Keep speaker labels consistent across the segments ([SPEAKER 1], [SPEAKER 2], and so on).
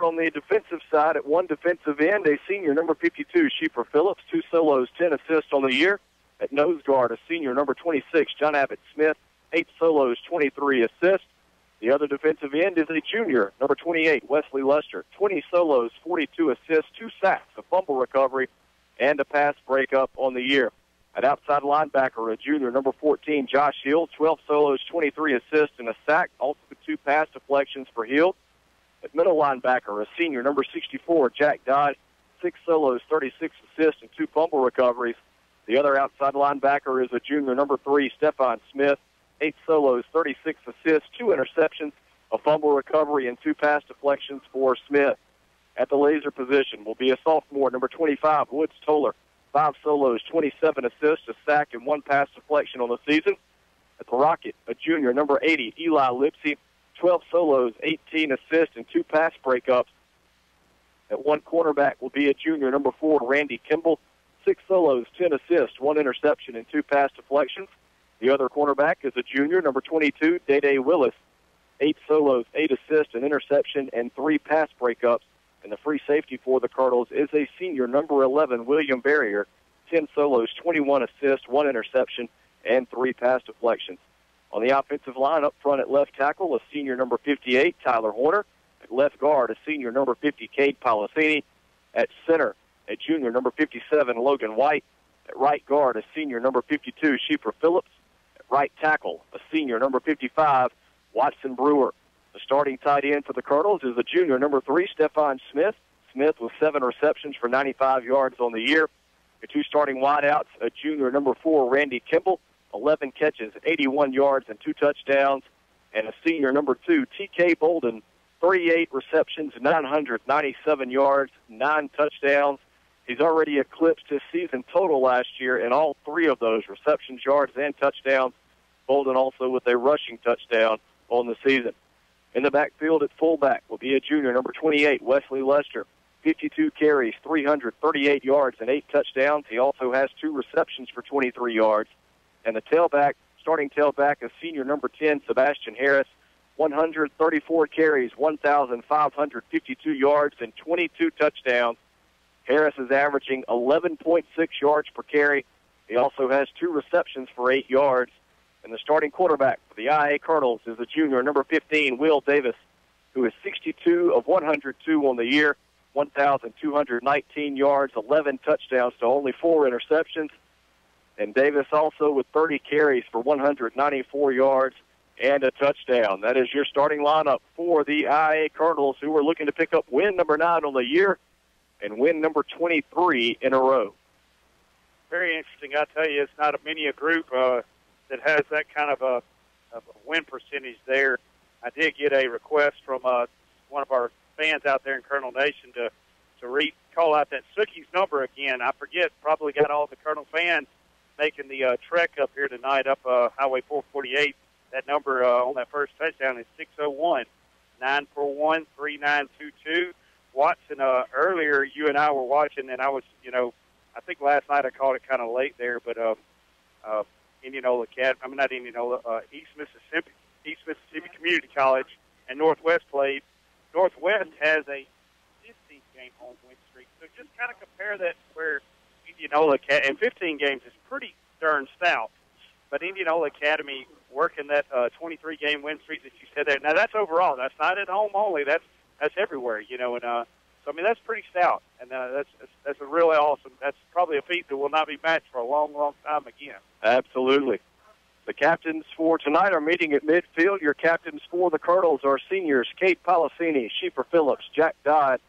[SPEAKER 1] On the defensive side, at one defensive end, a senior number 52, Sheeper Phillips, 2 solos, 10 assists on the year. At nose guard, a senior number 26, John Abbott Smith, 8 solos, 23 assists. The other defensive end is a junior, number 28, Wesley Lester, 20 solos, 42 assists, 2 sacks, a fumble recovery, and a pass breakup on the year. At outside linebacker, a junior, number 14, Josh Hill, 12 solos, 23 assists, and a sack, also 2 pass deflections for Hill. At middle linebacker, a senior, number 64, Jack Dodd, 6 solos, 36 assists, and 2 fumble recoveries. The other outside linebacker is a junior, number 3, Stephon Smith, 8 solos, 36 assists, 2 interceptions, a fumble recovery, and 2 pass deflections for Smith. At the laser position will be a sophomore, number 25, Woods Toller, 5 solos, 27 assists, a sack, and 1 pass deflection on the season. At the Rocket, a junior, number 80, Eli Lipsy, 12 solos, 18 assists, and 2 pass breakups. At one cornerback will be a junior, number 4, Randy Kimball, 6 solos, 10 assists, 1 interception, and 2 pass deflections. The other cornerback is a junior, number 22, Day Willis, 8 solos, 8 assists, an interception, and 3 pass breakups. And the free safety for the Cardinals is a senior, number 11, William Barrier, 10 solos, 21 assists, 1 interception, and 3 pass deflections. On the offensive line, up front at left tackle, a senior, number 58, Tyler Horner. At left guard, a senior, number 50, Cade Policini. At center, a junior, number 57, Logan White. At right guard, a senior, number 52, Sheeper Phillips. At right tackle, a senior, number 55, Watson Brewer. The starting tight end for the Cardinals is a junior, number 3, Stephon Smith. Smith with 7 receptions for 95 yards on the year. The 2 starting wideouts, a junior, number 4, Randy Kimball, 11 catches, 81 yards, and 2 touchdowns. And a senior, number 2, T.K. Bolden, 38 receptions, 997 yards, 9 touchdowns. He's already eclipsed his season total last year in all 3 of those, receptions, yards, and touchdowns. Bolden also with a rushing touchdown on the season. In the backfield at fullback will be a junior, number 28, Wesley Lester, 52 carries, 338 yards, and 8 touchdowns. He also has 2 receptions for 23 yards. And the tailback, starting tailback, is senior, number 10, Sebastian Harris, 134 carries, 1,552 yards, and 22 touchdowns. Harris is averaging 11.6 yards per carry. He also has 2 receptions for 8 yards. And the starting quarterback for the IA Cardinals is the junior, number 15, Will Davis, who is 62 of 102 on the year, 1,219 yards, 11 touchdowns to only 4 interceptions. And Davis also with 30 carries for 194 yards and a touchdown. That is your starting lineup for the IA Cardinals, who are looking to pick up win number 9 on the year and win number 23 in a row.
[SPEAKER 2] Very interesting. I tell you, it's not many a group that has that kind of a win percentage there. I did get a request from one of our fans out there in Colonel Nation to call out that Sookie's number again. I forget, probably got all the Colonel fans making the trek up here tonight up Highway 448. That number on that first touchdown is 601-941-3922. Watson, earlier you and I were watching, and I was, I think last night I called it kind of late there, but Indianola not Indianola, East Mississippi Community College and Northwest played. Northwest has a 15-game home win streak, so just kind of compare that where Indianola and 15 games is pretty darn stout. But Indianola Academy working that 23-game win streak that you said there. Now that's overall. That's not at home only. That's everywhere. And so I mean that's pretty stout, and that's a really awesome. That's probably a feat that will not be matched for a long, long time again.
[SPEAKER 1] Absolutely. The captains for tonight are meeting at midfield. Your captains for the Cardinals are seniors Cade Policini, Sheeper Phillips, Jack Dodd,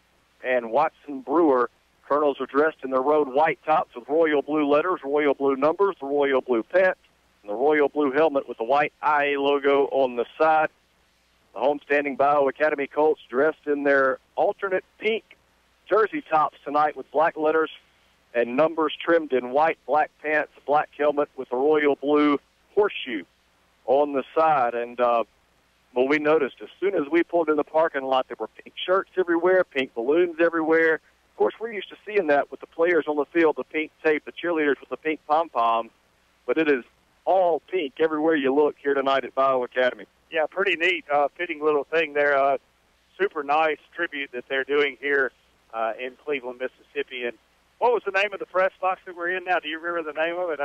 [SPEAKER 1] and Watson Brewer. Colonels are dressed in their road white tops with royal blue letters, royal blue numbers, the royal blue pants, and the royal blue helmet with the white IA logo on the side. The homestanding Bio Academy Colts dressed in their alternate pink jersey tops tonight with black letters and numbers trimmed in white, black pants, black helmet with the royal blue horseshoe on the side. And we noticed as soon as we pulled in the parking lot, there were pink shirts everywhere, pink balloons everywhere. Of course, we're used to seeing that with the players on the field, the pink tape, the cheerleaders with the pink pom-poms, but it is all pink everywhere you look here tonight at Bio Academy.
[SPEAKER 2] Yeah, pretty neat, fitting little thing there. super nice tribute that they're doing here in Cleveland, Mississippi. And what was the name of the press box that we're in now? Do you remember the name of it?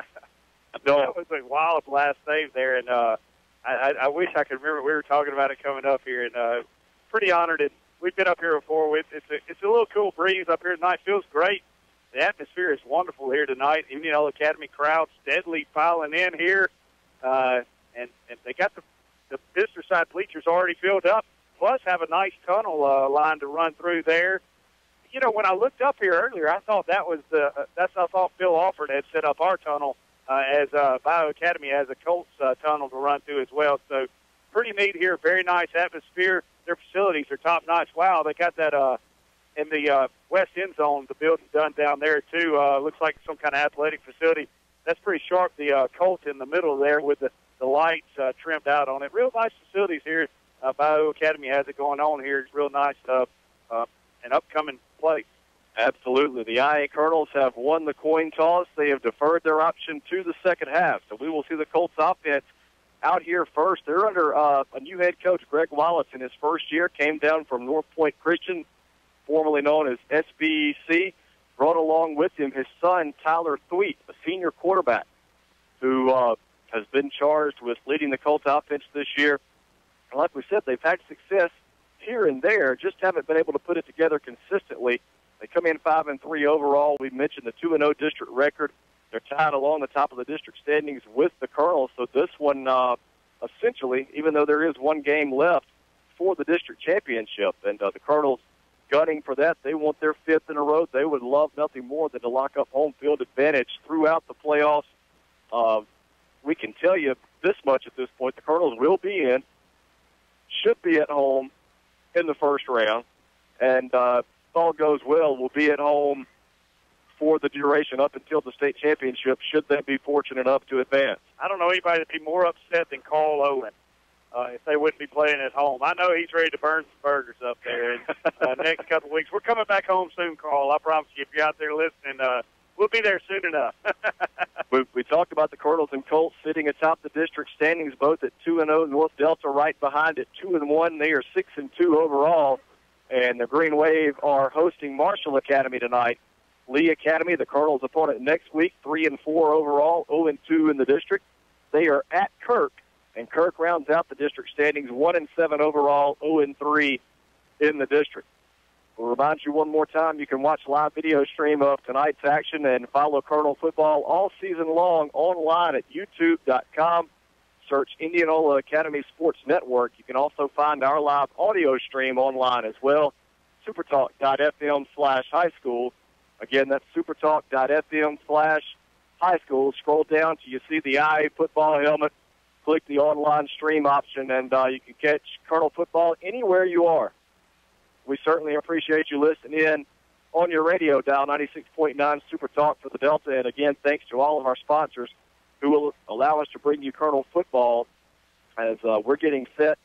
[SPEAKER 1] No.
[SPEAKER 2] That was a wild last name there, and I wish I could remember. We were talking about it coming up here, and pretty honored. And we've been up here before. It's a little cool breeze up here tonight. Feels great. The atmosphere is wonderful here tonight. Indianola Academy crowd steadily piling in here, and they got the visitor side bleachers already filled up. Plus, have a nice tunnel line to run through there. You know, when I looked up here earlier, I thought I thought Phil Alford had set up our tunnel as Bio Academy has a Colts tunnel to run through as well. So pretty neat here. Very nice atmosphere. Their facilities are top notch. Wow, they got that in the west end zone. The building done down there too. Looks like some kind of athletic facility. That's pretty sharp. The Colts in the middle there with the lights trimmed out on it. Real nice facilities here. Bio Academy has it going on here. It's real nice and upcoming place.
[SPEAKER 1] Absolutely. The IA Colonels have won the coin toss. They have deferred their option to the second half. So we will see the Colts offense out here first. They're under a new head coach, Greg Wallace, in his first year. Came down from North Point Christian, formerly known as SBC. Brought along with him his son, Tyler Thweet, a senior quarterback, who has been charged with leading the Colts offense this year. And like we said, they've had success here and there, just haven't been able to put it together consistently. They come in 5-3 overall. We mentioned the 2-0 district record. They're tied along the top of the district standings with the Colonels. So this one, essentially, even though there is one game left for the district championship, and the Colonels gunning for that, they want their fifth in a row. They would love nothing more than to lock up home field advantage throughout the playoffs. We can tell you this much at this point: the Colonels will be in, should be at home in the first round, and if all goes well, will be at home for the duration up until the state championship, should they be fortunate enough to advance.
[SPEAKER 2] I don't know anybody that'd be more upset than Carl Owen if they wouldn't be playing at home. I know he's ready to burn some burgers up there in the next couple of weeks. We're coming back home soon, Carl. I promise you, if you're out there listening, we'll be there soon enough.
[SPEAKER 1] We talked about the Colonels and Colts sitting atop the district standings, both at 2-0. North Delta right behind at 2-1. They are 6-2 overall. And the Green Wave are hosting Marshall Academy tonight. Lee Academy, the Colonels' opponent next week, 3-4 overall, 0-2 in the district. They are at Kirk, and Kirk rounds out the district standings, 1-7 overall, 0-3 in the district. We'll remind you one more time, you can watch live video stream of tonight's action and follow Colonel football all season long online at youtube.com. Search Indianola Academy Sports Network. You can also find our live audio stream online as well, supertalk.fm/high school. Again, that's supertalk.fm/high school. Scroll down till you see the IA football helmet. Click the online stream option, and you can catch Colonel football anywhere you are. We certainly appreciate you listening in on your radio dial, 96.9 Super Talk for the Delta. And again, thanks to all of our sponsors who will allow us to bring you Colonel football as we're getting set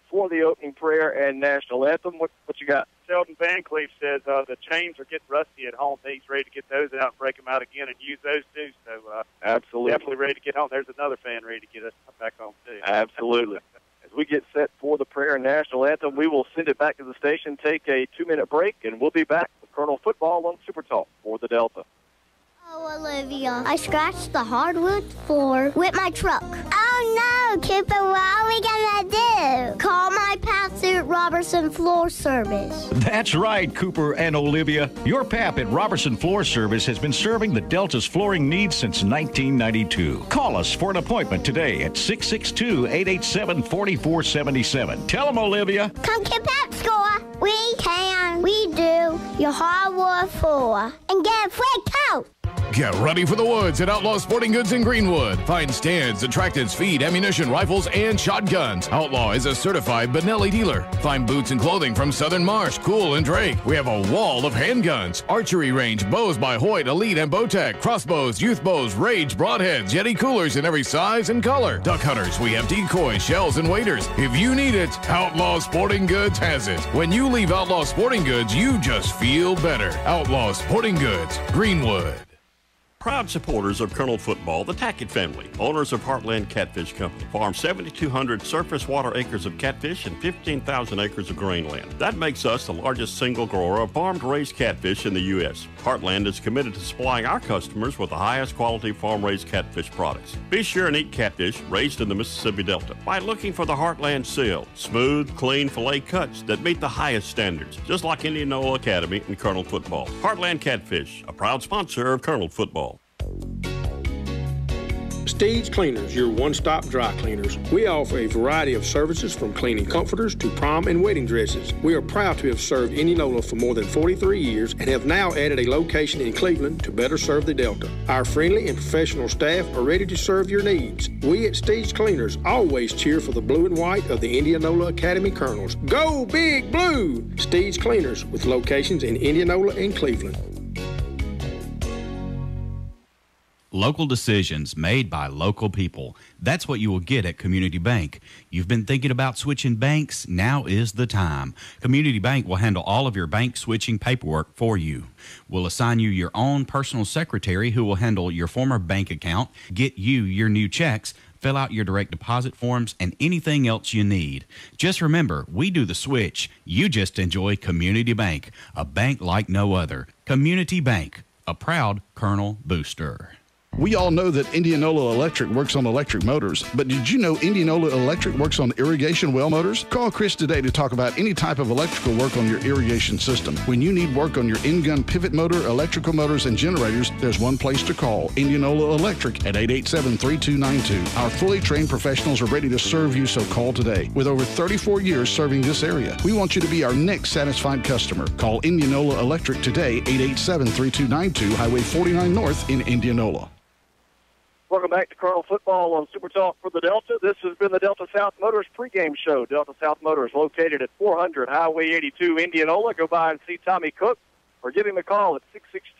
[SPEAKER 1] for the opening prayer and national anthem. What you got?
[SPEAKER 2] Sheldon Van Cleef says the chains are getting rusty at home. He's ready to get those out and break them out again and use those too. So
[SPEAKER 1] absolutely,
[SPEAKER 2] definitely ready to get home. There's another fan ready to get us back home too.
[SPEAKER 1] Absolutely. As we get set for the prayer and national anthem, we will send it back to the station, take a 2-minute break, and we'll be back with Colonel football on Super Talk for the Delta.
[SPEAKER 3] Oh, Olivia, I scratched the hardwood floor with my truck. Oh, no, Cooper, what are we going to do? Call my pals at Robertson Floor Service.
[SPEAKER 4] That's right, Cooper and Olivia. Your pap at Robertson Floor Service has been serving the Delta's flooring needs since 1992. Call us for an appointment today at 662-887-4477. Tell them, Olivia.
[SPEAKER 3] Come to Pep Store. We can. We do. Your hardwood floor. And get a free coat.
[SPEAKER 5] Get ready for the woods at Outlaw Sporting Goods in Greenwood. Find stands, attractants, feed, ammunition, rifles, and shotguns. Outlaw is a certified Benelli dealer. Find boots and clothing from Southern Marsh, Cool, and Drake. We have a wall of handguns, archery range, bows by Hoyt, Elite, and Bowtech, crossbows, youth bows, Rage, broadheads, Yeti coolers in every size and color. Duck hunters, we have decoys, shells, and waders. If you need it, Outlaw Sporting Goods has it. When you leave Outlaw Sporting Goods, you just feel better. Outlaw Sporting Goods, Greenwood.
[SPEAKER 6] Proud supporters of Colonel Football, the Tackett family, owners of Heartland Catfish Company, farm 7,200 surface water acres of catfish and 15,000 acres of grain land. That makes us the largest single grower of farm-raised catfish in the U.S. Heartland is committed to supplying our customers with the highest quality farm-raised catfish products. Be sure and eat catfish raised in the Mississippi Delta by looking for the Heartland seal, smooth, clean fillet cuts that meet the highest standards, just like Indianola Academy and Colonel Football. Heartland Catfish, a proud sponsor of Colonel Football.
[SPEAKER 7] Steve's Cleaners, your one-stop dry cleaners. We offer a variety of services from cleaning comforters to prom and wedding dresses. We are proud to have served Indianola for more than 43 years and have now added a location in Cleveland to better serve the Delta. Our friendly and professional staff are ready to serve your needs. We at Steve's Cleaners always cheer for the blue and white of the Indianola Academy Colonels. Go Big Blue! Steve's Cleaners with locations in Indianola and Cleveland.
[SPEAKER 8] Local decisions made by local people. That's what you will get at Community Bank. You've been thinking about switching banks? Now is the time. Community Bank will handle all of your bank switching paperwork for you. We'll assign you your own personal secretary who will handle your former bank account, get you your new checks, fill out your direct deposit forms, and anything else you need. Just remember, we do the switch. You just enjoy Community Bank, a bank like no other. Community Bank, a proud Colonel booster.
[SPEAKER 9] We all know that Indianola Electric works on electric motors, but did you know Indianola Electric works on irrigation well motors? Call Chris today to talk about any type of electrical work on your irrigation system. When you need work on your in-gun pivot motor, electrical motors, and generators, there's one place to call, Indianola Electric at 887-3292. Our fully trained professionals are ready to serve you, so call today. With over 34 years serving this area, we want you to be our next satisfied customer. Call Indianola Electric today, 887-3292, Highway 49 North in Indianola.
[SPEAKER 1] Welcome back to Colonel Football on Super Talk for the Delta. This has been the Delta South Motors pregame show. Delta South Motors located at 400 Highway 82, Indianola. Go by and see Tommy Cook or give him a call at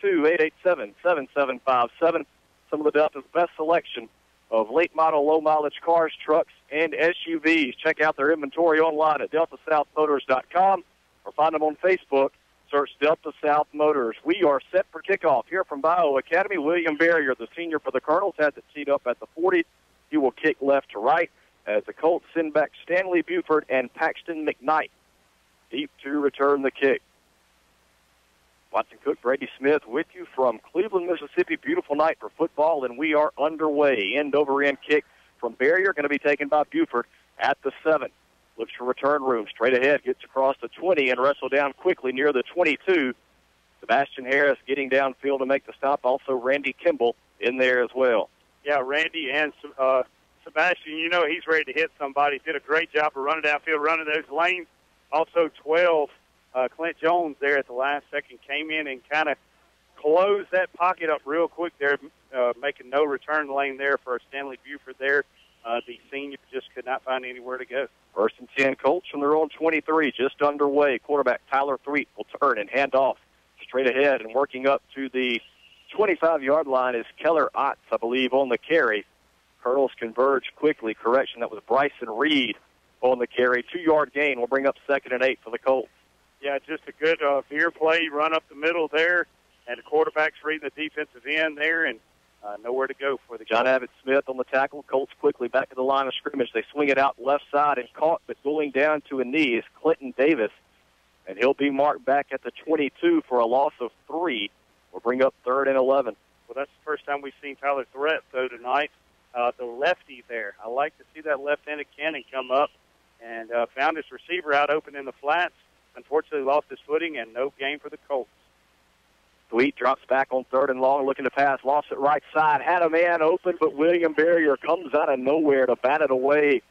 [SPEAKER 1] 662-887-7757. Some of the Delta's best selection of late model, low mileage cars, trucks, and SUVs. Check out their inventory online at deltasouthmotors.com or find them on Facebook. Search Delta South Motors. We are set for kickoff here from Bio Academy. William Barrier, the senior for the Colonels, has it teed up at the 40. He will kick left to right as the Colts send back Stanley Buford and Paxton McKnight deep to return the kick. Watson Cook, Brady Smith with you from Cleveland, Mississippi. Beautiful night for football, and we are underway. End-over-end kick from Barrier, going to be taken by Buford at the 7. Looks for return room. Straight ahead, gets across the 20 and wrestled down quickly near the 22. Sebastian Harris getting downfield to make the stop. Also, Randy Kimball in there as well.
[SPEAKER 2] Yeah, Randy and Sebastian, you know he's ready to hit somebody. He did a great job of running downfield, running those lanes. Also, 12, Clint Jones there at the last second came in and kind of closed that pocket up real quick there, making no return lane there for Stanley Buford there. The senior just could not find anywhere to go.
[SPEAKER 1] First and 10, Colts from their own 23, just underway. Quarterback Tyler Threet will turn and hand off straight ahead, and working up to the 25-yard line is Keller Otts, I believe, on the carry. Colonels converge quickly. Correction, that was Bryson Reed on the carry. 2-yard gain will bring up 2nd and 8 for the Colts.
[SPEAKER 2] Yeah, just a good veer play, run up the middle there, and the quarterback's reading the defensive end there, and nowhere to go for the
[SPEAKER 1] John Abbott Smith on the tackle. Colts quickly back to the line of scrimmage. They swing it out left side and caught, but going down to a knee is Clinton Davis, and he'll be marked back at the 22 for a loss of 3. We'll bring up 3rd and 11.
[SPEAKER 2] Well, that's the first time we've seen Tyler Threat, though, tonight. The lefty there. I like to see that left-handed cannon come up and found his receiver out open in the flats. Unfortunately, lost his footing, and no gain for the Colts.
[SPEAKER 1] Sweet drops back on 3rd and long, looking to pass. Lost it right side. Had a man open, but William Barrier comes out of nowhere to bat it away.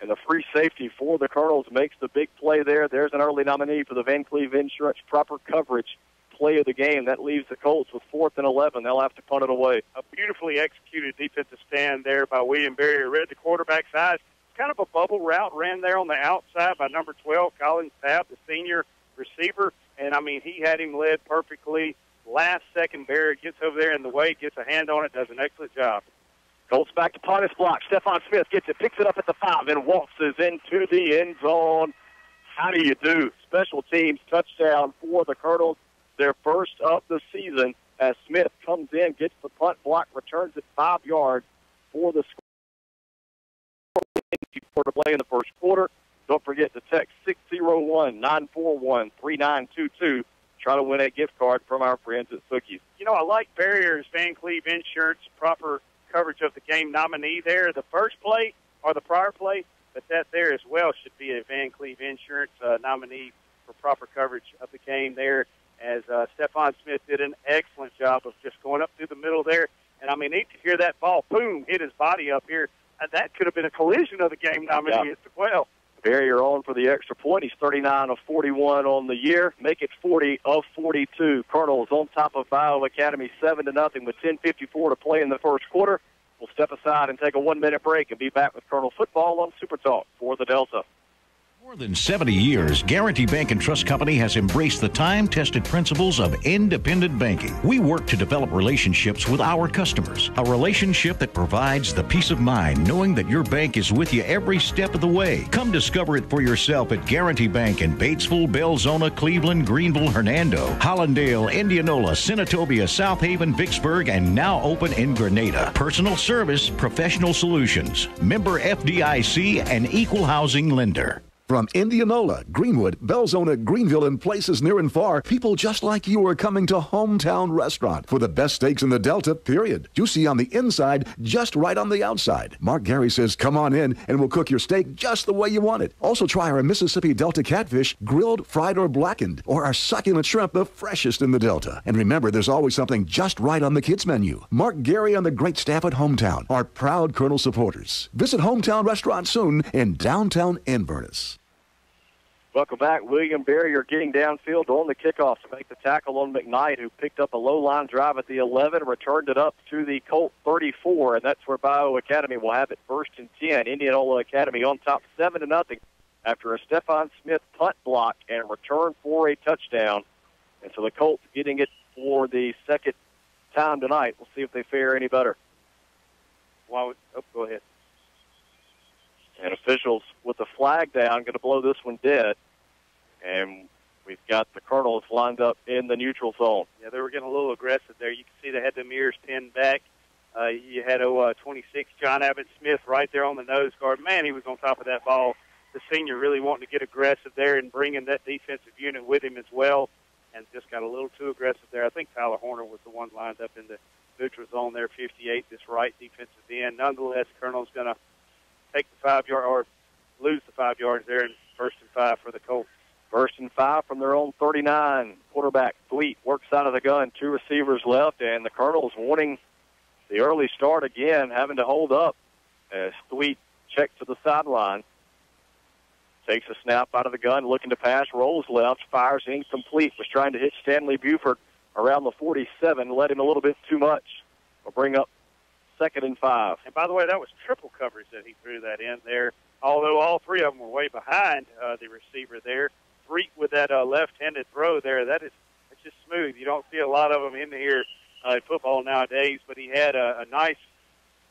[SPEAKER 1] And the free safety for the Colonels makes the big play there. There's an early nominee for the Van Cleve Insurance proper coverage play of the game. That leaves the Colts with 4th and 11. They'll have to punt it away.
[SPEAKER 2] A beautifully executed defensive stand there by William Barrier. Read the quarterback's eyes. Kind of a bubble route ran there on the outside by number 12, Collins Tapp, the senior receiver. And, I mean, he had him led perfectly. Last second, Barrier gets over there in the way, gets a hand on it, does an excellent job.
[SPEAKER 1] Colts back to punt his block. Stephon Smith gets it, picks it up at the 5, and waltzes into the end zone. How do you do? Special teams touchdown for the Colonels, their first of the season, as Smith comes in, gets the punt block, returns it 5 yards for the score. To play in the first quarter. Don't forget to text 601-941-3922. Try to win a gift card from our friends at Sookies.
[SPEAKER 2] You know, I like Barrier's Van Cleve Insurance proper coverage of the game nominee there. The first play or the prior play, but that there as well should be a Van Cleve Insurance nominee for proper coverage of the game there, as Stephon Smith did an excellent job of just going up through the middle there. And, I mean, neat to hear that ball, boom, hit his body up here. That could have been a collision of the game nominee as well.
[SPEAKER 1] Barrier on for the extra point. He's 39 of 41 on the year. Make it 40 of 42. Colonels on top of Iowa Academy 7-0 with 10:54 to play in the first quarter. We'll step aside and take a 1-minute break and be back with Colonel Football on Super Talk for the Delta.
[SPEAKER 4] More than 70 years, Guarantee Bank and Trust Company has embraced the time-tested principles of independent banking. We work to develop relationships with our customers, a relationship that provides the peace of mind knowing that your bank is with you every step of the way. Come discover it for yourself at Guarantee Bank in Batesville, Belzona, Cleveland, Greenville, Hernando, Hollandale, Indianola, Senatobia, South Haven, Vicksburg, and now open in Grenada. Personal service, professional solutions. Member FDIC and equal housing lender.
[SPEAKER 10] From Indianola, Greenwood, Belzona, Greenville, and places near and far, people just like you are coming to Hometown Restaurant for the best steaks in the Delta, period. Juicy on the inside, just right on the outside. Mark Gary says, come on in and we'll cook your steak just the way you want it. Also try our Mississippi Delta catfish, grilled, fried, or blackened, or our succulent shrimp, the freshest in the Delta. And remember, there's always something just right on the kids' menu. Mark Gary and the great staff at Hometown are proud Colonel supporters. Visit Hometown Restaurant soon in downtown Inverness.
[SPEAKER 1] Welcome back. William Barrier getting downfield on the kickoff to make the tackle on McKnight, who picked up a low-line drive at the 11, returned it up to the Colt 34, and that's where Bio Academy will have it first and 10. Indianola Academy on top 7-0 after a Stephon Smith punt block and return for a touchdown. And so the Colts getting it for the second time tonight. We'll see if they fare any better.
[SPEAKER 2] Go ahead.
[SPEAKER 1] And officials with the flag down going to blow this one dead. And we've got the Colonels lined up in the neutral zone.
[SPEAKER 2] Yeah, they were getting a little aggressive there. You can see they had the mirrors pinned back. You had 26, John Abbott Smith, right there on the nose guard. Man, he was on top of that ball. The senior really wanting to get aggressive there and bringing that defensive unit with him as well, and just got a little too aggressive there. I think Tyler Horner was the one lined up in the neutral zone there, 58, this right defensive end. Nonetheless, Colonel's going to take the 5-yard or lose the 5 yards there in 1st and 5 for the Colts.
[SPEAKER 1] 1st and 5 from their own 39. Quarterback Thweet works out of the gun. 2 receivers left, and the Colonels wanting the early start again, having to hold up as Thweet checks to the sideline. Takes a snap out of the gun, looking to pass, rolls left, fires incomplete. Was trying to hit Stanley Buford around the 47, led him a little bit too much. We'll bring up 2nd and 5.
[SPEAKER 2] And by the way, that was triple coverage that he threw that in there, although all 3 of them were way behind the receiver there. Threet with that left-handed throw there, it's just smooth. You don't see a lot of them in here in football nowadays, but he had a nice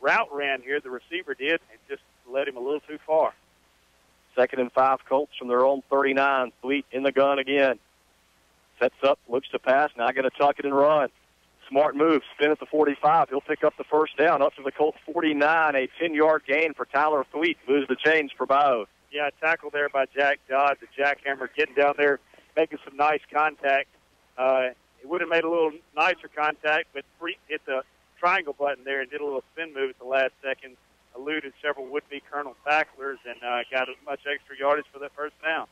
[SPEAKER 2] route ran here, the receiver did, and just led him a little too far.
[SPEAKER 1] 2nd and 5, Colts from their own 39. Thweet in the gun again. Sets up, looks to pass, now going to tuck it and run. Smart move, spin at the 45. He'll pick up the first down up to the Colts 49. A 10-yard gain for Tyler Thweet. Moves the chains for Bio.
[SPEAKER 2] Yeah, tackle there by Jack Dodd, the jackhammer, getting down there, making some nice contact. It would have made a little nicer contact, but Thweet hit the triangle button there and did a little spin move at the last second, eluded several would-be Colonel tacklers, and got as much extra yardage for that first down.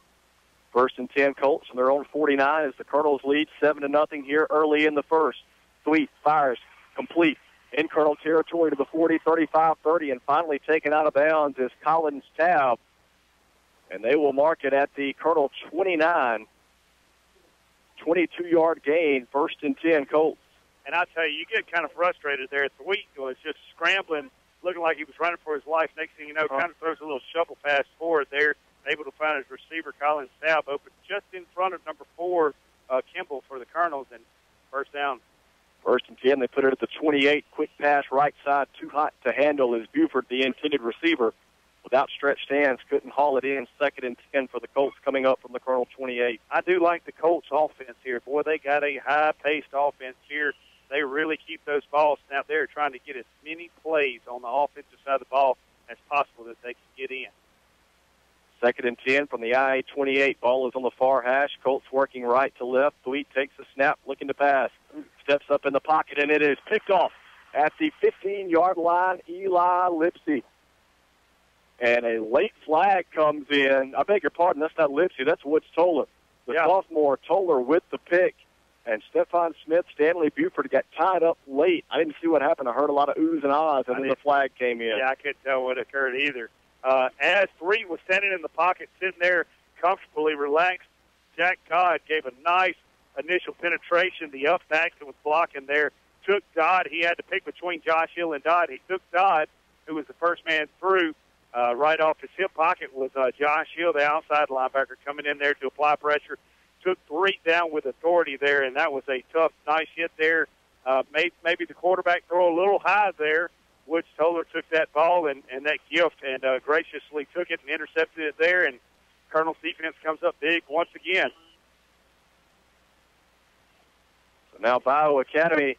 [SPEAKER 1] 1st and 10, Colts from their own 49 as the Colonels lead 7-0 here early in the first. Thweet fires complete in Colonel territory to the 40, 35, 30, and finally taken out of bounds is Collins Tabb. And they will mark it at the Colonel 29. 22-yard gain, 1st and 10, Colts.
[SPEAKER 2] And I tell you get kind of frustrated there. Thweet was just scrambling, looking like he was running for his life. Next thing you know, kind of throws a little shovel pass forward there, able to find his receiver, Collins Tabb, open just in front of number 4, Kimball, for the Colonels, and first down.
[SPEAKER 1] 1st and 10, they put it at the 28. Quick pass right side, too hot to handle as Buford, the intended receiver, with outstretched hands, couldn't haul it in. 2nd and 10 for the Colts coming up from the Colonel 28.
[SPEAKER 2] I do like the Colts offense here. Boy, they got a high-paced offense here. they really keep those balls out there trying to get as many plays on the offensive side of the ball as possible that they can get in.
[SPEAKER 1] 2nd and 10 from the I-28. Ball is on the far hash. Colts working right to left. Sweet takes the snap, looking to pass. Steps up in the pocket, and it is picked off at the 15-yard line. Eli Lipsy. And a late flag comes in. I beg your pardon, that's not Lipsy. That's Woods Toller. The sophomore Toller with the pick. And Stephon Smith, Stanley Buford got tied up late. I didn't see what happened. I heard a lot of oohs and ahs, and then the flag came in.
[SPEAKER 2] Yeah, I couldn't tell what occurred either. As Three was standing in the pocket, sitting there comfortably relaxed, Jack Dodd gave a nice initial penetration. The up back that was blocking there took Dodd. He had to pick between Josh Hill and Dodd. He took Dodd, who was the first man through. Right off his hip pocket was Josh Hill, the outside linebacker, coming in there to apply pressure. Took Three down with authority there, and that was a tough, nice hit there. Maybe the quarterback throw a little high there. Woods Toller took that ball and that gift and graciously took it and intercepted it there, and Colonel's defense comes up big once again.
[SPEAKER 1] So now Bio Academy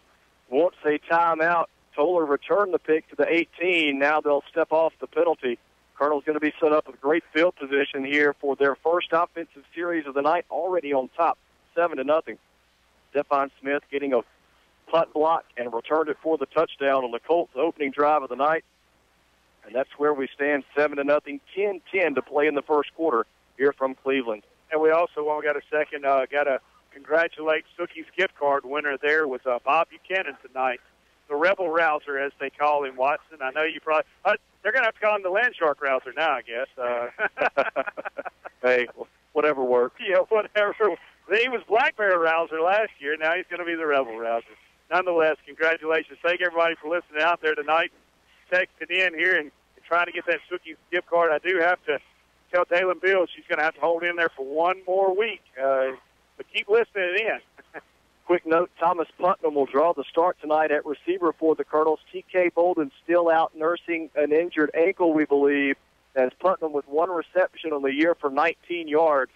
[SPEAKER 1] won't say timeout. Toller returned the pick to the 18. Now they'll step off the penalty. Colonel's going to be set up with great field position here for their first offensive series of the night, already on top, 7-0. Stephon Smith getting a punt block and returned it for the touchdown on the Colts' opening drive of the night. And that's where we stand, 7-0, 10-10 to play in the first quarter here from Cleveland.
[SPEAKER 2] And we also got to congratulate Sookie's gift card winner there was Bob Buchanan tonight. The Rebel Rouser, as they call him, Watson. I know you probably they're going to have to call him the Land Shark Rouser now, I guess.
[SPEAKER 1] Hey, whatever works.
[SPEAKER 2] Yeah, whatever. He was Black Bear Rouser last year. Now he's going to be the Rebel Rouser. Nonetheless, congratulations. Thank everybody for listening out there tonight, texting in here and trying to get that Sookie's gift card. I do have to tell Daylon Bill she's going to have to hold in there for one more week. But keep listening in.
[SPEAKER 1] Quick note, Thomas Putnam will draw the start tonight at receiver for the Colonels. T.K. Bolden still out nursing an injured ankle, we believe, as Putnam with one reception on the year for 19 yards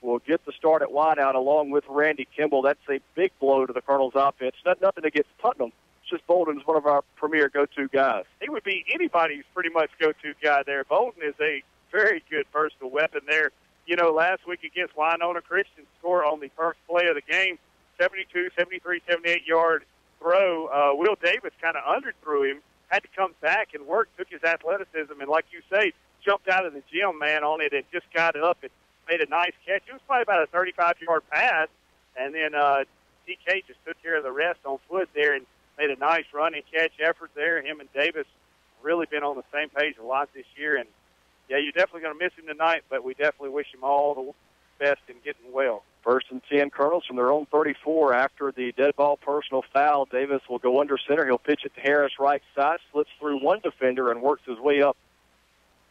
[SPEAKER 1] will get the start at wideout along with Randy Kimball. That's a big blow to the Colonels' offense. Nothing against Putnam. It's just Bolden's one of our premier go-to guys.
[SPEAKER 2] He would be anybody's pretty much go-to guy there. Bolden is a very good versatile weapon there. You know, last week against Winona Christian, score on the first play of the game, 72, 73, 78-yard throw. Will Davis kind of underthrew him, had to come back and work, took his athleticism, and like you say, jumped out of the gym, man, on it and just got it up and made a nice catch. It was probably about a 35-yard pass, and then TK just took care of the rest on foot there and made a nice run and catch effort there. Him and Davis really been on the same page a lot this year, and yeah, you're definitely going to miss him tonight, but we definitely wish him all the best in getting well.
[SPEAKER 1] 1st and 10, Colonels from their own 34 after the dead ball personal foul. Davis will go under center. He'll pitch it to Harris right side, slips through one defender and works his way up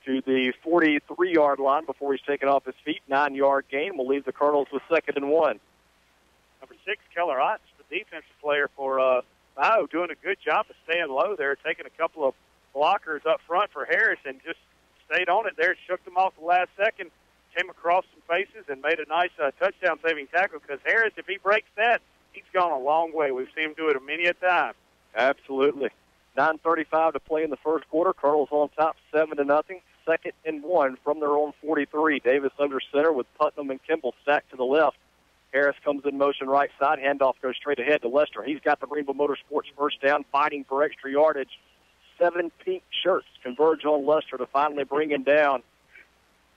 [SPEAKER 1] to the 43-yard line before he's taken off his feet. 9-yard gain will leave the Colonels with 2nd and 1.
[SPEAKER 2] Number 6, Keller Otts, the defensive player for Bio, doing a good job of staying low there, taking a couple of blockers up front for Harris and just stayed on it there, shook them off the last second, came across some faces and made a nice touchdown-saving tackle because Harris, if he breaks that, he's gone a long way. We've seen him do it many a time.
[SPEAKER 1] Absolutely. 9:35 to play in the first quarter. Colonels on top, 7-0. 2nd and 1 from their own 43. Davis under center with Putnam and Kimball stacked to the left. Harris comes in motion right side. Handoff goes straight ahead to Lester. He's got the Greenville Motorsports first down, fighting for extra yardage. 7 pink shirts converge on Lester to finally bring him down.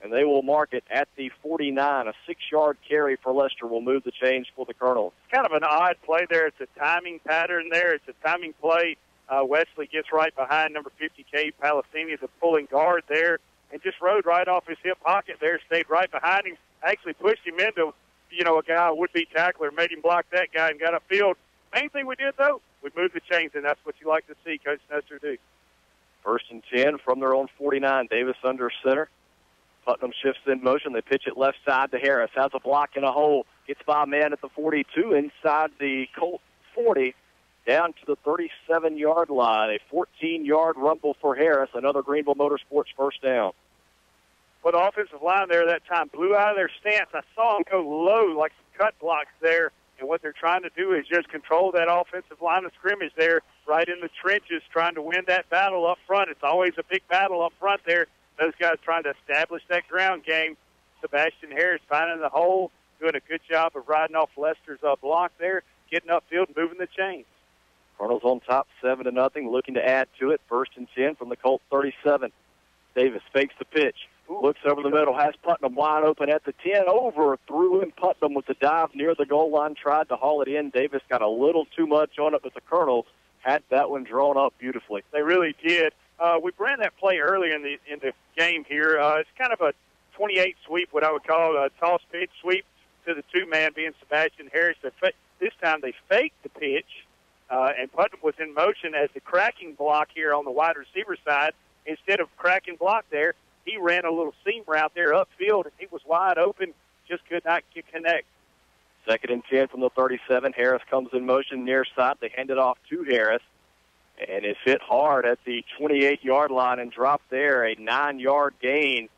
[SPEAKER 1] And they will mark it at the 49. A 6-yard carry for Lester will move the chains for the Colonels.
[SPEAKER 2] It's kind of an odd play there. It's a timing pattern there. It's a timing play. Wesley gets right behind number 50, Cade Palestini, the pulling guard there, and just rode right off his hip pocket there, stayed right behind him, actually pushed him into, a guy, a would-be tackler, made him block that guy and got upfield. Main thing we did, though, we moved the chains, and that's what you like to see Coach Nestor do.
[SPEAKER 1] 1st and 10 from their own 49. Davis under center. Putnam shifts in motion. They pitch it left side to Harris. Has a block in a hole. Gets by a man at the 42 inside the Colt 40 down to the 37-yard line. A 14-yard rumble for Harris. Another Greenville Motorsports first down.
[SPEAKER 2] But the offensive line there that time blew out of their stance. I saw them go low like some cut blocks there and what they're trying to do is just control that offensive line of scrimmage there, right in the trenches, trying to win that battle up front. It's always a big battle up front there. Those guys trying to establish that ground game. Sebastian Harris finding the hole, doing a good job of riding off Lester's block there, getting upfield and moving the chains.
[SPEAKER 1] Colonels on top 7-0, looking to add to it. 1st and 10 from the Colt 37. Davis fakes the pitch, looks over the middle, has Putnam wide open at the 10, overthrew him. Putnam with the dive near the goal line, tried to haul it in. Davis got a little too much on it, but the Colonels had that one drawn up beautifully.
[SPEAKER 2] They really did. We ran that play earlier in the game here. It's kind of a 28 sweep, what I would call a toss pitch sweep to the two-man being Sebastian Harris. This time they faked the pitch, and Putnam was in motion as the cracking block here on the wide receiver side. Instead of cracking block there, he ran a little seam route there upfield, and he was wide open, just could not connect.
[SPEAKER 1] 2nd and 10 from the 37. Harris comes in motion near side. They hand it off to Harris, and it's hit hard at the 28-yard line and dropped there, a 9-yard gain.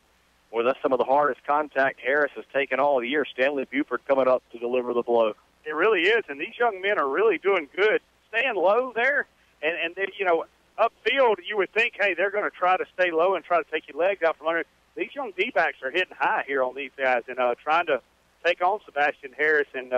[SPEAKER 1] Well, that's some of the hardest contact Harris has taken all year. Stanley Buford coming up to deliver the blow.
[SPEAKER 2] It really is, and these young men are really doing good. Staying low there, and then, upfield, you would think, hey, they're going to try to stay low and try to take your legs out from under. These young D-backs are hitting high here on these guys and trying to take on Sebastian Harris and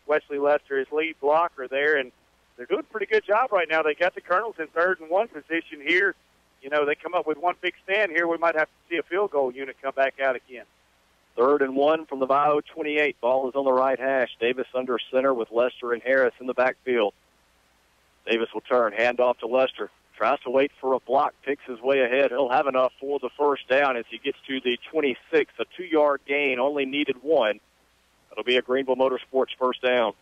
[SPEAKER 2] Wesley Lester, his lead blocker there, and they're doing a pretty good job right now. They got the Colonels in 3rd and 1 position here. They come up with one big stand here. We might have to see a field goal unit come back out again.
[SPEAKER 1] 3rd and 1 from the Bio 28. Ball is on the right hash. Davis under center with Lester and Harris in the backfield. Davis will turn, hand off to Lester. Tries to wait for a block, picks his way ahead. He'll have enough for the first down as he gets to the 26, a 2-yard gain, only needed 1. It'll be a Greenville Motorsports first down.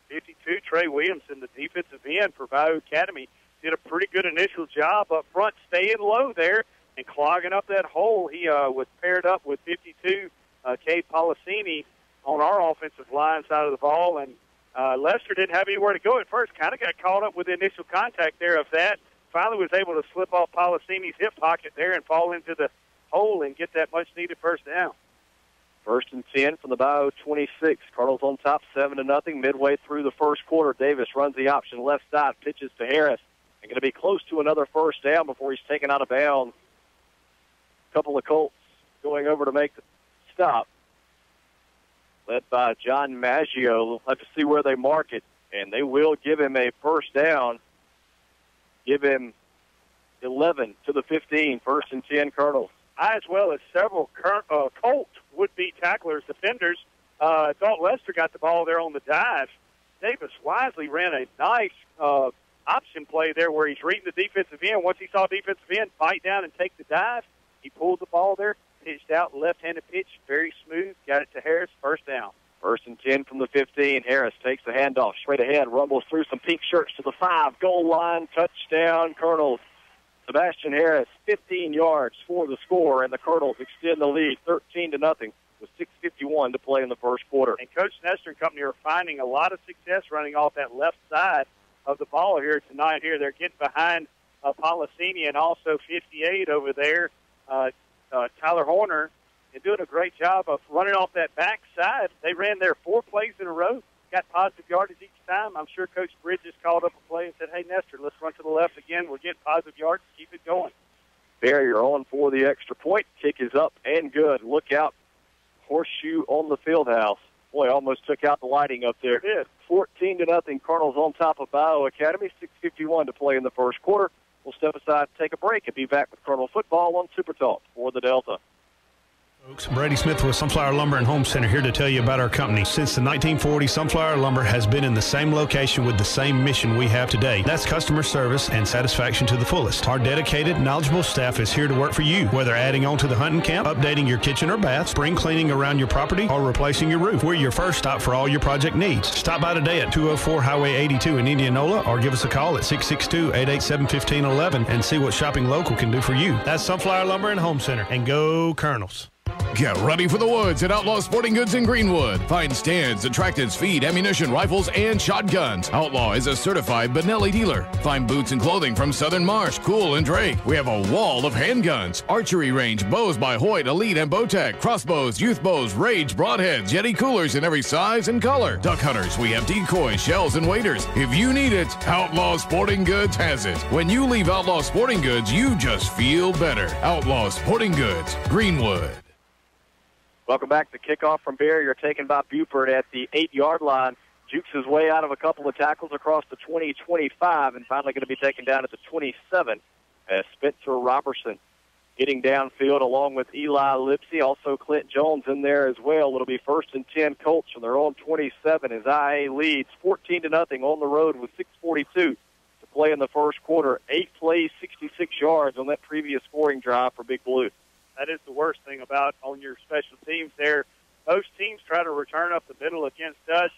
[SPEAKER 2] 52, Trey Williamson, the defensive end for Bayou Academy, did a pretty good initial job up front, staying low there and clogging up that hole. He was paired up with 52, Cade Policini, on our offensive line side of the ball, and Lester didn't have anywhere to go at first, kind of got caught up with the initial contact there of that. Finally was able to slip off Policini's hip pocket there and fall into the hole and get that much-needed first down.
[SPEAKER 1] 1st and 10 from the Bio 26. Cardinals on top 7-0. Midway through the first quarter, Davis runs the option left side, pitches to Harris. And going to be close to another first down before he's taken out of bounds. A couple of Colts going over to make the stop. Led by John Maggio. We'll have to see where they mark it. And they will give him a first down. Give him 11 to the 15, 1st and 10 Colonels.
[SPEAKER 2] As well as several Colt would-be tacklers, defenders. Thought Lester got the ball there on the dive. Davis wisely ran a nice option play there where he's reading the defensive end. Once he saw defensive end, bite down and take the dive. He pulled the ball there, pitched out, left-handed pitch, very smooth, got it to Harris, first down.
[SPEAKER 1] 1st and 10 from the 15. Harris takes the handoff straight ahead, rumbles through some pink shirts to the 5. Goal line, touchdown, Colonels. Sebastian Harris, 15 yards for the score, and the Colonels extend the lead 13-0 with 6:51 to play in the first quarter.
[SPEAKER 2] And Coach Nestor and company are finding a lot of success running off that left side of the ball here tonight. Here they're getting behind Policini and also 58 over there, Tyler Horner, and doing a great job of running off that back side. They ran there 4 plays in a row, got positive yardage each time. I'm sure Coach Bridges called up a play and said, hey, Nestor, let's run to the left again. We'll get positive yards. Keep it going.
[SPEAKER 1] Barrier on for the extra point. Kick is up and good. Look out. Horseshoe on the field house. Boy, almost took out the lighting up there.
[SPEAKER 2] It did.
[SPEAKER 1] 14-0 Cardinals on top of Bio Academy. 6:51 to play in the first quarter. We'll step aside, take a break, and be back with Cardinal football on Super Talk for the Delta.
[SPEAKER 11] Folks, Brady Smith with Sunflower Lumber and Home Center here to tell you about our company. Since the 1940s, Sunflower Lumber has been in the same location with the same mission we have today. That's customer service and satisfaction to the fullest. Our dedicated, knowledgeable staff is here to work for you, whether adding on to the hunting camp, updating your kitchen or bath, spring cleaning around your property, or replacing your roof. We're your first stop for all your project needs. Stop by today at 204 Highway 82 in Indianola or give us a call at 662-887-1511 and see what shopping local can do for you. That's Sunflower Lumber and Home Center. And go Colonels.
[SPEAKER 5] Get ready for the woods at Outlaw Sporting Goods in Greenwood. Find stands, attractants, feed, ammunition, rifles, and shotguns. Outlaw is a certified Benelli dealer. Find boots and clothing from Southern Marsh, Cool, and Drake. We have a wall of handguns, archery range, bows by Hoyt, Elite, and Bowtech, crossbows, youth bows, Rage, broadheads, Yeti coolers in every size and color. Duck hunters, we have decoys, shells, and waders. If you need it, Outlaw Sporting Goods has it. When you leave Outlaw Sporting Goods, you just feel better. Outlaw Sporting Goods, Greenwood.
[SPEAKER 1] Welcome back to kickoff from Barrier, taken by Buford at the 8-yard line. Jukes his way out of a couple of tackles across the 20-25 and finally going to be taken down at the 27 as Spencer Robertson getting downfield along with Eli Lipsy. Also Clint Jones in there as well. It'll be 1st and 10 Colts from their own 27 as IA leads 14-0 on the road with 6:42 to play in the first quarter. 8 plays, 66 yards on that previous scoring drive for Big Blue.
[SPEAKER 2] That is the worst thing about on your special teams there. Most teams try to return up the middle against us,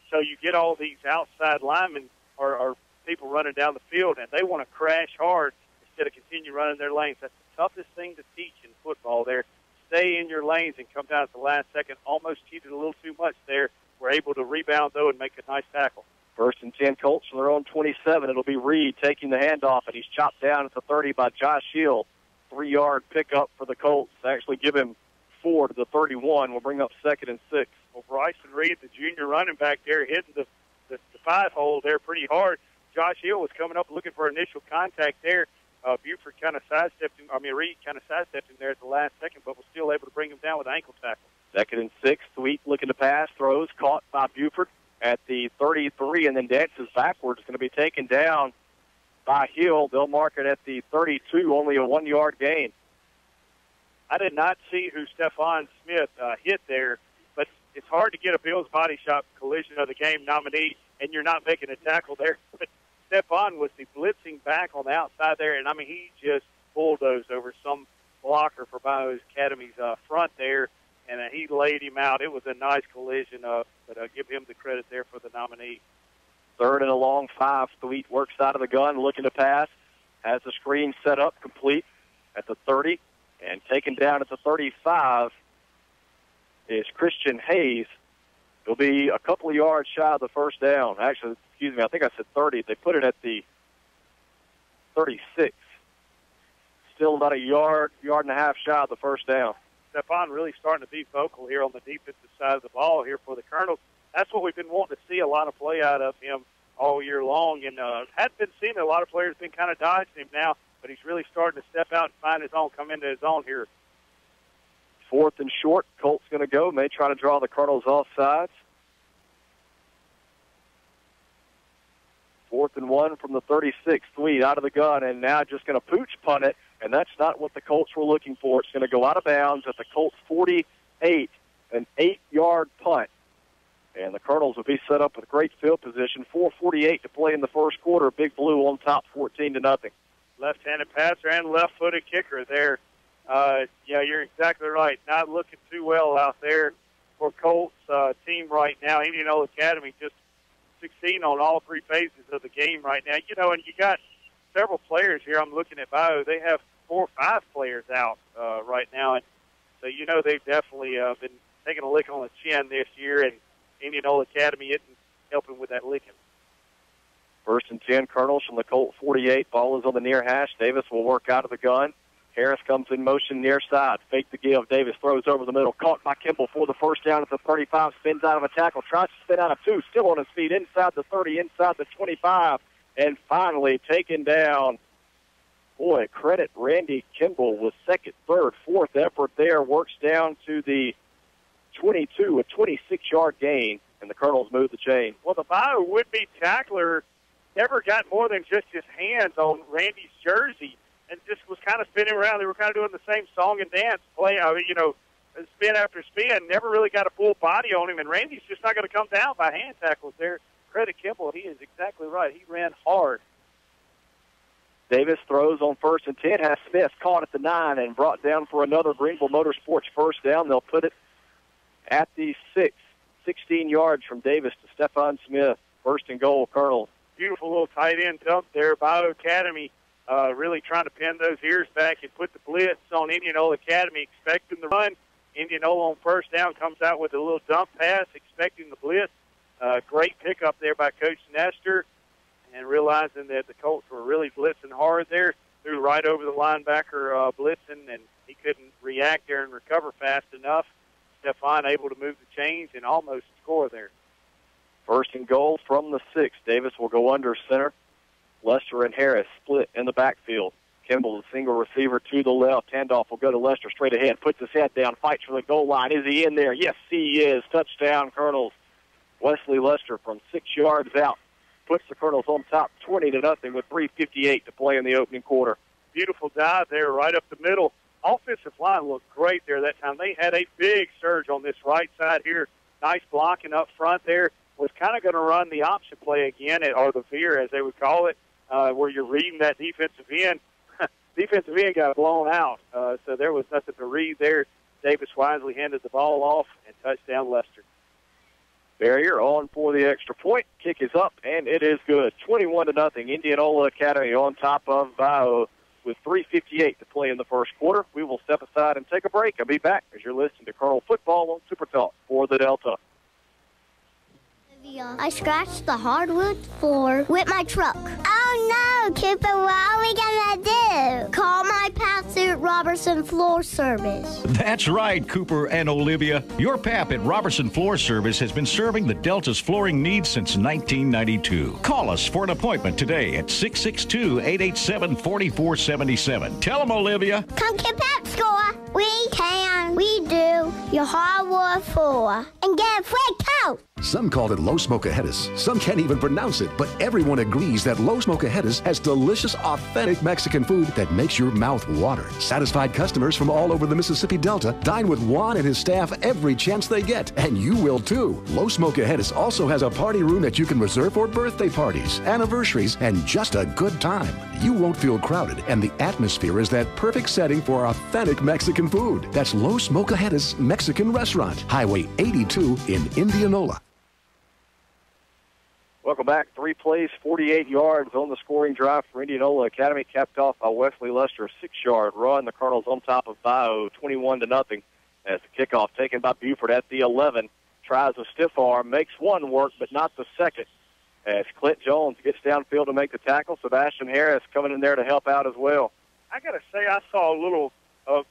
[SPEAKER 2] so you get all these outside linemen or people running down the field, and they want to crash hard instead of continue running their lanes. That's the toughest thing to teach in football there. Stay in your lanes and come down at the last second. Almost cheated a little too much there. We're able to rebound, though, and make a nice tackle.
[SPEAKER 1] 1st and 10 Colts from their own 27. It'll be Reed taking the handoff, and he's chopped down at the 30 by Josh Hill. 3-yard pickup for the Colts. Actually give him 4 to the 31. We'll bring up 2nd and 6.
[SPEAKER 2] Well, Bryson Reed, the junior running back there, hitting the 5-hole there pretty hard. Josh Hill was coming up looking for initial contact there. Buford kind of sidestepped him. Reed kind of sidestepped him there at the last second, but was still able to bring him down with an ankle tackle. 2nd and 6. Sweet looking to pass, throws, caught by Buford at the 33, and then dances backwards. Going to be taken down by Hill. They'll mark it at the 32, only a 1-yard gain. I did not see who Stephon Smith hit there, but it's hard to get a Bills Body Shop collision of the game nominee, and you're not making a tackle there. But Stephon was the blitzing back on the outside there, and, he just bulldozed over some blocker for Bio Academy's front there, and he laid him out. It was a nice collision, but give him the credit there for the nominee. 3rd and a long 5. Sweet works out of the gun, looking to pass. Has the screen set up, complete at the 30. And taken down at the 35 is Christian Hayes. He'll be a couple of yards shy of the first down. Actually, excuse me, I think I said 30. They put it at the 36. Still about a yard and a half shy of the first down. Stephon really starting to be vocal here on the defensive side of the ball here for the Colonels. That's what we've been wanting to see, a lot of play out of him all year long. And hadn't been seeing a lot of players been kind of dodging him now, but he's really starting to step out and find his own, come into his own here. 4th and short. Colts going to go. May try to draw the Colonels off sides. 4th and 1 from the 36. Sweet out of the gun, and now just going to pooch punt it, and that's not what the Colts were looking for. It's going to go out of bounds at the Colts 48, an 8-yard punt. And the Colonels will be set up with great field position. 4:48 to play in the first quarter. Big Blue on top, 14-0. Left-handed passer and left-footed kicker there. Yeah, you're exactly right. Not looking too well out there for Colts team right now. Indianola Academy just succeeding on all 3 phases of the game right now. And you got several players here. I'm looking at Bio. They have 4 or 5 players out right now. And so, they've definitely been taking a lick on the chin this year, and Indianola Academy isn't helping with that licking. 1st and 10, Colonels from the Colt 48. Ball is on the near hash. Davis will work out of the gun. Harris comes in motion near side. Fake the give. Davis throws over the middle. Caught by Kimball for the first down at the 35. Spins out of a tackle. Tries to spin out of 2. Still on his feet. Inside the 30. Inside the 25. And finally taken down. Boy, credit Randy Kimball with 2nd, 3rd, 4th effort there. Works down to the 22, a 26-yard gain, and the Colonels move the chain. Well, the Bio would-be tackler never got more than just his hands on Randy's jersey and just was kind of spinning around. They were kind of doing the same song and dance play, spin after spin. Never really got a full body on him, and Randy's just not going to come down by hand tackles there. Credit Kimball, he is exactly right. He ran hard. Davis throws on 1st and 10, has Smith caught at the 9 and brought down for another Greenville Motorsports first down. They'll put it at the 6, 16 yards from Davis to Stephon Smith. 1st and goal, Colonel. Beautiful little tight end dump there. Bio Academy really trying to pin those ears back and put the blitz on Indianola Academy, expecting the run Indianola on first down comes out with a little dump pass, expecting the blitz. Great pickup there by Coach Nestor, and realizing that the Colts were really blitzing hard there, threw right over the linebacker blitzing, and he couldn't react there and recover fast enough. Stephon able to move the chains and almost score there.
[SPEAKER 1] First and goal from the 6. Davis will go under center. Lester and Harris split in the backfield. Kimball, the single receiver to the left. Handoff will go to Lester straight ahead. Puts his head down, fights for the goal line. Is he in there? Yes, he is. Touchdown, Colonels. Wesley Lester from 6 yards out puts the Colonels on top 20-0 with 3:58 to play in the opening quarter.
[SPEAKER 2] Beautiful dive there right up the middle. Offensive line looked great there that time. They had a big surge on this right side here. Nice blocking up front there. Was kind of going to run the option play again, or the veer as they would call it, where you're reading that defensive end. Defensive end got blown out, so there was nothing to read there. Davis wisely handed the ball off, and touchdown Lester.
[SPEAKER 1] Barrier on for the extra point. Kick is up, and it is good. 21-0. Indianola Academy on top of Bio with 3:58 to play in the first quarter. We will step aside and take a break. I'll be back as you're listening to Colonel Football on Super Talk for the Delta.
[SPEAKER 3] I scratched the hardwood floor with my truck. Oh no, Cooper, what are we gonna do? Call my pals at Robertson Floor Service.
[SPEAKER 4] That's right, Cooper and Olivia. Your pap at Robertson Floor Service has been serving the Delta's flooring needs since 1992. Call us for an appointment today at 662-887-4477. Tell them, Olivia.
[SPEAKER 3] Come keep that score. We can. We do. Your hardwood floor. And get a free coat.
[SPEAKER 10] Some call it low smoke aheadis. Some can't even pronounce it, but everyone agrees that low smoke aheadis has delicious, authentic Mexican food that makes your mouth water. Satisfied customers from all over the Mississippi Delta dine with Juan and his staff every chance they get, and you will too. Low smoke aheadis also has a party room that you can reserve for birthday parties, anniversaries, and just a good time. You won't feel crowded, and the atmosphere is that perfect setting for authentic Mexican food. That's Low Smoke Aheadis Mexican Restaurant, Highway 82 in Indianola.
[SPEAKER 1] Welcome back. 3 plays, 48 yards on the scoring drive for Indianola Academy, capped off by Wesley Lester, a 6-yard run. The Colonels on top of Bio, 21-0, as the kickoff taken by Buford at the 11. Tries a stiff arm, makes one work, but not the second. As Clint Jones gets downfield to make the tackle, Sebastian Harris coming in there to help out as well.
[SPEAKER 2] I got to say, I saw a little of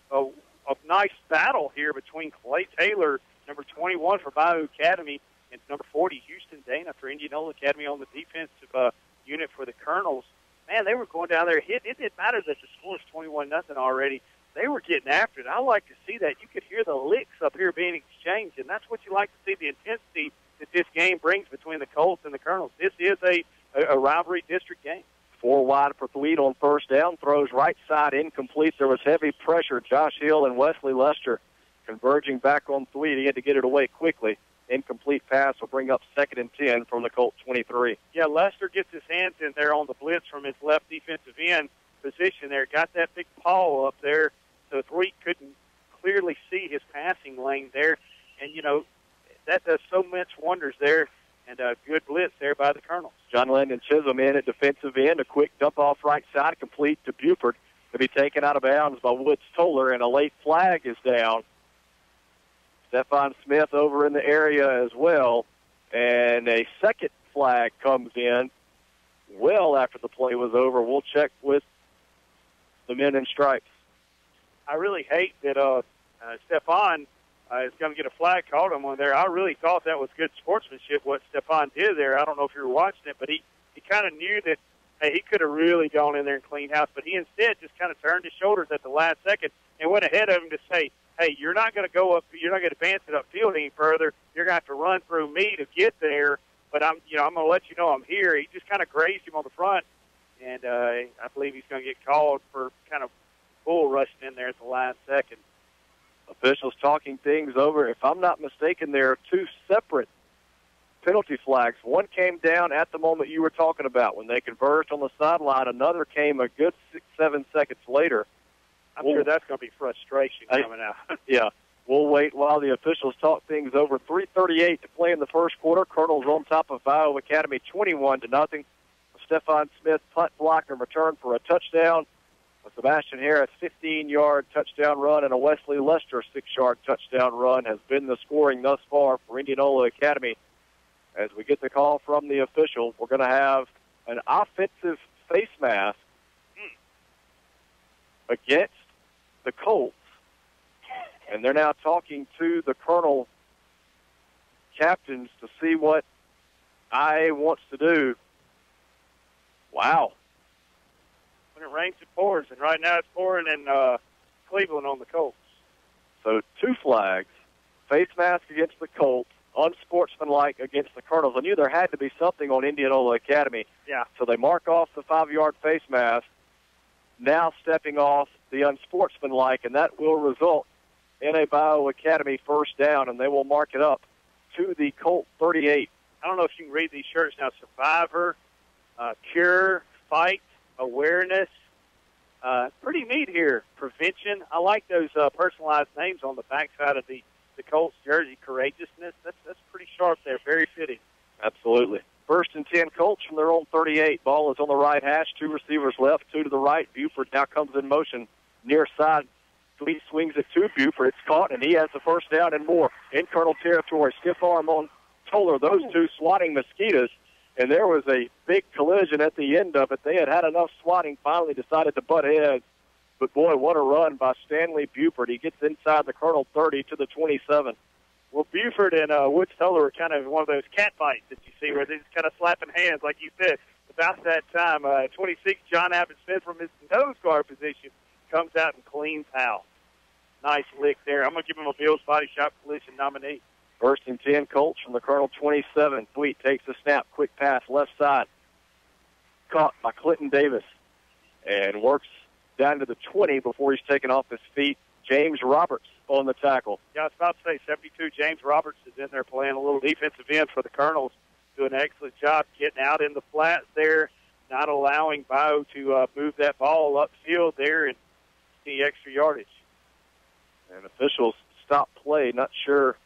[SPEAKER 2] nice battle here between Clay Taylor, number 21 for Bayou Academy, and number 40, Houston Dana for Indianola Academy on the defensive unit for the Colonels. Man, they were going down there. It didn't matter that the score is 21-0 already. They were getting after it. I like to see that. You could hear the licks up here being exchanged, and that's what you like to see, the intensity that this game brings between the Colts and the Colonels. This is a rivalry district game.
[SPEAKER 1] 4 wide for Thweed on first down. Throws right side incomplete. There was heavy pressure. Josh Hill and Wesley Lester converging back on Thweed. He had to get it away quickly. Incomplete pass will bring up 2nd and 10 from the Colts 23.
[SPEAKER 2] Yeah, Lester gets his hands in there on the blitz from his left defensive end position there. Got that big paw up there, so Thweed couldn't clearly see his passing lane there. And, you know, that does so much wonders there. And a good blitz there by the Colonels.
[SPEAKER 1] John Landon Chisholm in at defensive end. A quick dump off right side, complete to Buford. To be taken out of bounds by Woods Toller, and a late flag is down. Stephon Smith over in the area as well. And a second flag comes in well after the play was over. We'll check with the men in stripes.
[SPEAKER 2] I really hate that Stephon is going to get a flag called on one there. I really thought that was good sportsmanship, what Stephon did there. I don't know if you were watching it, but he kind of knew that, hey, he could have really gone in there and cleaned house, but he instead just kind of turned his shoulders at the last second and went ahead of him to say, hey, you're not going to go up, you're not going to advance it upfield any further. You're going to have to run through me to get there, but I'm going to let you know I'm here. He just kind of grazed him on the front, and I believe he's going to get called for kind of bull rushing in there at the last second.
[SPEAKER 1] Officials talking things over. If I'm not mistaken, there are 2 separate penalty flags. One came down at the moment you were talking about when they converged on the sideline. Another came a good 6-7 seconds later.
[SPEAKER 2] I'm sure that's going to be frustration coming out.
[SPEAKER 1] Yeah. We'll wait while the officials talk things over. 3:38 to play in the first quarter. Colonels on top of Bio Academy 21-0. Stephon Smith punt block and return for a touchdown. Sebastian Harris, 15-yard touchdown run, and a Wesley Lester 6-yard touchdown run has been the scoring thus far for Indianola Academy. As we get the call from the official, we're going to have an offensive face mask against the Colts. And they're now talking to the Colonel captains to see what IA wants to do. Wow.
[SPEAKER 2] When it rains, it pours, and right now it's pouring in Cleveland on the Colts.
[SPEAKER 1] So 2 flags, face mask against the Colts, unsportsmanlike against the Colonels. I knew there had to be something on Indianola Academy.
[SPEAKER 2] Yeah.
[SPEAKER 1] So they mark off the 5-yard face mask, now stepping off the unsportsmanlike, and that will result in a Bio Academy first down, and they will mark it up to the Colt 38.
[SPEAKER 2] I don't know if you can read these shirts now. Survivor, Cure, Fight, Awareness. Pretty neat here. Prevention. I like those personalized names on the backside of the Colts jersey. Courageousness. That's pretty sharp there. Very fitting.
[SPEAKER 1] Absolutely. 1st and 10 Colts from their own 38. Ball is on the right hash. 2 receivers left, 2 to the right. Buford now comes in motion near side. Sweet swings it to Buford. It's caught, and he has the first down and more in Colonel territory. Stiff arm on Toller. Those 2 swatting mosquitoes, and there was a big collision at the end of it. They had enough swatting, finally decided to butt heads. But, boy, what a run by Stanley Buford. He gets inside the Colonel 30 to the 27.
[SPEAKER 2] Well, Buford and Woods Toller are kind of one of those cat fights that you see where they're just kind of slapping hands, like you said. About that time, 26, John Abbott Smith from his nose guard position comes out and cleans house. Nice lick there. I'm going to give him a Bill's Body Shop Collision nominee.
[SPEAKER 1] 1st and 10 Colts from the Colonel 27. Sweet takes the snap. Quick pass left side. Caught by Clinton Davis. And works down to the 20 before he's taken off his feet. James Roberts on the tackle.
[SPEAKER 2] Yeah, I was about to say 72. James Roberts is in there playing a little defensive end for the Colonels. Doing an excellent job getting out in the flats there, not allowing Bio to move that ball upfield there and see extra yardage.
[SPEAKER 1] And officials stopped play. Not sure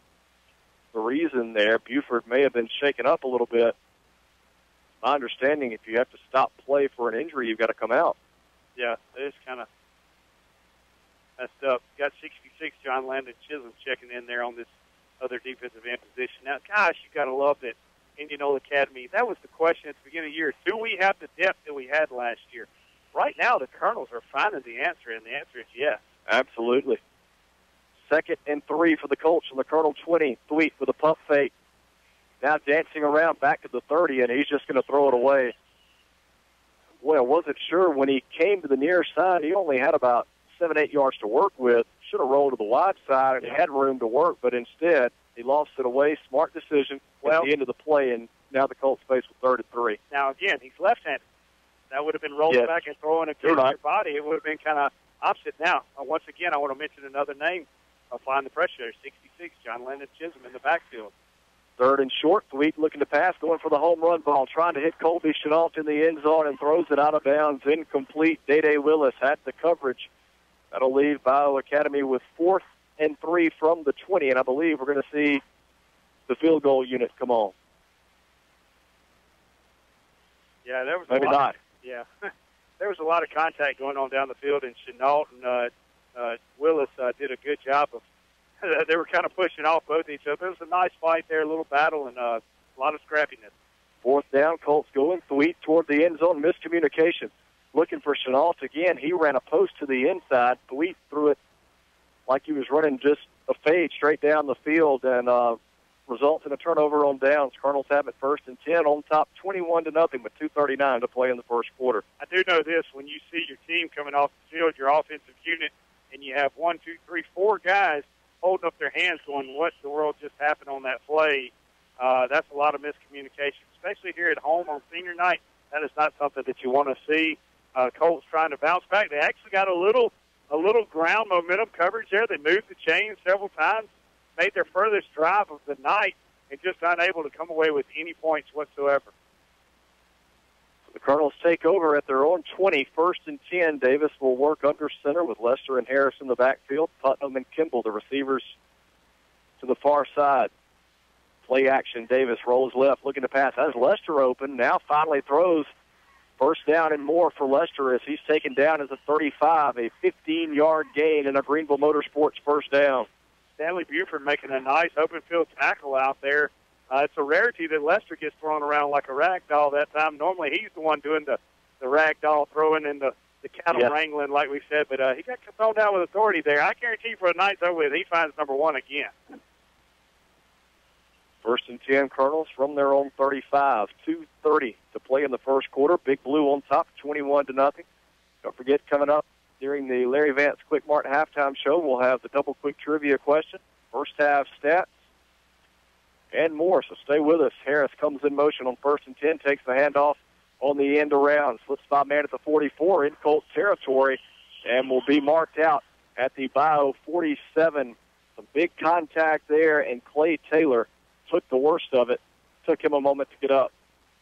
[SPEAKER 1] the reason there. Buford may have been shaken up a little bit. My understanding, if you have to stop play for an injury, you've got to come out.
[SPEAKER 2] Yeah, it is kind of messed up. Got 66, John Landon Chisholm checking in there on this other defensive end position. Now, gosh, you got to love that Indianola Academy. That was the question at the beginning of the year. Do we have the depth that we had last year? Right now, the Colonels are finding the answer, and the answer is yes.
[SPEAKER 1] Absolutely. 2nd and 3 for the Colts from the Colonel 20. Thweet with a pump fake. Now dancing around back to the 30, and he's just going to throw it away. Boy, I wasn't sure when he came to the near side. He only had about 7-8 yards to work with. Should have rolled to the wide side, and he had room to work, but instead he lost it away. Smart decision at the end of the play, and now the Colts face with 3rd and 3.
[SPEAKER 2] Now, again, he's left-handed. That would have been rolling back and throwing against your body. It would have been kind of opposite. Now, once again, I want to mention another name. Applying the pressure, 66, John Landon Chisholm in the backfield.
[SPEAKER 1] 3rd and short. Thweet looking to pass, going for the home run ball, trying to hit Colby Chenault in the end zone and throws it out of bounds. Incomplete. Day Willis had the coverage. That'll leave Bio Academy with 4th and 3 from the 20, and I believe we're going to see the field goal unit come on.
[SPEAKER 2] Yeah, there was
[SPEAKER 1] maybe
[SPEAKER 2] a lot.
[SPEAKER 1] Not.
[SPEAKER 2] Yeah, there was a lot of contact going on down the field, and Chenault and Willis did a good job of. They were kind of pushing off both each other. It was a nice fight there, a little battle, and a lot of scrappiness.
[SPEAKER 1] 4th down, Colts going. Thweet toward the end zone. Miscommunication. Looking for Chenault again. He ran a post to the inside. Thweet threw it like he was running just a fade straight down the field, and results in a turnover on downs. Colonels have it 1st and 10 on top, 21-0 with 2:39 to play in the first quarter.
[SPEAKER 2] I do know this: when you see your team coming off the field, your offensive unit, and you have 1, 2, 3, 4 guys holding up their hands going, what the world just happened on that play? That's a lot of miscommunication, especially here at home on senior night. That is not something that you want to see. Colts trying to bounce back. They actually got a little ground momentum coverage there. They moved the chains several times, made their furthest drive of the night, and just unable to come away with any points whatsoever.
[SPEAKER 1] The Colonels take over at their own 20, 1st and 10. Davis will work under center with Lester and Harris in the backfield. Putnam and Kimball, the receivers, to the far side. Play action. Davis rolls left, looking to pass. Has Lester open. Now finally throws First down and more for Lester as he's taken down as a 35, a 15-yard gain and a Greenville Motorsports first down.
[SPEAKER 2] Stanley Buford making a nice open field tackle out there. It's a rarity that Lester gets thrown around like a rag doll that time. Normally he's the one doing the rag doll throwing and the cattle wrangling, like we said, but he got thrown down with authority there. I guarantee you for a night's over with, he finds number 1 again.
[SPEAKER 1] First and 10, Colonels from their own 35. 2:30 to play in the first quarter. Big Blue on top, 21-0. Don't forget, coming up during the Larry Vance Quick Mart halftime show, we'll have the double quick trivia question, first half stats, and more. So stay with us. Harris comes in motion on first and 10, takes the handoff on the end around, slips by man at the 44 in Colts territory, and will be marked out at the Bio 47. Some big contact there, and Clay Taylor took the worst of it. Took him a moment to get up.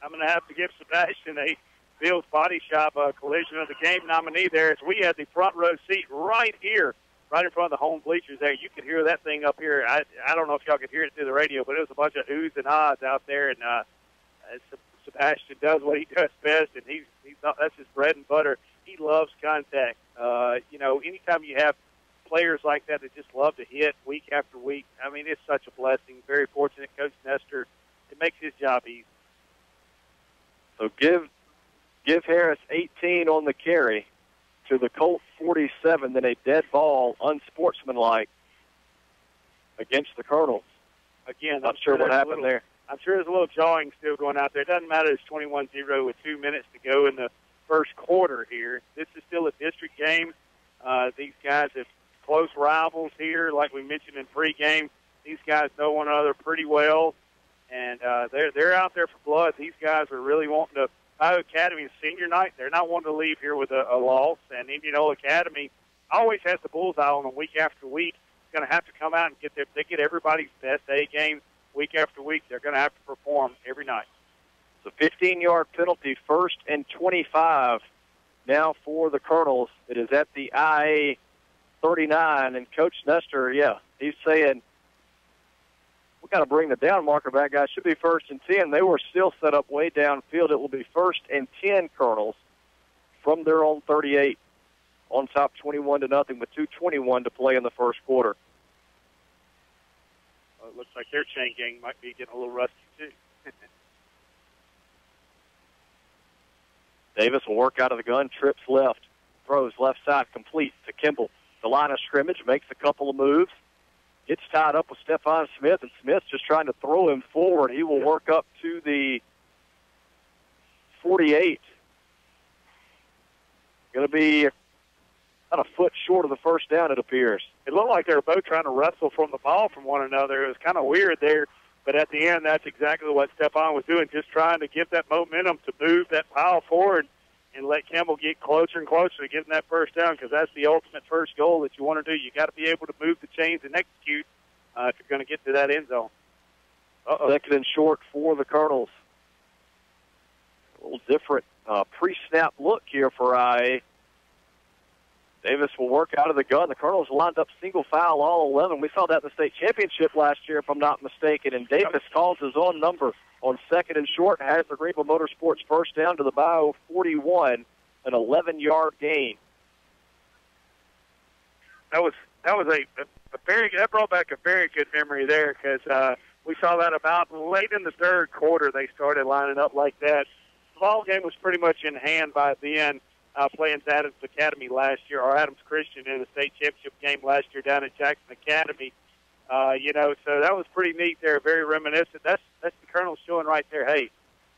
[SPEAKER 2] I'm going to have to give Sebastian a Bill's Body Shop collision of the game nominee there, as we had the front row seat right here, right in front of the home bleachers there. You could hear that thing up here. I don't know if y'all could hear it through the radio, but it was a bunch of oohs and ahs out there, and Sebastian does what he does best, and he's not, that's his bread and butter. He loves contact. Anytime you have players like that just love to hit week after week, I mean, it's such a blessing. Very fortunate, Coach Nestor. It makes his job easy.
[SPEAKER 1] So give Harris 18 on the carry to the Colt 47, then a dead ball, unsportsmanlike, against the Colonels.
[SPEAKER 2] Again,
[SPEAKER 1] not sure what happened there.
[SPEAKER 2] I'm sure there's a little jawing still going out there. It doesn't matter. It's 21-0 with 2 minutes to go in the first quarter here. This is still a district game. These guys have close rivals here, like we mentioned in pregame. These guys know one another pretty well, and they're out there for blood. These guys are really wanting to. Ohio Academy's senior night, they're not wanting to leave here with a loss, and Indianola Academy always has the bullseye on them week after week. It's going to have to come out and they get everybody's best A game week after week. They're going to have to perform every night.
[SPEAKER 1] So 15-yard penalty, first and 25 now for the Colonels. It is at the IA 39, and Coach Nestor, he's saying, we got to bring the down marker back, guys. Should be first and 10. They were still set up way downfield. It will be first and 10, Colonels, from their own 38, on top 21-0 with 2:21 to play in the first quarter.
[SPEAKER 2] Well, it looks like their chain gang might be getting a little rusty, too.
[SPEAKER 1] Davis will work out of the gun, trips left, throws left side complete to Kimball. The line of scrimmage, makes a couple of moves, gets tied up with Stephon Smith, and Smith's just trying to throw him forward. He will work up to the 48. Going to be about a foot short of the first down, it appears.
[SPEAKER 2] It looked like they were both trying to wrestle from the ball from one another. It was kind of weird there, but at the end, that's exactly what Stephon was doing, just trying to get that momentum to move that pile forward and let Campbell get closer and closer to getting that first down, because that's the ultimate first goal that you want to do. You got to be able to move the chains and execute if you're going to get to that end zone.
[SPEAKER 1] Second and short for the Colonels. A little different pre-snap look here for IA. Davis will work out of the gun. The Colonels lined up single file all 11. We saw that in the state championship last year, if I'm not mistaken, and Davis calls his own number on second and short, has the Greenville Motorsports first down to the Bio 41, an 11-yard gain.
[SPEAKER 2] That was that brought back a very good memory there, because we saw that about late in the third quarter. They started lining up like that. The ball game was pretty much in hand by the end. Playing Adams Academy last year, or Adams Christian in the state championship game last year down at Jackson Academy. So that was pretty neat there, very reminiscent. That's the Colonels showing right there, hey,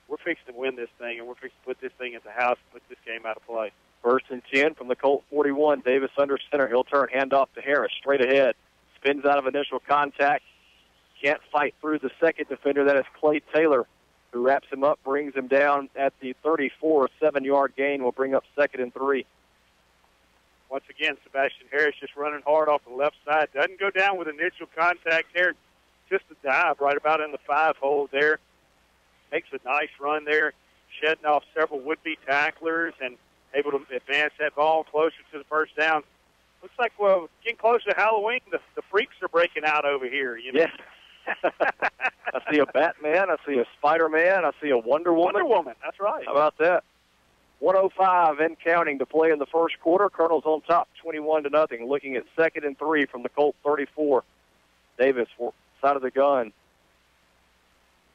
[SPEAKER 2] we're fixing to win this thing, and we're fixing to put this thing at the house and put this game out of play.
[SPEAKER 1] First and 10 from the Colt 41. Davis under center. He'll turn handoff to Harris, straight ahead. Spins out of initial contact. Can't fight through the second defender. That is Clay Taylor, who wraps him up, brings him down at the 34. A 7-yard gain will bring up second and 3.
[SPEAKER 2] Once again, Sebastian Harris just running hard off the left side. Doesn't go down with initial contact there. Just a dive right about in the 5-hole there. Makes a nice run there, shedding off several would-be tacklers and able to advance that ball closer to the first down. Looks like, well, getting closer to Halloween, the freaks are breaking out over here. You know?
[SPEAKER 1] Yeah. I see a Batman. I see a Spider-Man. I see a Wonder Woman.
[SPEAKER 2] Wonder Woman, that's right.
[SPEAKER 1] How about that? 1:05 and counting to play in the first quarter. Colonel's on top, 21-0. Looking at 2nd and 3 from the Colt 34. Davis, side of the gun.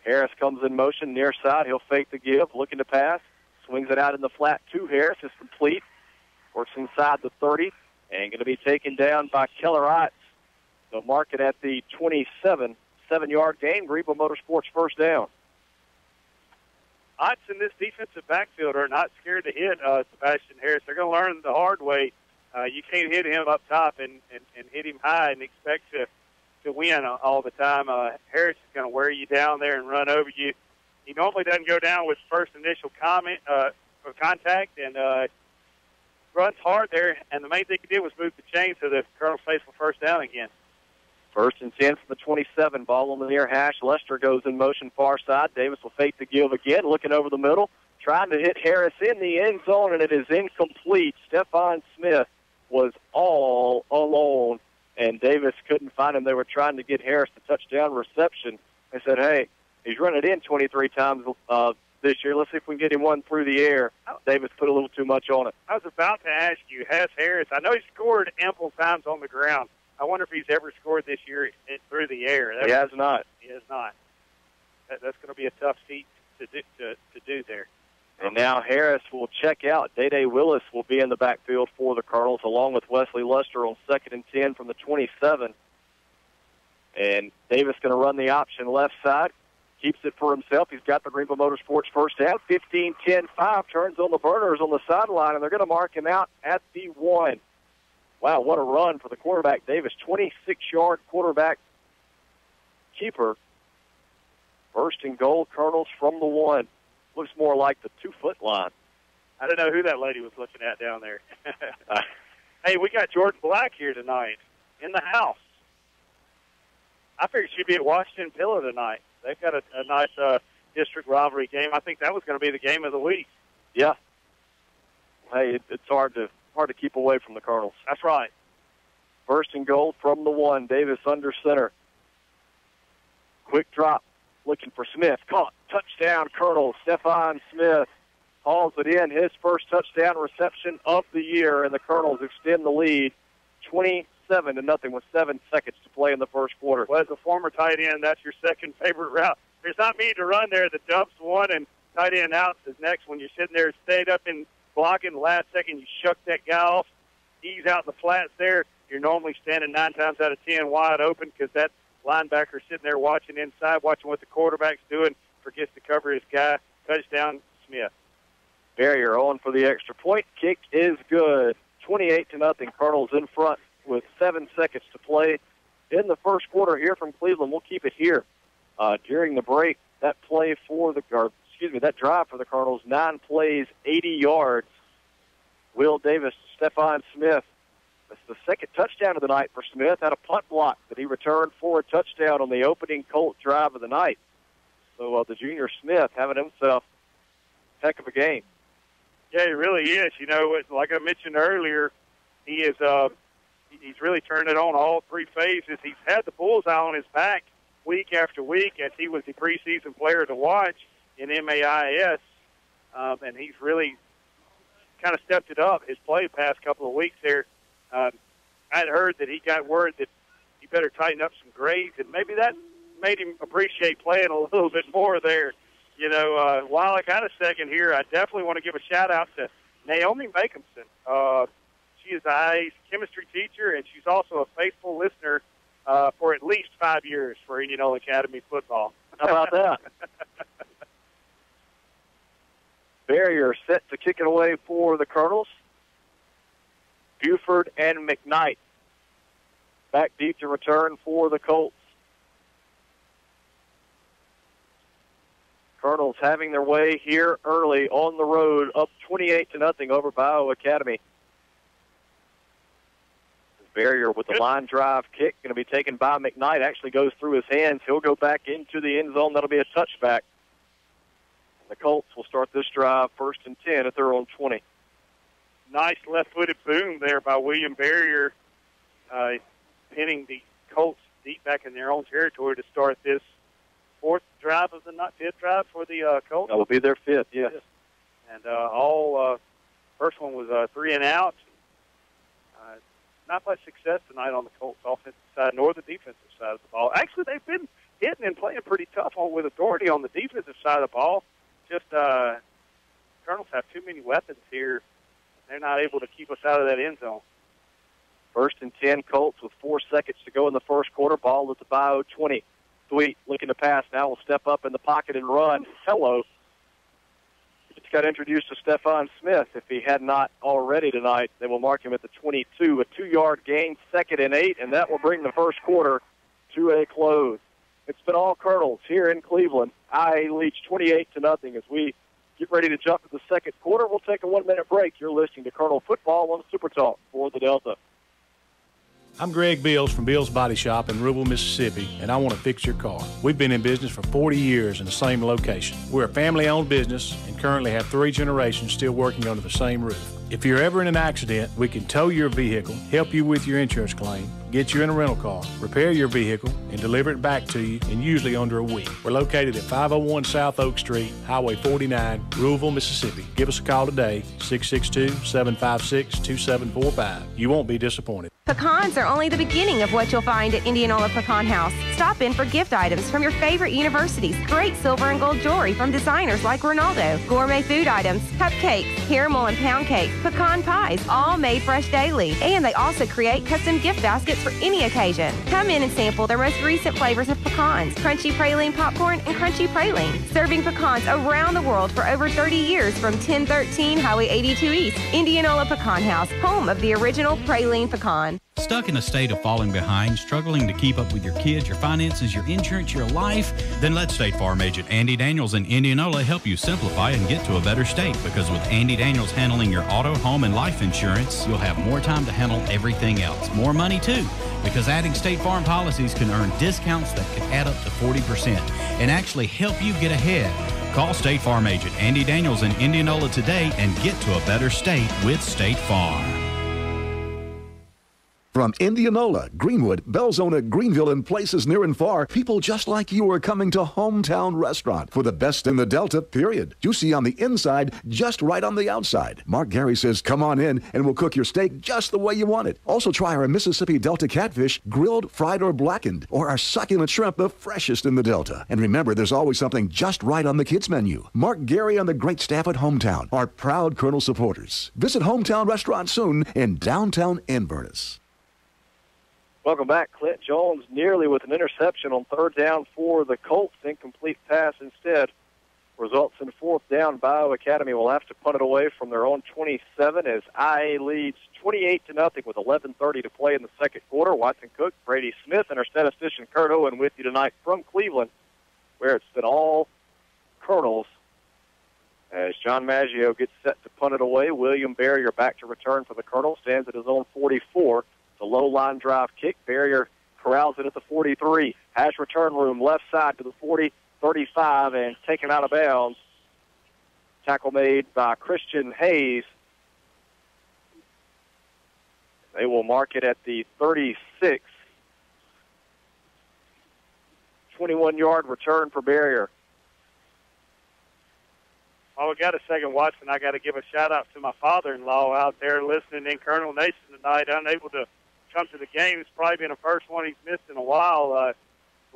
[SPEAKER 1] Harris comes in motion near side. He'll fake the give, looking to pass. Swings it out in the flat to Harris. It's complete. Works inside the 30 and going to be taken down by Keller Otts. They'll mark it at the 27, 7-yard gain. Greenville Motorsports first down.
[SPEAKER 2] Otts in this defensive backfield are not scared to hit Sebastian Harris. They're going to learn the hard way. You can't hit him up top and hit him high and expect to win all the time. Harris is going to wear you down there and run over you. He normally doesn't go down with first initial contact and runs hard there. And the main thing he did was move the chain so the Colonel's faithful first down again.
[SPEAKER 1] 1st and 10 from the 27. Ball on the near hash. Lester goes in motion far side. Davis will fake the give again, looking over the middle, trying to hit Harris in the end zone, and it is incomplete. Stephon Smith was all alone, and Davis couldn't find him. They were trying to get Harris the touchdown reception. They said, hey, he's run it in 23 times this year. Let's see if we can get him one through the air. Davis put a little too much on it.
[SPEAKER 2] I was about to ask you, has Harris, I know he scored ample times on the ground. I wonder if he's ever scored this year through the air.
[SPEAKER 1] He has not.
[SPEAKER 2] He has not. That's going to be a tough feat to do there.
[SPEAKER 1] And now Harris will check out. Day Willis will be in the backfield for the Cardinals, along with Wesley Luster on 2nd and 10 from the 27. And Davis going to run the option left side. Keeps it for himself. He's got the Greenville Motorsports first down. 15-10-5, turns on the burners on the sideline, and they're going to mark him out at the 1. Wow, what a run for the quarterback, Davis. 26-yard quarterback keeper. 1st and goal, Colonels from the 1. Looks more like the 2-foot line.
[SPEAKER 2] I don't know who that lady was looking at down there. Hey, we got Jordan Black here tonight in the house. I figured she'd be at Washington Pillow tonight. They've got a nice district rivalry game. I think that was going to be the game of the week.
[SPEAKER 1] Yeah. Hey, it's hard to keep away from the Cardinals.
[SPEAKER 2] That's right.
[SPEAKER 1] 1st and goal from the 1. Davis under center. Quick drop. Looking for Smith. Caught. Touchdown, Colonel. Stephon Smith hauls it in. His first touchdown reception of the year, and the Colonels extend the lead 27-0 with 7 seconds to play in the first quarter.
[SPEAKER 2] Well, as a former tight end, that's your second favorite route. There's not many to run there. The dumps one and tight end out is next. When you're sitting there, stayed up in blocking the last second, you shuck that guy off. He's out in the flats there. You're normally standing 9 times out of 10 wide open because that linebacker sitting there watching inside, watching what the quarterback's doing, forgets to cover his guy. Touchdown, Smith.
[SPEAKER 1] Barrier on for the extra point. Kick is good. 28-0. Cardinals in front with 7 seconds to play in the first quarter here from Cleveland. We'll keep it here. During the break, that drive for the Cardinals, 9 plays, 80 yards. Will Davis, Stephon Smith. That's the second touchdown of the night for Smith. Had a punt block that he returned for a touchdown on the opening Colt drive of the night. So the junior Smith having himself a heck of a game.
[SPEAKER 2] Yeah, he really is. You know, like I mentioned earlier, he is he's really turned it on all 3 phases. He's had the bullseye on his back week after week as he was the preseason player to watch in MAIS, and he's really kind of stepped it up, his play the past couple of weeks there. I'd heard that he got word that he better tighten up some grades, and maybe that made him appreciate playing a little bit more there. You know, while I got a second here, I definitely want to give a shout-out to Naomi Macomson. She is a chemistry teacher, and she's also a faithful listener for at least 5 years for Indianola Academy football.
[SPEAKER 1] How about that? Barrier set to kick it away for the Colonels. Buford and McKnight back deep to return for the Colts. Colonels having their way here early on the road, up 28-0 over Bio Academy. Barrier with the line drive kick, going to be taken by McKnight. Actually goes through his hands. He'll go back into the end zone. That'll be a touchback. The Colts will start this drive 1st and 10 at their own 20.
[SPEAKER 2] Nice left-footed boom there by William Barrier, pinning the Colts deep back in their own territory to start this 4th drive of the night, 5th drive for the Colts.
[SPEAKER 1] That will be their 5th, yes.
[SPEAKER 2] And first one was 3 and out. Not much success tonight on the Colts offensive side nor the defensive side of the ball. Actually, they've been hitting and playing pretty tough with authority on the defensive side of the ball. Just Colonels have too many weapons here. They're not able to keep us out of that end zone.
[SPEAKER 1] 1st and 10 Colts with 4 seconds to go in the first quarter. Ball at the Bio 20. Sweet looking to pass now. Will step up in the pocket and run. Hello. Just got introduced to Stephon Smith. If he had not already tonight, they will mark him at the 22. A 2-yard gain, 2nd and 8, and that will bring the first quarter to a close. It's been all Colonels here in Cleveland. IA leads 28-0 as we get ready to jump to the second quarter. We'll take a 1-minute break. You're listening to Colonel Football on Super Talk for the Delta.
[SPEAKER 7] I'm Greg Bills from Bills Body Shop in Rubel, Mississippi, and I want to fix your car. We've been in business for 40 years in the same location. We're a family-owned business and currently have 3 generations still working under the same roof. If you're ever in an accident, we can tow your vehicle, help you with your insurance claim, get you in a rental car, repair your vehicle, and deliver it back to you in usually under a week. We're located at 501 South Oak Street, Highway 49, Louisville, Mississippi. Give us a call today, 662-756-2745. You won't be disappointed.
[SPEAKER 12] Pecans are only the beginning of what you'll find at Indianola Pecan House. Stop in for gift items from your favorite universities, great silver and gold jewelry from designers like Ronaldo, gourmet food items, cupcakes, caramel and pound cake, pecan pies, all made fresh daily. And they also create custom gift baskets for any occasion. Come in and sample their most recent flavors of pecans, crunchy praline popcorn and crunchy praline. Serving pecans around the world for over 30 years from 1013 Highway 82 East. Indianola Pecan House, home of the original praline pecan.
[SPEAKER 8] Stuck in a state of falling behind, struggling to keep up with your kids, your finances, your insurance, your life? Then let State Farm agent Andy Daniels in Indianola help you simplify and get to a better state, because with Andy Daniels handling your auto, home, and life insurance, you'll have more time to handle everything else. More money, too, because adding State Farm policies can earn discounts that can add up to 40% and actually help you get ahead. Call State Farm agent Andy Daniels in Indianola today and get to a better state with State Farm.
[SPEAKER 10] From Indianola, Greenwood, Belzona, Greenville, and places near and far, people just like you are coming to Hometown Restaurant for the best in the Delta, period. Juicy on the inside, just right on the outside. Mark Gary says, come on in and we'll cook your steak just the way you want it. Also try our Mississippi Delta catfish, grilled, fried, or blackened, or our succulent shrimp, the freshest in the Delta. And remember, there's always something just right on the kids' menu. Mark Gary and the great staff at Hometown are proud Colonel supporters. Visit Hometown Restaurant soon in downtown Inverness.
[SPEAKER 1] Welcome back. Clint Jones nearly with an interception on 3rd down for the Colts. Incomplete pass instead. Results in 4th down. Bio Academy will have to punt it away from their own 27 as IA leads 28-0 with 11:30 to play in the second quarter. Watson Cook, Brady Smith, and our statistician Kurt Owen with you tonight from Cleveland, where it's been all Colonels. As John Maggio gets set to punt it away, William Barrier back to return for the Colonels, stands at his own 44. The low line drive kick. Barrier corrals it at the 43. Has return room left side to the 40, 35, and taken out of bounds. Tackle made by Christian Hayes. They will mark it at the 36. 21-yard return for Barrier.
[SPEAKER 2] While we got a second, Watson, I got to give a shout-out to my father-in-law out there listening in Colonel Nation tonight, unable to come to the game. It's probably been the first one he's missed in a while,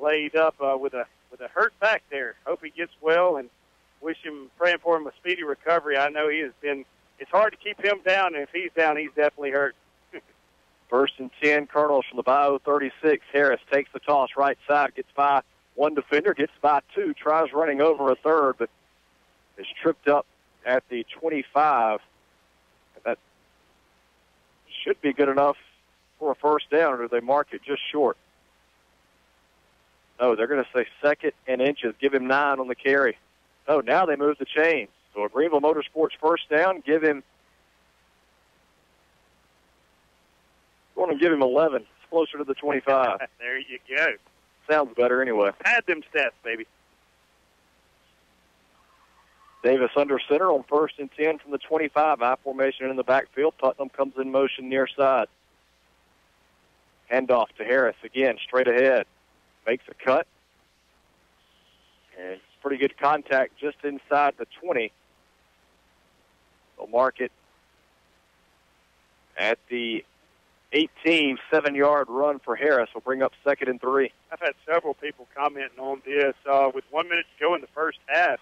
[SPEAKER 2] laid up with a hurt back there. Hope he gets well and praying for him a speedy recovery. I know he has been, it's hard to keep him down, and if he's down, he's definitely hurt.
[SPEAKER 1] 1st and 10, Colonels from the Bio 36. Harris takes the toss right side, gets by one defender, gets by two, tries running over a third, but is tripped up at the 25. That should be good enough for a first down, or do they mark it just short? No, they're going to say 2nd and inches. Give him 9 on the carry. No, now they move the chains. So a Greenville Motorsports first down, give him 11. It's closer to the 25.
[SPEAKER 2] There you go.
[SPEAKER 1] Sounds better anyway.
[SPEAKER 2] Add them stats, baby.
[SPEAKER 1] Davis under center on 1st and 10 from the 25. I formation in the backfield. Putnam comes in motion near side. Handoff to Harris again, straight ahead. Makes a cut. And pretty good contact just inside the 20. They'll mark it at the 18, 7-yard run for Harris will bring up 2nd and 3.
[SPEAKER 2] I've had several people commenting on this. With 1 minute to go in the first half,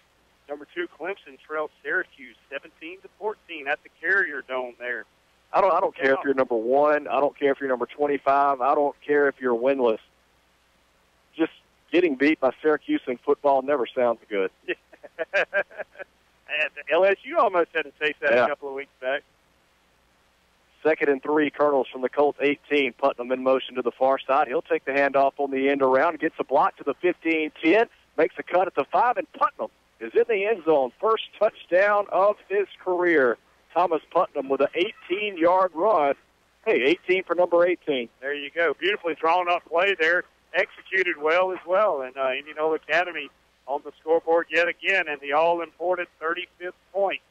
[SPEAKER 2] number 2 Clemson trailed Syracuse 17-14 at the Carrier Dome there.
[SPEAKER 1] I don't care if you're number 1. I don't care if you're number 25. I don't care if you're winless. Just getting beat by Syracuse in football never sounds good.
[SPEAKER 2] And LSU almost had to taste that a couple of weeks back.
[SPEAKER 1] 2nd and 3, Colonels from the Colts 18. Putnam in motion to the far side. He'll take the handoff on the end around, gets a block to the 15-10, makes a cut at the 5, and Putnam is in the end zone. First touchdown of his career. Thomas Putnam with an 18-yard run. Hey, 18 for number 18.
[SPEAKER 2] There you go. Beautifully drawn up play there. Executed well as well. And Indianola Academy on the scoreboard yet again. And the all-important 35th point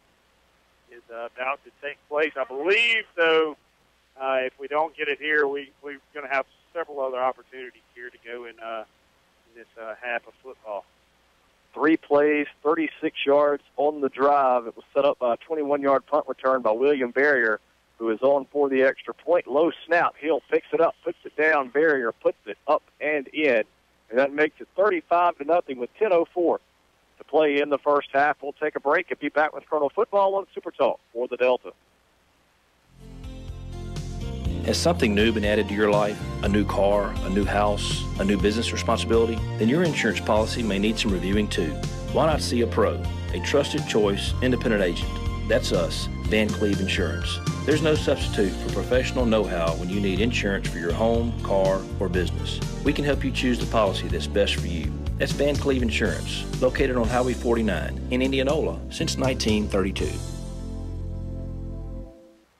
[SPEAKER 2] is about to take place. I believe, though, if we don't get it here, we're going to have several other opportunities here to go in this half of football.
[SPEAKER 1] 3 plays, 36 yards on the drive. It was set up by a 21-yard punt return by William Barrier, who is on for the extra point. Low snap. Hill picks it up, puts it down. Barrier puts it up and in. And that makes it 35-0 with 10:04 to play in the first half. We'll take a break and be back with Colonel Football on Super Talk for the Delta.
[SPEAKER 13] Has something new been added to your life? A new car, a new house, a new business responsibility? Then your insurance policy may need some reviewing too. Why not see a pro, a trusted choice, independent agent? That's us, Van Cleve Insurance. There's no substitute for professional know-how when you need insurance for your home, car, or business. We can help you choose the policy that's best for you. That's Van Cleve Insurance, located on Highway 49 in Indianola since 1932.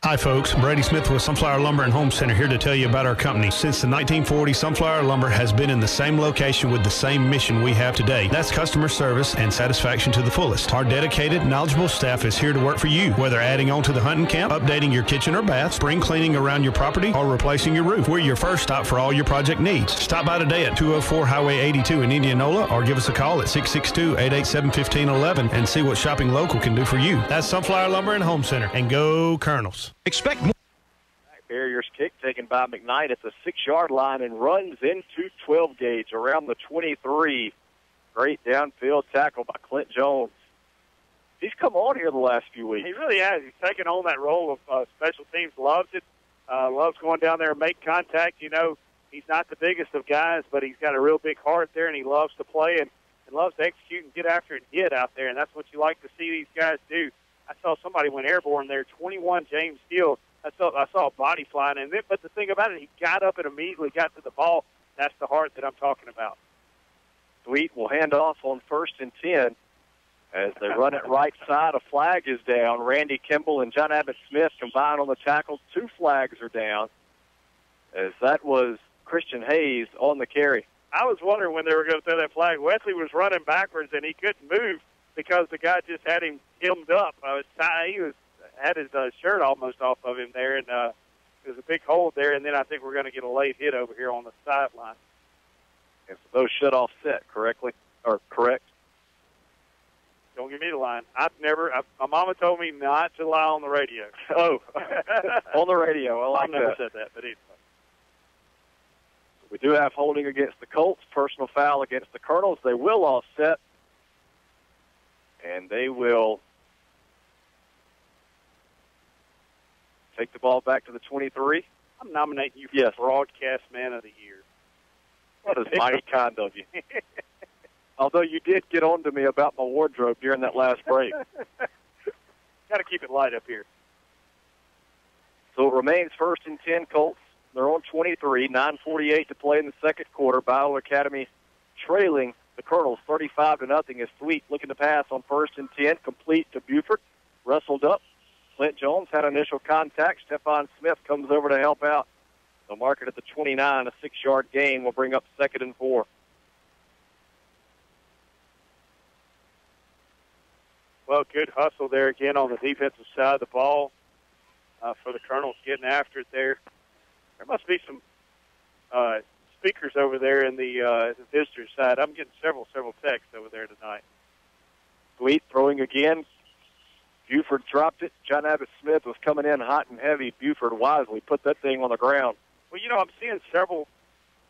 [SPEAKER 11] Hi folks, Brady Smith with Sunflower Lumber and Home Center here to tell you about our company. Since the 1940s, Sunflower Lumber has been in the same location with the same mission we have today. That's customer service and satisfaction to the fullest. Our dedicated, knowledgeable staff is here to work for you, whether adding on to the hunting camp, updating your kitchen or bath, spring cleaning around your property, or replacing your roof. We're your first stop for all your project needs. Stop by today at 204 Highway 82 in Indianola or give us a call at 662-887-1511 and see what shopping local can do for you. That's Sunflower Lumber and Home Center. And go Colonels.
[SPEAKER 4] Expect more.
[SPEAKER 1] Barrier's kick taken by McKnight at the 6-yard line and runs into 12 gauge around the 23. Great downfield tackle by Clint Jones. He's come on here the last few weeks.
[SPEAKER 2] He really has. He's taken on that role of special teams. Loves it. Loves going down there and make contact. You know, he's not the biggest of guys, but he's got a real big heart there, and he loves to play and loves to execute and get after it and hit out there, and that's what you like to see these guys do. I saw somebody went airborne there, 21 James Steele. I saw a body flying in. But the thing about it, he got up and immediately got to the ball. That's the heart that I'm talking about.
[SPEAKER 1] Sweet will hand off on 1st and 10 as they run it right side. A flag is down. Randy Kimball and John Abbott Smith combine on the tackle. 2 flags are down as that was Christian Hayes on the carry.
[SPEAKER 2] I was wondering when they were going to throw that flag. Wesley was running backwards, and he couldn't move because the guy just had him hemmed up. He had his shirt almost off of him there, and there's a big hole there, and then I think we're going to get a late hit over here on the sideline.
[SPEAKER 1] And so those should offset correct?
[SPEAKER 2] Don't give me the line. My mama told me not to lie on the radio.
[SPEAKER 1] Oh, on the radio. I like
[SPEAKER 2] I've never said that, but anyway.
[SPEAKER 1] We do have holding against the Colts, personal foul against the Colonels. They will offset, and they will take the ball back to the 23.
[SPEAKER 2] I'm nominating you for Broadcast Man of the Year.
[SPEAKER 1] That is mighty kind of you. Although you did get on to me about my wardrobe during that last break.
[SPEAKER 2] Got to keep it light up here.
[SPEAKER 1] So it remains 1st and 10 Colts. They're on 23, 9:48 to play in the second quarter. Biola Academy trailing the Colonels 35-0 as Sweet looking to pass on 1st and 10, complete to Buford. Wrestled up. Clint Jones had initial contact. Stephon Smith comes over to help out. They'll mark it at the 29. A 6-yard gain will bring up 2nd and 4.
[SPEAKER 2] Well, good hustle there again on the defensive side of the ball for the Colonels getting after it there. There must be some speakers over there in the visitor side. I'm getting several texts over there tonight.
[SPEAKER 1] Sweet throwing again. Buford dropped it. John Abbott Smith was coming in hot and heavy. Buford wisely put that thing on the ground.
[SPEAKER 2] Well, I'm seeing several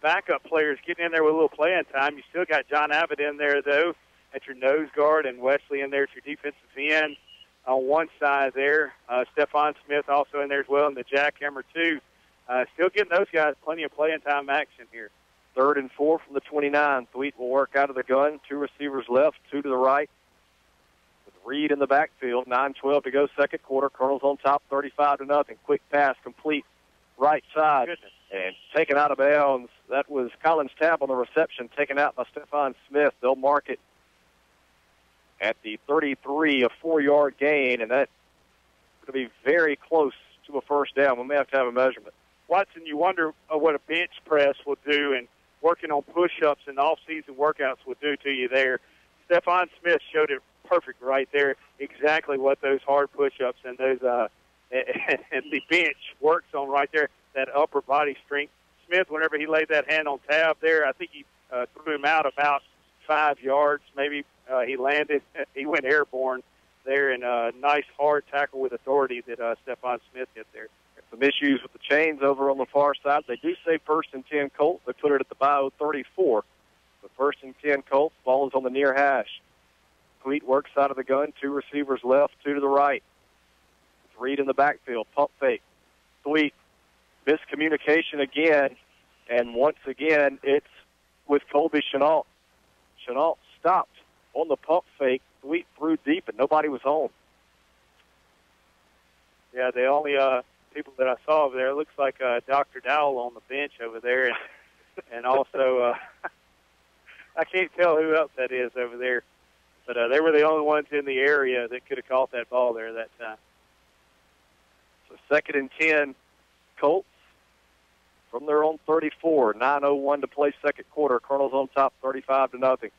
[SPEAKER 2] backup players getting in there with a little playing time. You still got John Abbott in there, though, at your nose guard, and Wesley in there at your defensive end. On one side there, Stephon Smith also in there as well, and the jackhammer, too. Still getting those guys plenty of playing time action here.
[SPEAKER 1] 3rd and 4 from the 29. Thweet will work out of the gun. 2 receivers left, 2 to the right. With Reed in the backfield, 9:12 to go, second quarter. Colonel's on top, 35-0. Quick pass, complete, right side.
[SPEAKER 2] Goodness.
[SPEAKER 1] And taken out of bounds. That was Collins Tabb on the reception, taken out by Stephon Smith. They'll mark it at the 33, a 4-yard gain, and that's going to be very close to a first down. We may have to have a measurement.
[SPEAKER 2] Watson, you wonder what a bench press will do, and working on push-ups and off-season workouts will do to you there. Stephon Smith showed it perfect right there, exactly what those hard push-ups and those and the bench works on right there, that upper body strength. Smith, whenever he laid that hand on Tabb there, I think he threw him out about 5 yards. Maybe he landed. He went airborne there, and a nice hard tackle with authority that Stephon Smith hit there.
[SPEAKER 1] Some issues with the chains over on the far side. They do say 1st and 10 Colts. They put it at the bio 34. The 1st and 10 Colts. Ball is on the near hash. Thweet works out of the gun. 2 receivers left, 2 to the right. It's Reed in the backfield. Pump fake. Thweet. Miscommunication again. And once again, it's with Colby Chenault. Chenault stopped on the pump fake. Thweet threw deep, and nobody was home.
[SPEAKER 2] Yeah, the only people that I saw over there, it looks like Dr. Dowell on the bench over there. And also, I can't tell who else that is over there. But they were the only ones in the area that could have caught that ball there that time.
[SPEAKER 1] So 2nd and 10, Colts from their own 34. 9:01 to play second quarter. Colonel's on top, 35-0.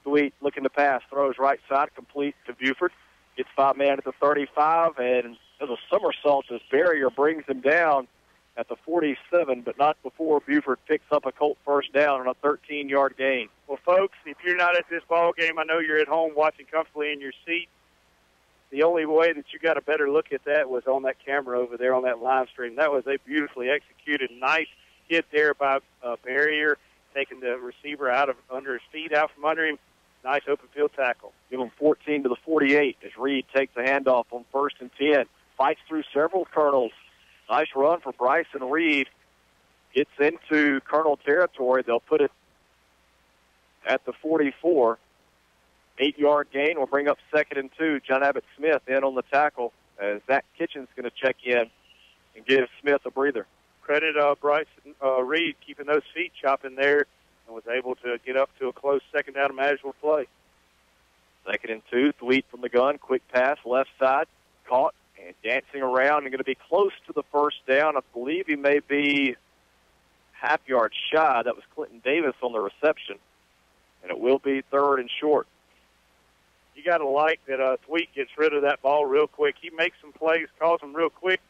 [SPEAKER 1] Thweet looking to pass, throws right side, complete to Buford. Gets 5-man at the 35, and there's a somersault as barrier brings him down at the 47, but not before Buford picks up a Colt first down on a 13-yard gain.
[SPEAKER 2] Well, folks, if you're not at this ball game, I know you're at home watching comfortably in your seat. The only way that you got a better look at that was on that camera over there on that live stream. That was a beautifully executed, nice hit there by Barrier, taking the receiver out of under his feet, out from under him. Nice open field tackle.
[SPEAKER 1] Give him 14 to the 48 as Reed takes the handoff on 1st and 10. Fights through several Colonels. Nice run for Bryson Reed. Gets into Colonel territory. They'll put it at the 44. 8-yard gain will bring up 2nd and 2. John Abbott Smith in on the tackle as Zach Kitchen's going to check in and give Smith a breather.
[SPEAKER 2] Credit Bryson Reed keeping those feet chopping there and was able to get up to a close second down and manageable play.
[SPEAKER 1] 2nd and 2. Thweet from the gun. Quick pass left side. Caught and dancing around and going to be close to the first down. I believe he may be half yard shy. That was Clinton Davis on the reception. And it will be 3rd and short.
[SPEAKER 2] You got to like that Thweet gets rid of that ball real quick. He makes some plays, calls them real quick.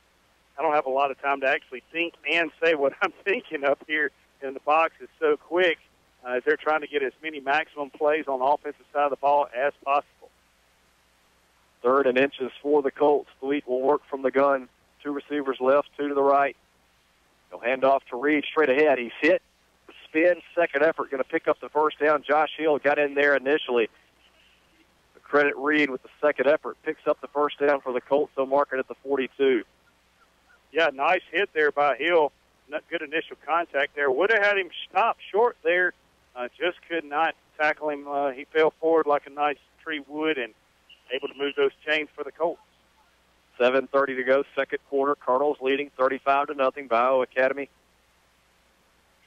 [SPEAKER 2] I don't have a lot of time to actually think and say what I'm thinking up here in the box. It's so quick as they're trying to get as many maximum plays on the offensive side of the ball as possible.
[SPEAKER 1] 3rd and inches for the Colts. Thweet will work from the gun. 2 receivers left, 2 to the right. He'll hand off to Reed straight ahead. He's hit. Spin, second effort, going to pick up the first down. Josh Hill got in there initially. Credit Reed with the second effort. Picks up the first down for the Colts. They'll mark it at the 42.
[SPEAKER 2] Yeah, nice hit there by Hill. Not good initial contact there. Would have had him stop short there. Just could not tackle him. He fell forward like a nice tree would and able to move those chains for the Colts.
[SPEAKER 1] 7:30 to go, second quarter. Cardinals leading 35-0. Bio Academy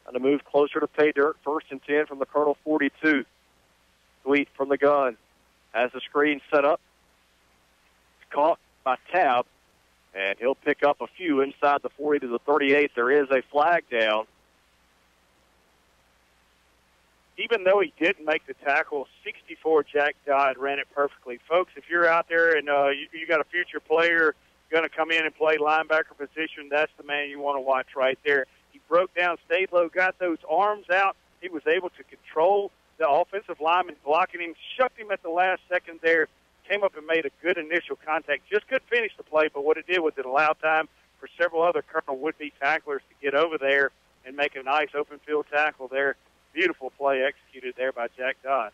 [SPEAKER 1] trying to move closer to pay dirt. 1st and 10 from the Colonel 42. Thweet from the gun. Has the screen set up. It's caught by Tabb, and he'll pick up a few inside the 40 to the 38. There is a flag down.
[SPEAKER 2] Even though he didn't make the tackle, 64 Jack Dodd ran it perfectly. Folks, if you're out there and you got a future player going to come in and play linebacker position, that's the man you want to watch right there. He broke down, stayed low, got those arms out. He was able to control the offensive lineman blocking him, shucked him at the last second there, came up and made a good initial contact. Just couldn't finish the play, but what it did was it allowed time for several other Colonel would-be tacklers to get over there and make a nice open field tackle there. Beautiful play executed there by Jack Dodd.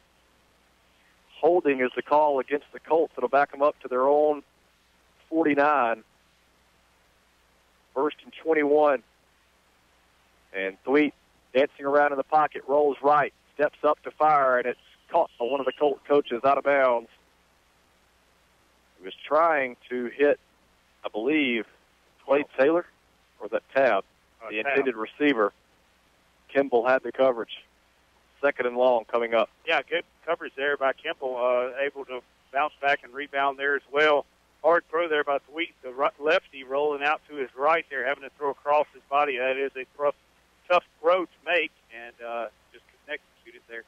[SPEAKER 1] Holding is the call against the Colts. It'll back them up to their own 49. First and 21. And Thweet dancing around in the pocket, rolls right, steps up to fire, and it's caught by one of the Colt coaches out of bounds. He was trying to hit, I believe, Clay Taylor or the Tab, the intended receiver. Kimball had the coverage. Second and long coming up.
[SPEAKER 2] Yeah, good coverage there by Kimball, able to bounce back and rebound there as well. Hard throw there by Thweet, the lefty rolling out to his right there, having to throw across his body. That is a tough throw to make, and just couldn't execute it there.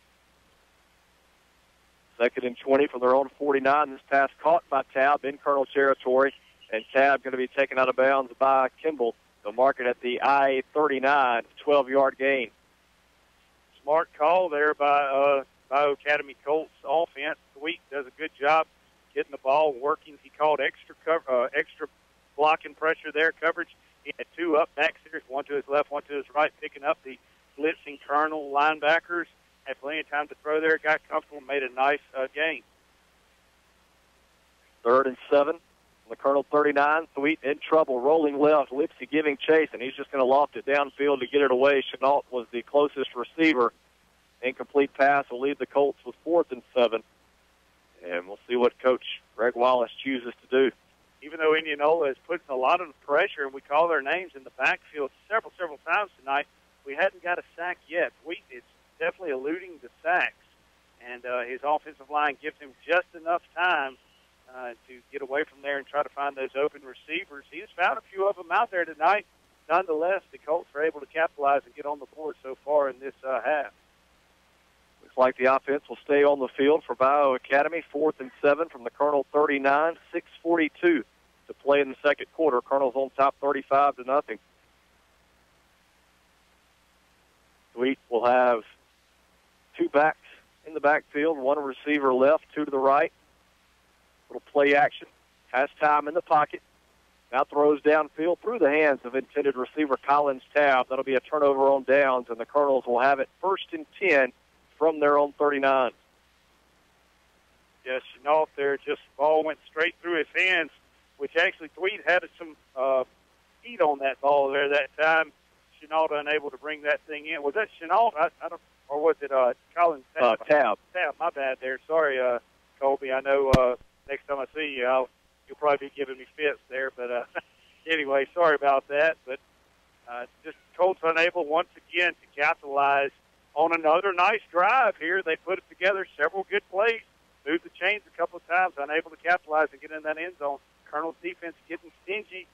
[SPEAKER 1] Second and 20 from their own 49. This pass caught by Tab in Colonel territory, and Tab going to be taken out of bounds by Kimball. They'll mark it at the I-39, 12-yard gain.
[SPEAKER 2] Smart call there by Academy Colts offense. Thweet does a good job getting the ball working. He called extra blocking pressure there, coverage. He had two up back series, one to his left, one to his right, picking up the blitzing Colonel linebackers. Had plenty of time to throw there, got comfortable, and made a nice gain.
[SPEAKER 1] 3rd and 7. The Colonel 39, Thweet in trouble, rolling left, Lipsy giving chase, and he's just going to loft it downfield to get it away. Chenault was the closest receiver. Incomplete pass will leave the Colts with 4th and 7. And we'll see what Coach Greg Wallace chooses to do.
[SPEAKER 2] Even though Indianola is putting a lot of pressure, and we call their names in the backfield several times tonight, we hadn't got a sack yet. Thweet is definitely eluding the sacks, and his offensive line gives him just enough time to get away from there and try to find those open receivers. He's found a few of them out there tonight. Nonetheless, the Colts are able to capitalize and get on the board so far in this half.
[SPEAKER 1] Looks like the offense will stay on the field for Bio Academy. 4th and 7 from the Colonel 39, 6:42 to play in the second quarter. Colonel's on top 35-0. Thweet will have two backs in the backfield, one receiver left, two to the right. Little play action. Has time in the pocket. Now throws downfield through the hands of intended receiver Collins Tab. That'll be a turnover on downs, and the Colonels will have it 1st and 10 from their own 39.
[SPEAKER 2] Yes, Chenault there, just ball went straight through his hands, which actually Thweet had some heat on that ball there that time. Chenault unable to bring that thing in. Was that Chenault? I don't, or was it Collins Tab?
[SPEAKER 1] Tab.
[SPEAKER 2] Tab, my bad there. Sorry, Colby. I know next time I see you, you'll probably be giving me fits there. But anyway, sorry about that. But just Colts unable once again to capitalize on another nice drive here. They put it together, several good plays, moved the chains a couple of times, unable to capitalize and get in that end zone. Colonel's defense getting stingy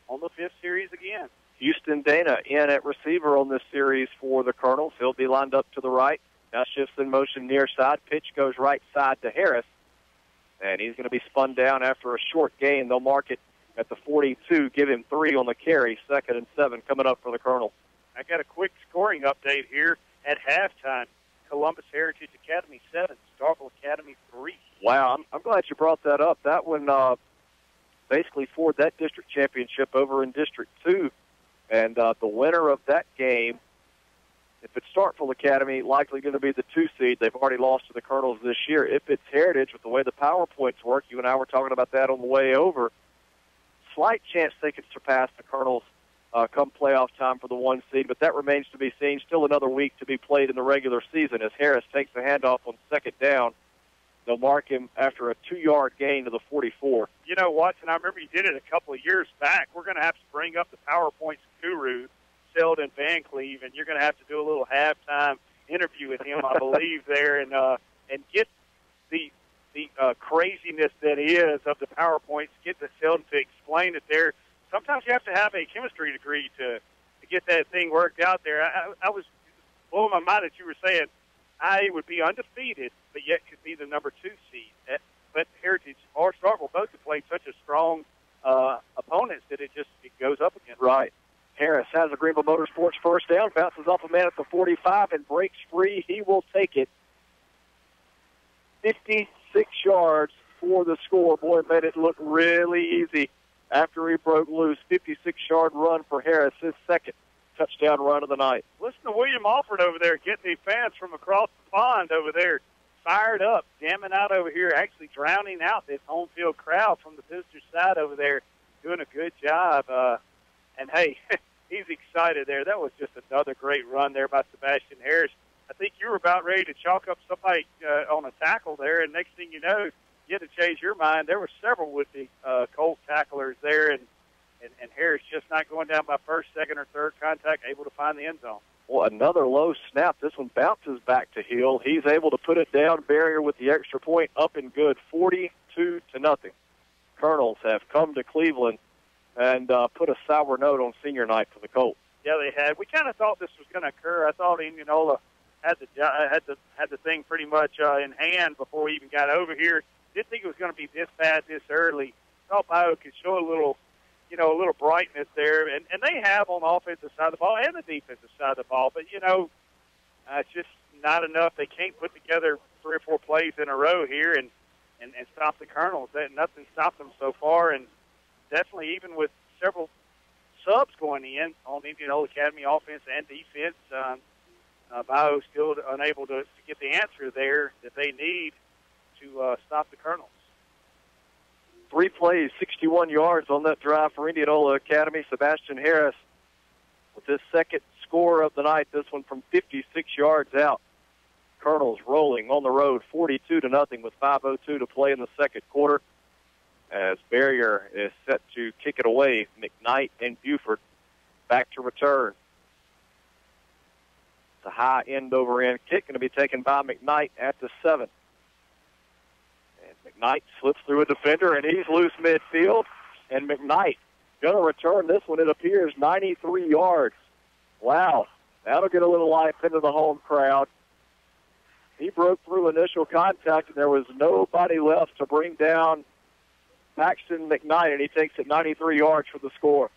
[SPEAKER 2] on the 5th series again.
[SPEAKER 1] Houston Dana in at receiver on this series for the Colonels. He'll be lined up to the right. Now shifts in motion near side. Pitch goes right side to Harris. And he's going to be spun down after a short gain. They'll mark it at the 42, give him 3 on the carry. 2nd and 7 coming up for the Colonel.
[SPEAKER 2] I got a quick scoring update here at halftime. Columbus Heritage Academy 7, Starkville Academy 3.
[SPEAKER 1] Wow, I'm glad you brought that up. That one basically forward that district championship over in District 2. And the winner of that game, if it's Starkville Academy, likely going to be the 2 seed. They've already lost to the Colonels this year. If it's Heritage, with the way the PowerPoints work, you and I were talking about that on the way over, slight chance they could surpass the Colonels come playoff time for the 1 seed, but that remains to be seen. Still another week to be played in the regular season as Harris takes the handoff on 2nd down. They'll mark him after a 2-yard gain to the 44.
[SPEAKER 2] You know, Watson, I remember you did it a couple of years back. We're going to have to bring up the PowerPoints guru, Sheldon Van Cleve, and you're going to have to do a little halftime interview with him, I believe, there, and get the craziness that is of the PowerPoints, get the Sheldon to explain it there. Sometimes you have to have a chemistry degree to get that thing worked out there. I was blowing my mind that you were saying I would be undefeated, but yet could be the number 2 seed. But Heritage or Starkville both have played such a strong opponents that it goes up against.
[SPEAKER 1] Right. Harris has a Greenville Motorsports first down, bounces off a man at the 45 and breaks free. He will take it 56 yards for the score. Boy, made it look really easy after he broke loose. 56-yard run for Harris, his second touchdown run of the night.
[SPEAKER 2] Listen to William Alford over there getting the fans from across the pond over there fired up, jamming out over here, actually drowning out this home field crowd from the visitor side over there, doing a good job. And, hey, he's excited there. That was just another great run there by Sebastian Harris. I think you were about ready to chalk up somebody on a tackle there, and next thing you know, you had to change your mind. There were several would-be Colts tacklers there, and Harris just not going down by first, second, or third contact, able to find the end zone.
[SPEAKER 1] Well, another low snap. This one bounces back to Hill. He's able to put it down. Barrier with the extra point, up and good, 42-0. Colonels have come to Cleveland and put a sour note on senior night for the Colts.
[SPEAKER 2] Yeah, they had. We kind of thought this was going to occur. I thought Indianola had the thing pretty much in hand before we even got over here. Didn't think it was going to be this bad this early. Thought Bio could show a little brightness there, and they have on the offensive side of the ball and the defensive side of the ball. But it's just not enough. They can't put together 3 or 4 plays in a row here and stop the Colonels. Nothing stopped them so far, and definitely even with several subs going in on Indianola Academy offense and defense. Bio still unable to get the answer there that they need to stop the Colonels.
[SPEAKER 1] 3 plays, 61 yards on that drive for Indianola Academy. Sebastian Harris with his second score of the night, this one from 56 yards out. Colonels rolling on the road 42-0 with 5:02 to play in the second quarter as Barrier is set to kick it away. McKnight and Buford back to return. It's a high end-over-end kick going to be taken by McKnight at the 7. And McKnight slips through a defender, and he's loose midfield. And McKnight going to return this one, it appears, 93 yards. Wow, that'll get a little life into the home crowd. He broke through initial contact, and there was nobody left to bring down Paxton McKnight, and he takes it 93 yards for the score.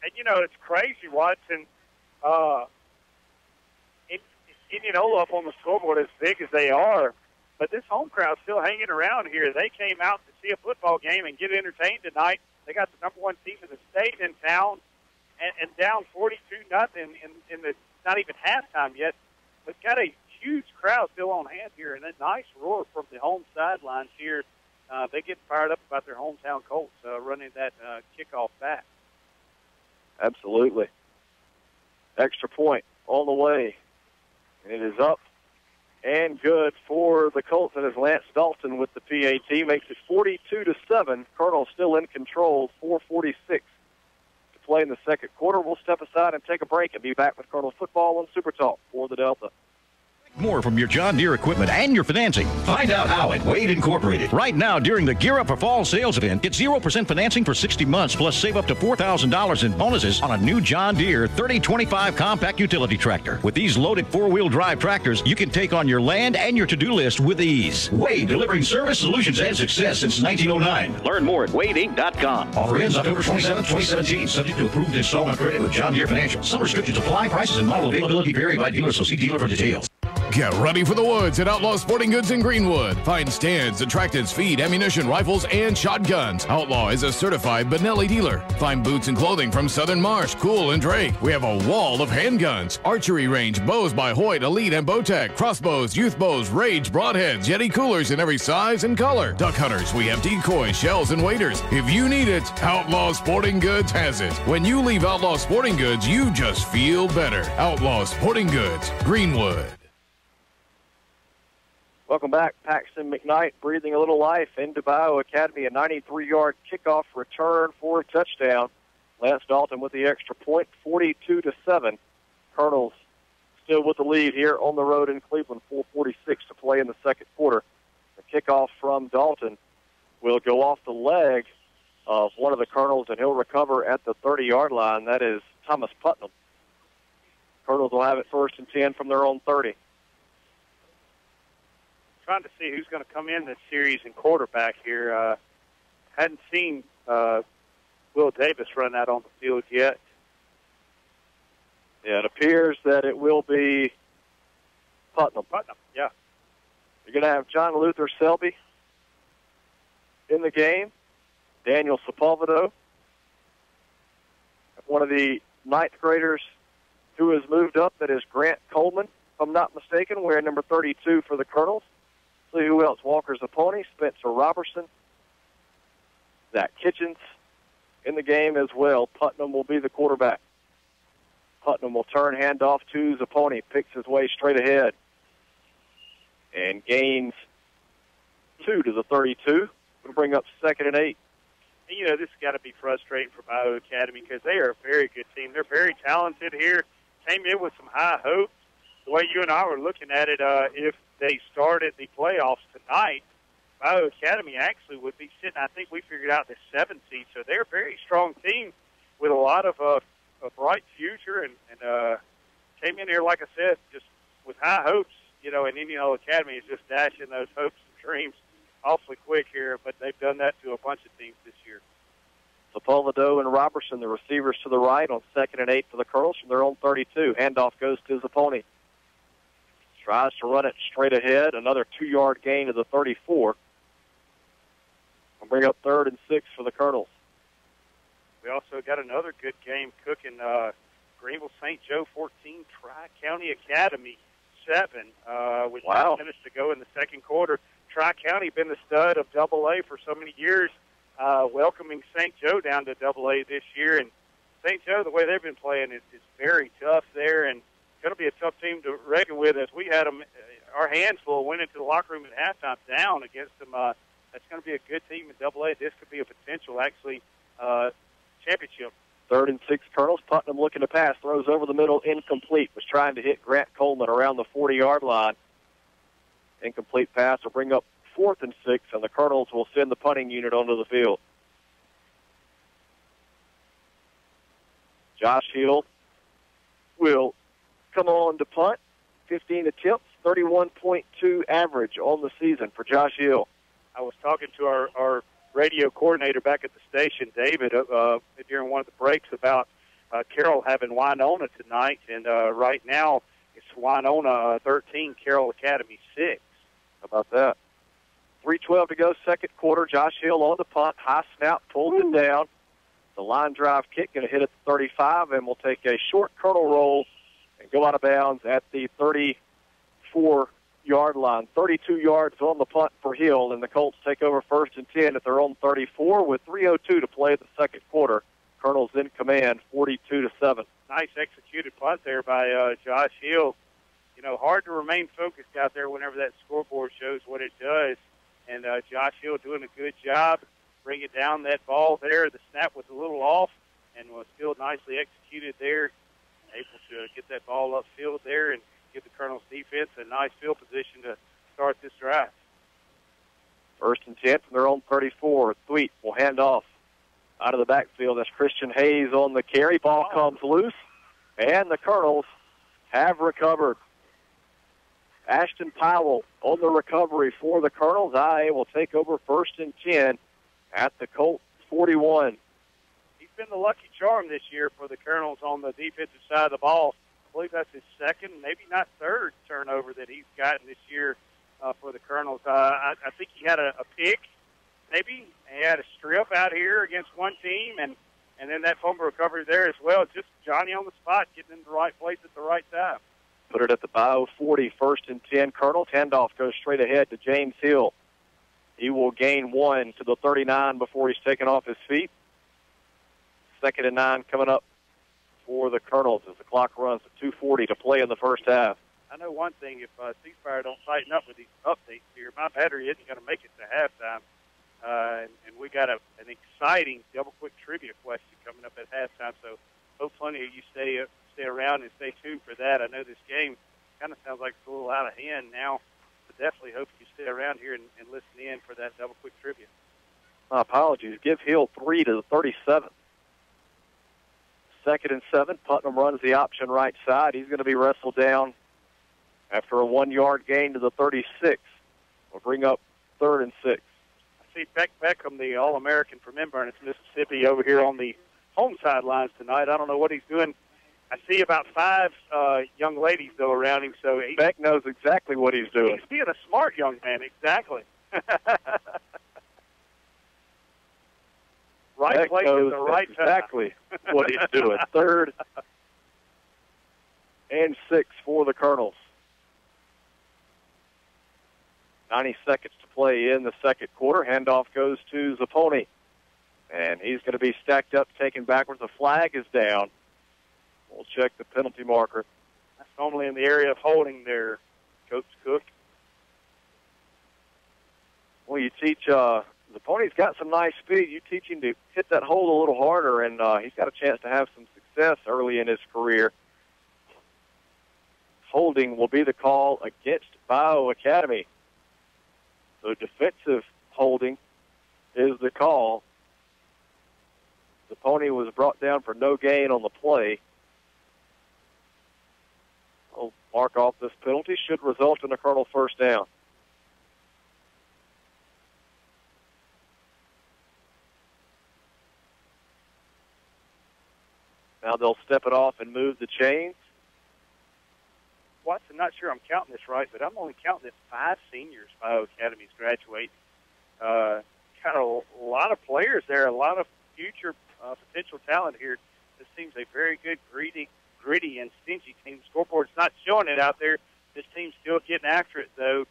[SPEAKER 2] And, it's crazy watching Indianola up on the scoreboard as big as they are, but this home crowd's still hanging around here. They came out to see a football game and get entertained tonight. They got the number 1 team in the state in town and down 42-0 in the not even halftime yet. But got a huge crowd still on hand here, and a nice roar from the home sidelines here. They get fired up about their hometown Colts running that kickoff back.
[SPEAKER 1] Absolutely. Extra point all the way. And it is up and good for the Colts. And as Lance Dalton with the PAT makes it 42-7. Colonel still in control, 4:46 to play in the second quarter. We'll step aside and take a break and be back with Colonel football on Super Talk for the Delta.
[SPEAKER 4] More from your John Deere equipment and your financing. Find out how at Wade Incorporated. Right now, during the Gear Up for Fall sales event, get 0% financing for 60 months, plus save up to $4,000 in bonuses on a new John Deere 3025 compact utility tractor. With these loaded 4-wheel drive tractors, you can take on your land and your to-do list with ease. Wade, delivering service, solutions, and success since 1909. Learn more at wadeinc.com. Offer ends October 27, 2017. Subject to approved installment credit with John Deere Financial. Some restrictions apply. Prices and model availability vary by dealer, so see dealer for details.
[SPEAKER 5] Get ready for the woods at Outlaw Sporting Goods in Greenwood. Find stands, attractants, feed, ammunition, rifles, and shotguns. Outlaw is a certified Benelli dealer. Find boots and clothing from Southern Marsh, Cool, and Drake. We have a wall of handguns, archery range, bows by Hoyt, Elite, and Bowtech, crossbows, youth bows, Rage, broadheads, Yeti coolers in every size and color. Duck hunters, we have decoys, shells, and waders. If you need it, Outlaw Sporting Goods has it. When you leave Outlaw Sporting Goods, you just feel better. Outlaw Sporting Goods, Greenwood.
[SPEAKER 1] Welcome back. Paxton McKnight breathing a little life into Bio Academy. A 93-yard kickoff return for a touchdown. Lance Dalton with the extra point, 42-7. Colonels still with the lead here on the road in Cleveland, 4:46 to play in the second quarter. The kickoff from Dalton will go off the leg of one of the Colonels, and he'll recover at the 30-yard line. That is Thomas Putnam. Colonels will have it 1st and 10 from their own 30.
[SPEAKER 2] Trying to see who's going to come in this series in quarterback here. Hadn't seen Will Davis run out on the field yet.
[SPEAKER 1] Yeah, it appears that it will be Putnam.
[SPEAKER 2] Putnam, yeah.
[SPEAKER 1] You're going to have John Luther Selby in the game, Daniel Sepulvedo. One of the ninth graders who has moved up, that is Grant Coleman, if I'm not mistaken, wearing number 32 for the Colonels. See who else. Walker Zapponi, Spencer Robertson, Zach Kitchens in the game as well. Putnam will be the quarterback. Putnam will turn handoff to Zapponi, picks his way straight ahead, and gains 2 to the 32. Will bring up 2nd and 8.
[SPEAKER 2] And, you know, this has got to be frustrating for Bio Academy because they are a very good team. They're very talented here. Came in with some high hopes. The way you and I were looking at it, if they started the playoffs tonight, Bio Academy actually would be sitting, I think we figured out, the 7th seed. So they're a very strong team with a lot of a bright future and came in here, like I said, just with high hopes, you know, and Indianola Academy is just dashing those hopes and dreams awfully quick here, but they've done that to a bunch of teams this year.
[SPEAKER 1] Sepulvedo and Robertson, the receivers to the right on 2nd and 8 for the Colonels from their own 32. Handoff goes to Zapponi. Tries to run it straight ahead. Another 2-yard gain to the 34. We'll bring up 3rd and 6 for the Colonels.
[SPEAKER 2] We also got another good game cooking. Greenville St. Joe 14, Tri-County Academy 7. With 9 minutes to go in the second quarter. Tri-County been the stud of AA for so many years, welcoming St. Joe down to AA this year. And St. Joe, the way they've been playing, is very tough there, and going to be a tough team to reckon with. As we had them, our hands full, went into the locker room at halftime down against them. That's going to be a good team in AA. This could be a potential, actually, championship. 3rd and 6 Colonels. Putnam looking to pass. Throws over the middle, incomplete. Was trying to hit Grant Coleman around the 40-yard line. Incomplete pass will bring up 4th and 6, and the Colonels will send the punting unit onto the field. Josh Hill will come on to punt. 15 attempts, 31.2 average on the season for Josh Hill. I was talking to our radio coordinator back at the station, David, during one of the breaks about Carroll having Winona tonight, and right now it's Winona 13, Carroll Academy 6. How about that? 3:12 to go, second quarter. Josh Hill on the punt. High snap, pulls it down. The line drive kick going to hit at the 35, and will take a short Colonel roll and go out of bounds at the 34-yard line. 32 yards on the punt for Hill, and the Colts take over 1st and 10 at their own 34 with 3:02 to play the second quarter. Colonels in command, 42-7. Nice executed punt there by Josh Hill. You know, hard to remain focused out there whenever that scoreboard shows what it does. And Josh Hill doing a good job bringing down that ball there. The snap was a little off and was still nicely executed there. Able to get that ball upfield there and give the Colonels defense a nice field position to start this drive. 1st and 10 from their own 34. Thweet will hand off out of the backfield. That's Christian Hayes on the carry. Ball comes loose, and the Colonels have recovered. Ashton Powell on the recovery for the Colonels. IA will take over 1st and 10 at the Colt 41. He's been the lucky charm this year for the Colonels on the defensive side of the ball. I believe that's his 2nd, maybe not 3rd turnover that he's gotten this year for the Colonels. I think he had a pick, maybe. He had a strip out here against one team, and then that fumble recovery there as well. Just Johnny on the spot, getting in the right place at the right time. Put it at the Bio 40, 1st and 10. Colonels. Handoff goes straight ahead to James Hill. He will gain 1 to the 39 before he's taken off his feet. 2nd and 9 coming up for the Colonels as the clock runs at 2:40 to play in the first half. I know one thing, if ceasefire don't tighten up with these updates here, my battery isn't going to make it to halftime. And we got an exciting double quick trivia question coming up at halftime, so hope plenty of you stay around and stay tuned for that. I know this game kind of sounds like it's a little out of hand now, but definitely hope you stay around here and listen in for that double quick trivia. My apologies. Give Hill 3 to the 37. 2nd and 7. Putnam runs the option right side. He's going to be wrestled down after a 1-yard gain to the 36. We'll bring up 3rd and 6. I see Beck Beckham, the All-American from Inverness, Mississippi, over here on the home sidelines tonight. I don't know what he's doing. I see about 5 young ladies, though, around him. So Beck knows exactly what he's doing. He's being a smart young man, exactly. Right place at the right time.
[SPEAKER 1] Exactly what he's doing. 3rd and 6 for the Colonels. 90 seconds to play in the second quarter. Handoff goes to Zapponi. And he's going to be stacked up, taken backwards. The flag is down. We'll check the penalty marker.
[SPEAKER 2] That's normally in the area of holding there, Coach Cook.
[SPEAKER 1] Well, you teach Zapponi's got some nice speed. You teach him to hit that hold a little harder, and he's got a chance to have some success early in his career. Holding will be the call against Bio Academy. So defensive holding is the call. Zapponi was brought down for no gain on the play. We'll mark off this penalty. Should result in a Colonel first down. Now they'll step it off and move the chains.
[SPEAKER 2] Watson, not sure I'm counting this right, but I'm only counting that 5 seniors Bio Academy's graduate. Got a lot of players there, a lot of future potential talent here. This seems a very good, gritty, and stingy team. Scoreboard's not showing it out there. This team's still getting after it, though.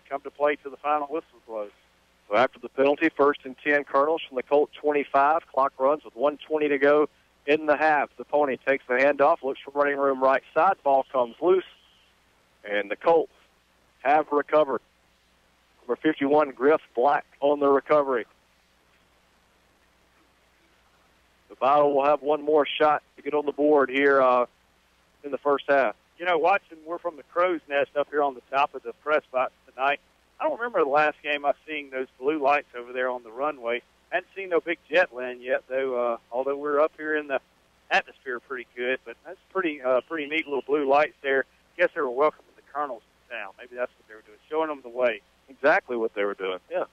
[SPEAKER 2] Come to play till the final whistle blows.
[SPEAKER 1] So after the penalty, 1st and 10 Colonels from the Colt 25. Clock runs with 1:20 to go in the half. Zapponi takes the handoff, looks for running room right side. Ball comes loose, and the Colts have recovered. Number 51, Griff Black on the recovery. The Bio will have one more shot to get on the board here in the first half.
[SPEAKER 2] You know, Watson, we're from the Crow's Nest up here on the top of the press box tonight. I don't remember the last game I've seen those blue lights over there on the runway. I hadn't seen no big jet land yet, though, although we're up here in the atmosphere pretty good. But that's pretty neat little blue lights there. Guess they were welcoming the Colonels to town. Maybe that's what they were doing, showing them the way.
[SPEAKER 1] Exactly what they were doing, yeah.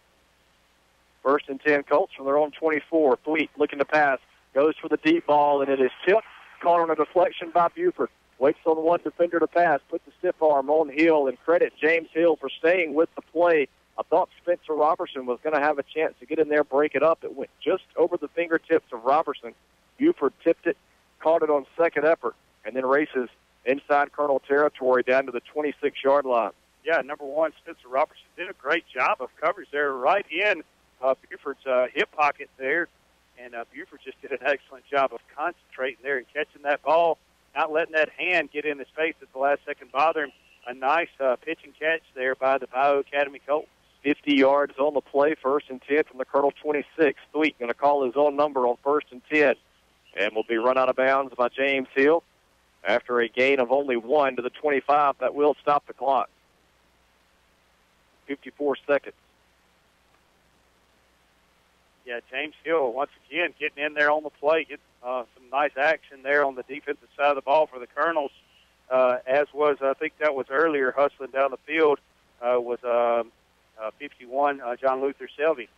[SPEAKER 1] 1st and 10 Colts from their own 24. Thweet looking to pass. Goes for the deep ball, and it is tipped. Caught on a deflection by Buford. Waits on one defender to pass. Puts the stiff arm on Hill, and credit James Hill for staying with the play. I thought Spencer Robertson was going to have a chance to get in there, break it up. It went just over the fingertips of Robertson. Buford tipped it, caught it on second effort, and then races inside Colonel territory down to the 26-yard line.
[SPEAKER 2] Yeah, number 1, Spencer Robertson did a great job of coverage there right in Buford's hip pocket there. And Buford just did an excellent job of concentrating there and catching that ball, not letting that hand get in his face at the last second, bother him. A nice pitch and catch there by the Bio Academy Colts.
[SPEAKER 1] 50 yards on the play, 1st and 10 from the Colonel 26. Thweet going to call his own number on 1st and 10. And will be run out of bounds by James Hill. After a gain of only 1 to the 25, that will stop the clock. 54 seconds.
[SPEAKER 2] Yeah, James Hill, once again, getting in there on the play, getting some nice action there on the defensive side of the ball for the Colonels, as was, I think that was earlier, hustling down the field, was 51, John Luther Selvey.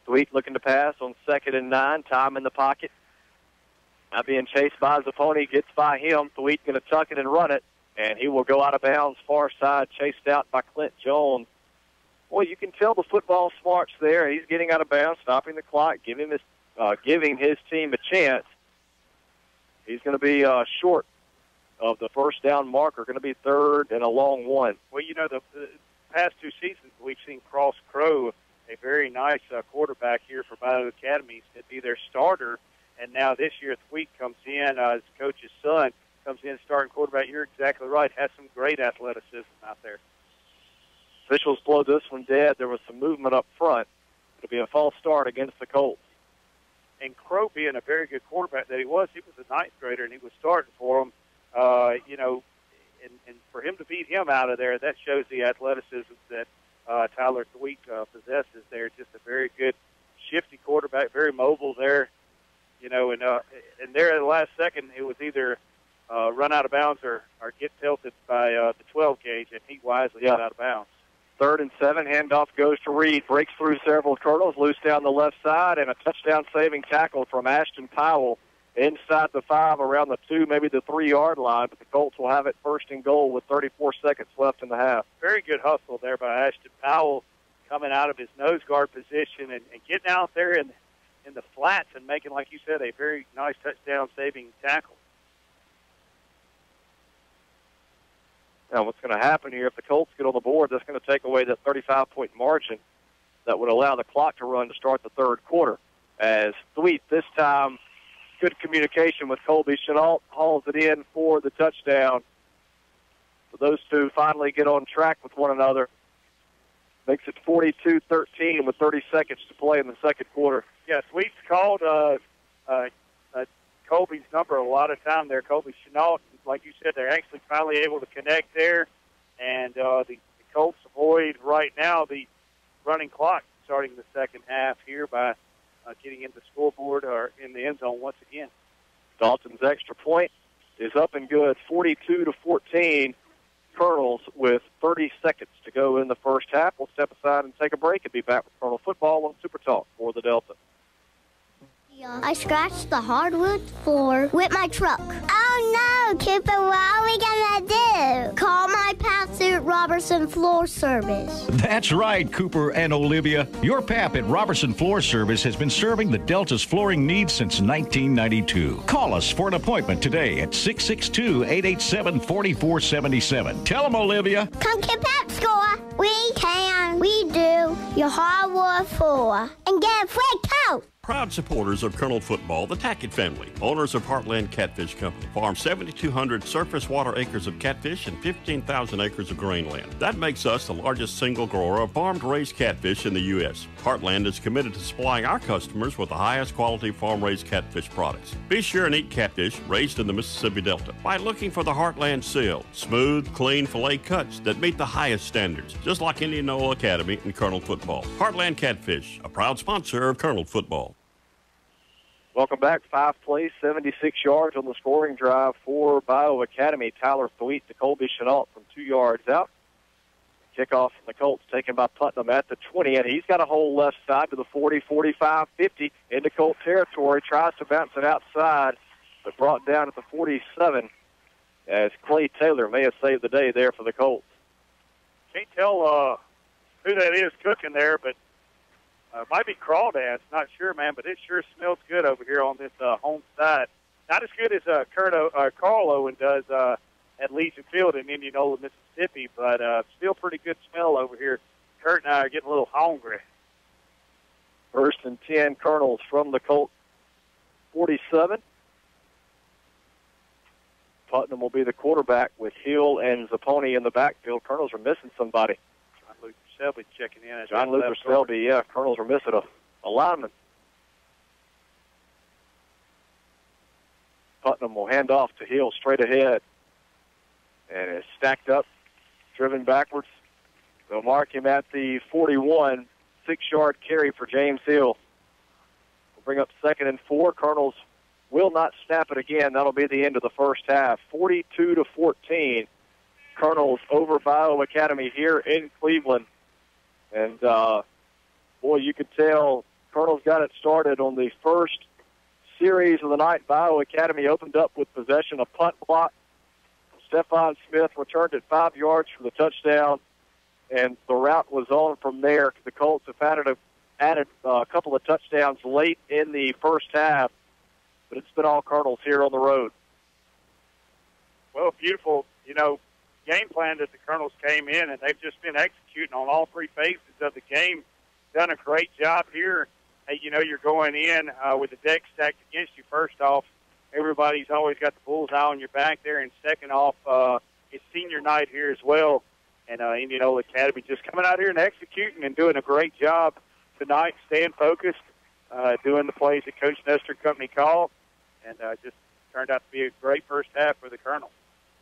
[SPEAKER 1] Thweet looking to pass on 2nd and 9, time in the pocket. Now being chased by Zapponi, gets by him. Thweet going to tuck it and run it, and he will go out of bounds far side, chased out by Clint Jones. Well, you can tell the football smarts there. He's getting out of bounds, stopping the clock, giving his team a chance. He's going to be short of the first down marker, going to be 3rd and a long one.
[SPEAKER 2] Well, you know, the past 2 seasons we've seen Cross Crow, a very nice quarterback here for Bio Academy, to be their starter. And now this year, Thweet comes in, his coach's son, comes in starting quarterback. You're exactly right. Has some great athleticism out there.
[SPEAKER 1] Officials blow this one dead. There was some movement up front. It'll be a false start against the Colts.
[SPEAKER 2] And Crow, being a very good quarterback that he was a 9th grader, and he was starting for him. You know, and for him to beat him out of there, that shows the athleticism that Tyler Thweet possesses there. Just a very good, shifty quarterback, very mobile there. You know, and there at the last second, it was either run out of bounds or get tilted by the 12 gauge, and he wisely got out of bounds.
[SPEAKER 1] 3rd and 7, handoff goes to Reed, breaks through several Colonels, loose down the left side, and a touchdown-saving tackle from Ashton Powell inside the 5, around the 2, maybe the 3-yard line, but the Colts will have it 1st and goal with 34 seconds left in the half.
[SPEAKER 2] Very good hustle there by Ashton Powell, coming out of his nose guard position and getting out there in in the flats and making, like you said, a very nice touchdown-saving tackle.
[SPEAKER 1] Now, what's going to happen here, if the Colts get on the board, that's going to take away that 35-point margin that would allow the clock to run to start the third quarter. As Thweet, this time, good communication with Colby Chenault, hauls it in for the touchdown. So those two finally get on track with one another. Makes it 42-13 with 30 seconds to play in the second quarter.
[SPEAKER 2] Yeah, Thweet's called Colby's number a lot of time there. Colby Chenault, like you said, they're actually finally able to connect there. And the Colts avoid right now the running clock starting the second half here by getting in the scoreboard or in the end zone once again.
[SPEAKER 1] Dalton's extra point is up and good, 42-14. Colonels with 30 seconds to go in the first half. We'll step aside and take a break and be back with Colonel Football on Super Talk for the Delta.
[SPEAKER 3] I scratched the hardwood floor with my truck. Oh no, Cooper, what are we gonna do? Call my pals at Robertson Floor Service.
[SPEAKER 4] That's right, Cooper and Olivia. Your pap at Robertson Floor Service has been serving the Delta's flooring needs since 1992. Call us for an appointment today at 662-887-4477. Tell them, Olivia.
[SPEAKER 3] Come keep that score. We do your hardwood floor and get a free coat.
[SPEAKER 6] Proud supporters of Colonel Football, the Tackett family, owners of Heartland Catfish Company, farm 7,200 surface water acres of catfish and 15,000 acres of grain land. That makes us the largest single grower of farm-raised catfish in the U.S. Heartland is committed to supplying our customers with the highest quality farm-raised catfish products. Be sure and eat catfish raised in the Mississippi Delta by looking for the Heartland seal, smooth, clean fillet cuts that meet the highest standards, just like Indianola Academy and Colonel Football. Heartland Catfish, a proud sponsor of Colonel Football.
[SPEAKER 1] Welcome back. 5 plays, 76 yards on the scoring drive for Bio Academy. Tyler Thweet to Colby Chenault from 2 yards out. Kickoff from the Colts taken by Putnam at the 20, and he's got a hole left side to the 40, 45, 50 into Colt territory. Tries to bounce it outside, but brought down at the 47 as Clay Taylor may have saved the day there for the Colts.
[SPEAKER 2] Can't tell who that is cooking there, but might be crawdads, not sure, man, but it sure smells good over here on this home side. Not as good as Carl Owen does at Legion Field in Indianola, Mississippi, but still pretty good smell over here. Kurt and I are getting a little hungry.
[SPEAKER 1] 1st and 10, Colonels from the Colt 47. Putnam will be the quarterback with Hill and Zapponi in the backfield. Colonels are missing somebody.
[SPEAKER 2] Selby checking in.
[SPEAKER 1] John Lucas Selby, yeah. Colonels are missing a lineman. Putnam will hand off to Hill straight ahead. And is stacked up, driven backwards. They'll mark him at the 41, 6-yard carry for James Hill. We'll bring up 2nd and 4. Colonels will not snap it again. That'll be the end of the first half. 42-14. Colonels over Bio Academy here in Cleveland. And, boy, you could tell Colonels got it started on the first series of the night. Bio Academy opened up with possession, a punt block. Stephon Smith returned it 5 yards for the touchdown, and the route was on from there. The Colts have added a couple of touchdowns late in the first half, but it's been all Colonels here on the road.
[SPEAKER 2] Well, beautiful, game plan that the Colonels came in, and they've just been executing on all 3 phases of the game. Done a great job here. Hey, you're going in with the deck stacked against you. First off, everybody's always got the bullseye on your back there, and second off, it's senior night here as well. And Indianola Academy just coming out here and executing and doing a great job tonight, staying focused, doing the plays that Coach Nestor Company called, and just turned out to be a great first half for the Colonels.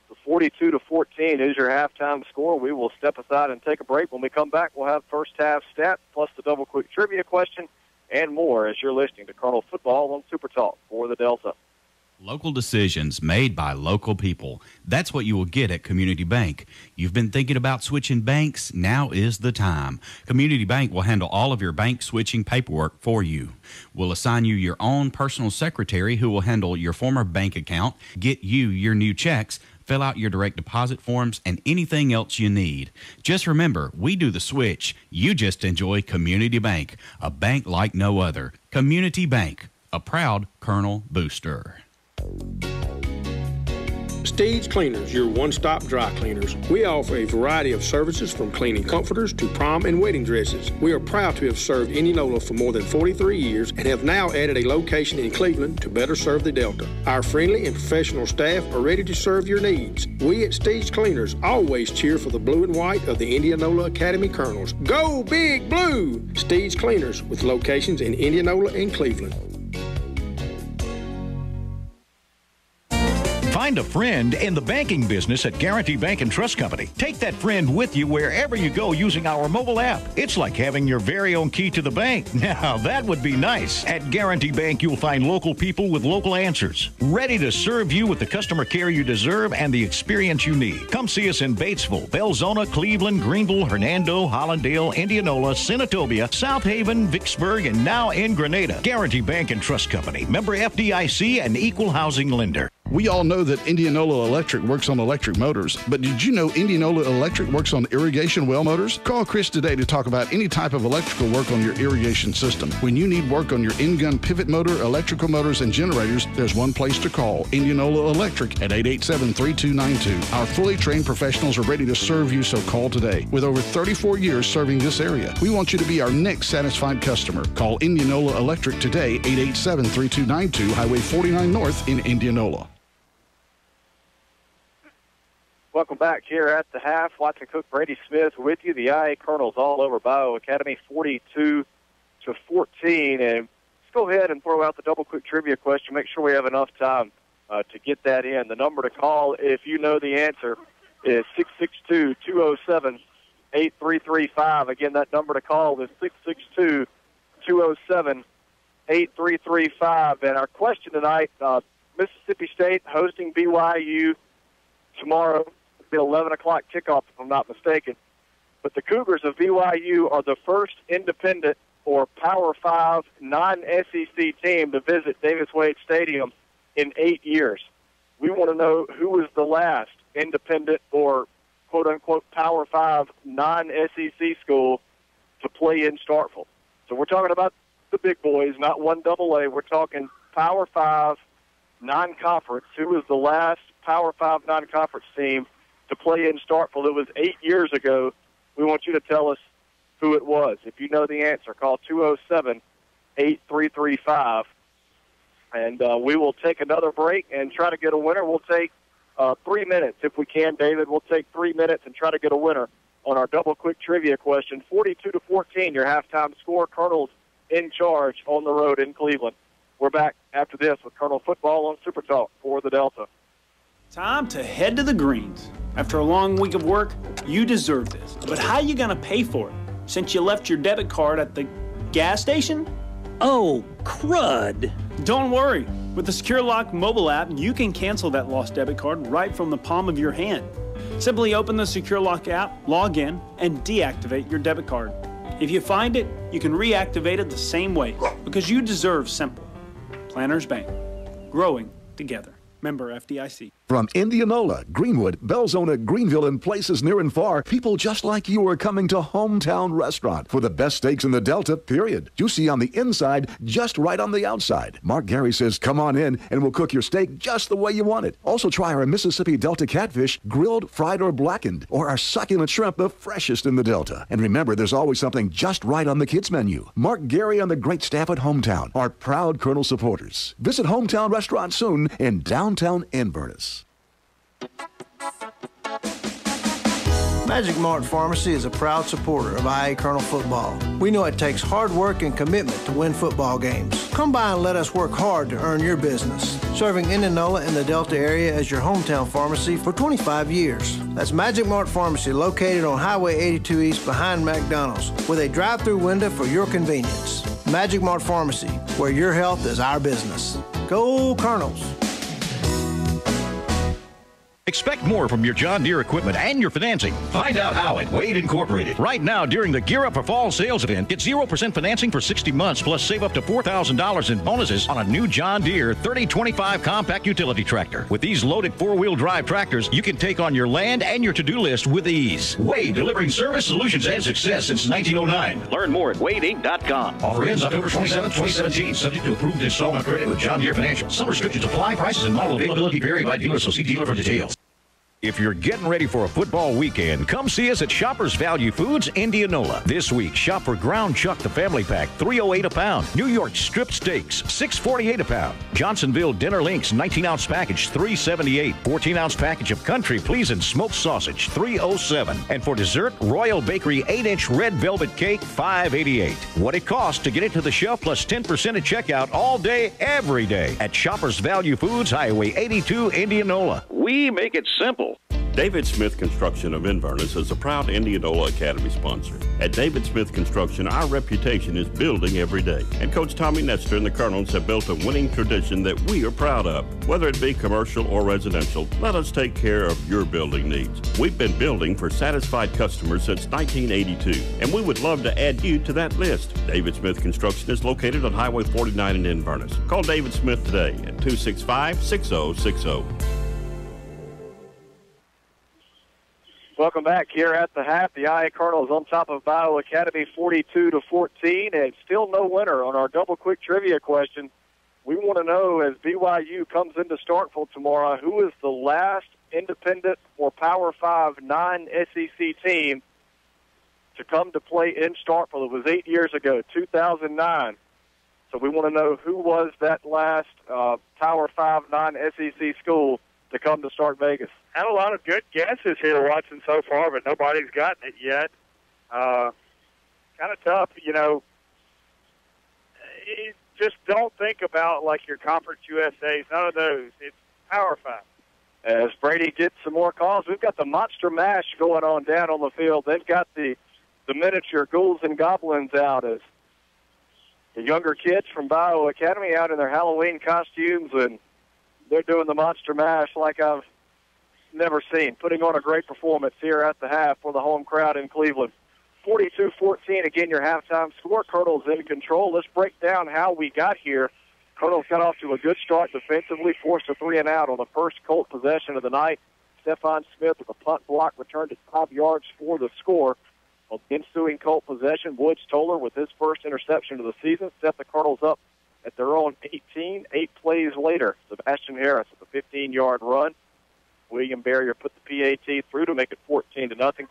[SPEAKER 1] The 42-14 is your halftime score. We will step aside and take a break. When we come back, we'll have first half stats plus the double quick trivia question and more as you're listening to Colonel Football on Super Talk for the Delta.
[SPEAKER 8] Local decisions made by local people. That's what you will get at Community Bank. You've been thinking about switching banks? Now is the time. Community Bank will handle all of your bank switching paperwork for you. We'll assign you your own personal secretary who will handle your former bank account, get you your new checks, fill out your direct deposit forms, and anything else you need. Just remember, we do the switch. You just enjoy Community Bank, a bank like no other. Community Bank, a proud Colonel booster.
[SPEAKER 7] Steve's Cleaners, your one-stop dry cleaners. We offer a variety of services from cleaning comforters to prom and wedding dresses. We are proud to have served Indianola for more than 43 years and have now added a location in Cleveland to better serve the Delta. Our friendly and professional staff are ready to serve your needs. We at Steve's Cleaners always cheer for the blue and white of the Indianola Academy Colonels. Go Big Blue! Steve's Cleaners with locations in Indianola and Cleveland.
[SPEAKER 4] Find a friend in the banking business at Guarantee Bank and Trust Company. Take that friend with you wherever you go using our mobile app. It's like having your very own key to the bank. Now, that would be nice. At Guarantee Bank, you'll find local people with local answers, ready to serve you with the customer care you deserve and the experience you need. Come see us in Batesville, Belzona, Cleveland, Greenville, Hernando, Hollandale, Indianola, Senatobia, South Haven, Vicksburg, and now in Grenada. Guarantee Bank and Trust Company. Member FDIC and equal housing lender.
[SPEAKER 9] We all know that Indianola Electric works on electric motors, but did you know Indianola Electric works on irrigation well motors? Call Chris today to talk about any type of electrical work on your irrigation system. When you need work on your in-gun pivot motor, electrical motors, and generators, there's one place to call, Indianola Electric at 887-3292. Our fully trained professionals are ready to serve you, so call today. With over 34 years serving this area, we want you to be our next satisfied customer. Call Indianola Electric today, 887-3292, Highway 49 North in Indianola.
[SPEAKER 1] Welcome back here at the half. Watson Cook, Brady Smith with you. The IA Colonels all over Bio Academy, 42-14. And let's go ahead and throw out the double quick trivia question. Make sure we have enough time to get that in. The number to call, if you know the answer, is 662-207-8335. Again, that number to call is 662-207-8335. And our question tonight, Mississippi State hosting BYU tomorrow. It'll be 11 o'clock kickoff, if I'm not mistaken. But the Cougars of BYU are the first independent or Power 5 non-SEC team to visit Davis Wade Stadium in 8 years. We want to know who was the last independent or quote-unquote Power 5 non-SEC school to play in Starkville. So we're talking about the big boys, not 1AA. We're talking Power 5 non-conference. Who was the last Power 5 non-conference team to play in Starkville? It was 8 years ago. We want you to tell us who it was. If you know the answer, call 207-8335. And we will take another break and try to get a winner. We'll take 3 minutes if we can, David. We'll take 3 minutes and try to get a winner on our double quick trivia question. 42-14, your halftime score. Colonels in charge on the road in Cleveland. We're back after this with Colonel Football on Super Talk for the Delta.
[SPEAKER 14] Time to head to the greens. After a long week of work, you deserve this. But how are you going to pay for it? Since you left your debit card at the gas station?
[SPEAKER 15] Oh, crud.
[SPEAKER 14] Don't worry. With the Secure Lock mobile app, you can cancel that lost debit card right from the palm of your hand. Simply open the Secure Lock app, log in, and deactivate your debit card. If you find it, you can reactivate it the same way, because you deserve simple. Planners Bank. Growing together. Member FDIC.
[SPEAKER 10] From Indianola, Greenwood, Belzona, Greenville, and places near and far, people just like you are coming to Hometown Restaurant for the best steaks in the Delta, period. Juicy on the inside, just right on the outside. Mark Gary says, come on in and we'll cook your steak just the way you want it. Also try our Mississippi Delta catfish, grilled, fried, or blackened, or our succulent shrimp, the freshest in the Delta. And remember, there's always something just right on the kids' menu. Mark Gary and the great staff at Hometown are proud Colonel supporters. Visit Hometown Restaurant soon in downtown Inverness.
[SPEAKER 16] Magic Mart Pharmacy is a proud supporter of IA Colonel football. We know it takes hard work and commitment to win football games. Come by and let us work hard to earn your business. Serving Indianola and the Delta area as your hometown pharmacy for 25 years. That's Magic Mart Pharmacy, located on Highway 82 East behind McDonald's, with a drive-through window for your convenience. Magic Mart Pharmacy, where your health is our business. Go Colonels!
[SPEAKER 4] Expect more from your John Deere equipment and your financing. Find out how at Wade Incorporated. Right now, during the Gear Up for Fall sales event, get 0% financing for 60 months, plus save up to $4,000 in bonuses on a new John Deere 3025 compact utility tractor. With these loaded four-wheel drive tractors, you can take on your land and your to-do list with ease. Wade, delivering service, solutions, and success since 1909. Learn more at wadeinc.com. Offer ends October 27, 2017. Subject to approved installment credit with John Deere Financial. Some restrictions apply. Prices and model availability vary by dealer, so see dealer for details. If you're getting ready for a football weekend, come see us at Shoppers Value Foods, Indianola. This week, shop for ground chuck the family pack, $3.08 a pound. New York strip steaks, $6.48 a pound. Johnsonville Dinner Links, 19-ounce package, $3.78. 14-ounce package of Country Pleasin' smoked sausage, $3.07. And for dessert, Royal Bakery 8-inch red velvet cake, $5.88. What it costs to get it to the shelf plus 10% at checkout all day, every day at Shoppers Value Foods, Highway 82, Indianola.
[SPEAKER 6] We make it simple. David Smith Construction of Inverness is a proud Indianola Academy sponsor. At David Smith Construction, our reputation is building every day. And Coach Tommy Nestor and the Colonels have built a winning tradition that we are proud of. Whether it be commercial or residential, let us take care of your building needs. We've been building for satisfied customers since 1982, and we would love to add you to that list. David Smith Construction is located on Highway 49 in Inverness. Call David Smith today at 265-6060.
[SPEAKER 1] Welcome back here at the half. The IA Cardinals on top of Bio Academy 42-14, and still no winner on our double quick trivia question. We want to know, as BYU comes into Starkville tomorrow, who is the last independent or Power 5 non-SEC team to come to play in Starkville? It was 8 years ago, 2009. So we want to know who was that last Power 5 non-SEC school to come to Stark Vegas.
[SPEAKER 2] Had a lot of good guesses here watching so far, but nobody's gotten it yet. Kind of tough, you know. Just don't think about, like, your Conference USAs, none of those. It's Power 5.
[SPEAKER 1] As Brady gets some more calls, we've got the Monster Mash going on down on the field. They've got the miniature ghouls and goblins out as the younger kids from Bio Academy out in their Halloween costumes, and they're doing the Monster Mash like I've never seen, putting on a great performance here at the half for the home crowd in Cleveland. 42-14, again, your halftime score. Colonels in control. Let's break down how we got here. Colonels got off to a good start defensively, forced a 3-and-out on the first Colt possession of the night. Stephon Smith with a punt block returned it 5 yards for the score. On the ensuing Colt possession, Woods Toller with his first interception of the season set the Colonels up at their own 18. 8 plays later, Sebastian Harris with a 15-yard run. William Barrier put the PAT through to make it 14-0.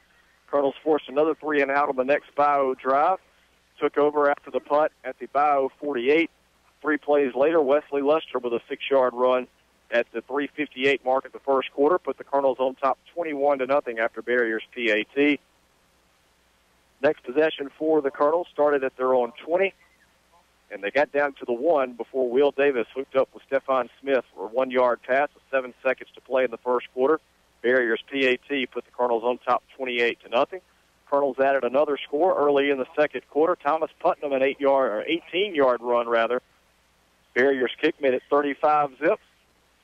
[SPEAKER 1] Colonels forced another 3-and-out on the next Bio drive. Took over after the punt at the Bio 48. 3 plays later, Wesley Luster with a 6-yard run at the 3:58 mark of the first quarter put the Colonels on top 21-0 after Barrier's PAT. Next possession for the Colonels started at their own 20. And they got down to the 1 before Will Davis hooked up with Stephon Smith for a 1-yard pass with 7 seconds to play in the first quarter. Barrier's PAT put the Colonels on top 28-0. Colonels added another score early in the second quarter. Thomas Putnam an 18-yard run rather. Barrier's kick made it 35-zip.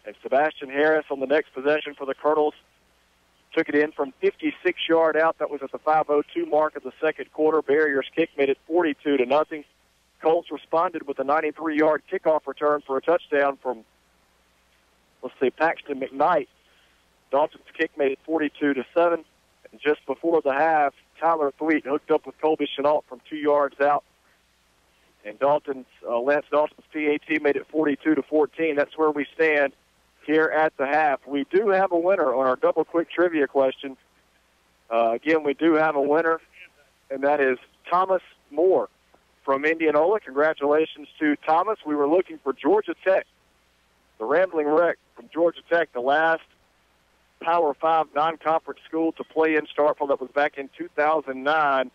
[SPEAKER 1] And Sebastian Harris on the next possession for the Colonels took it in from 56-yard out. That was at the 5:02 mark of the second quarter. Barrier's kick made it 42-0. Colts responded with a 93-yard kickoff return for a touchdown from, Paxton McKnight. Dalton's kick made it 42-7. And just before the half, Tyler Thweet hooked up with Colby Chenault from 2 yards out. And Lance Dalton's PAT made it 42-14. That's where we stand here at the half. We do have a winner on our double quick trivia question. Again, we do have a winner, and that is Thomas Moore from Indianola. Congratulations to Thomas. We were looking for Georgia Tech, the Rambling Wreck from Georgia Tech, the last Power 5 non-conference school to play in Starkville. That was back in 2009.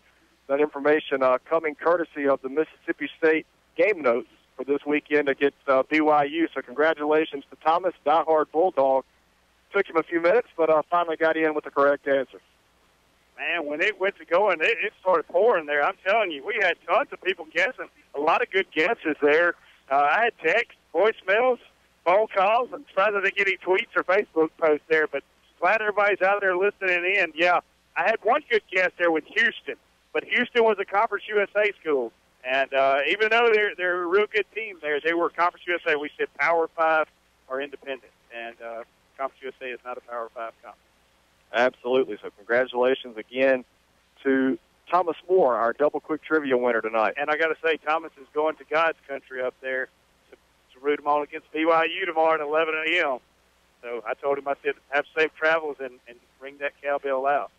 [SPEAKER 1] That information coming courtesy of the Mississippi State game notes for this weekend against BYU. So congratulations to Thomas, diehard Bulldog. Took him a few minutes, but finally got in with the correct answer.
[SPEAKER 2] Man, when it went to going, it started pouring there. I'm telling you, we had tons of people guessing. A lot of good guesses there. I had texts, voicemails, phone calls. I'm surprised I didn't get any tweets or Facebook posts there, but a glad everybody's out there listening in. Yeah, I had one good guess there with Houston, but Houston was a Conference USA school. And even though they're a real good team there, they were Conference USA. We said Power 5 or independent. And Conference USA is not a Power 5 conference.
[SPEAKER 1] Absolutely. So congratulations again to Thomas Moore, our double quick trivia winner tonight.
[SPEAKER 2] And I got to say, Thomas is going to God's country up there to root them on against BYU tomorrow at 11 a.m. So I told him, I said, have safe travels and ring that cowbell out.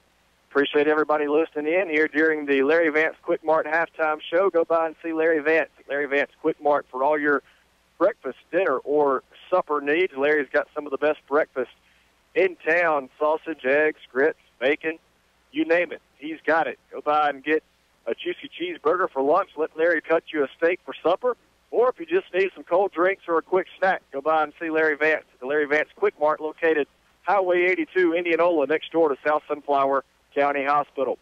[SPEAKER 1] Appreciate everybody listening in here during the Larry Vance Quick Mart halftime show. Go by and see Larry Vance at Larry Vance Quick Mart for all your breakfast, dinner, or supper needs. Larry's got some of the best breakfast in town: sausage, eggs, grits, bacon, you name it. He's got it. Go by and get a juicy cheeseburger for lunch. Let Larry cut you a steak for supper. Or if you just need some cold drinks or a quick snack, go by and see Larry Vance at the Larry Vance Quick Mart, located Highway 82, Indianola, next door to South Sunflower County Hospital.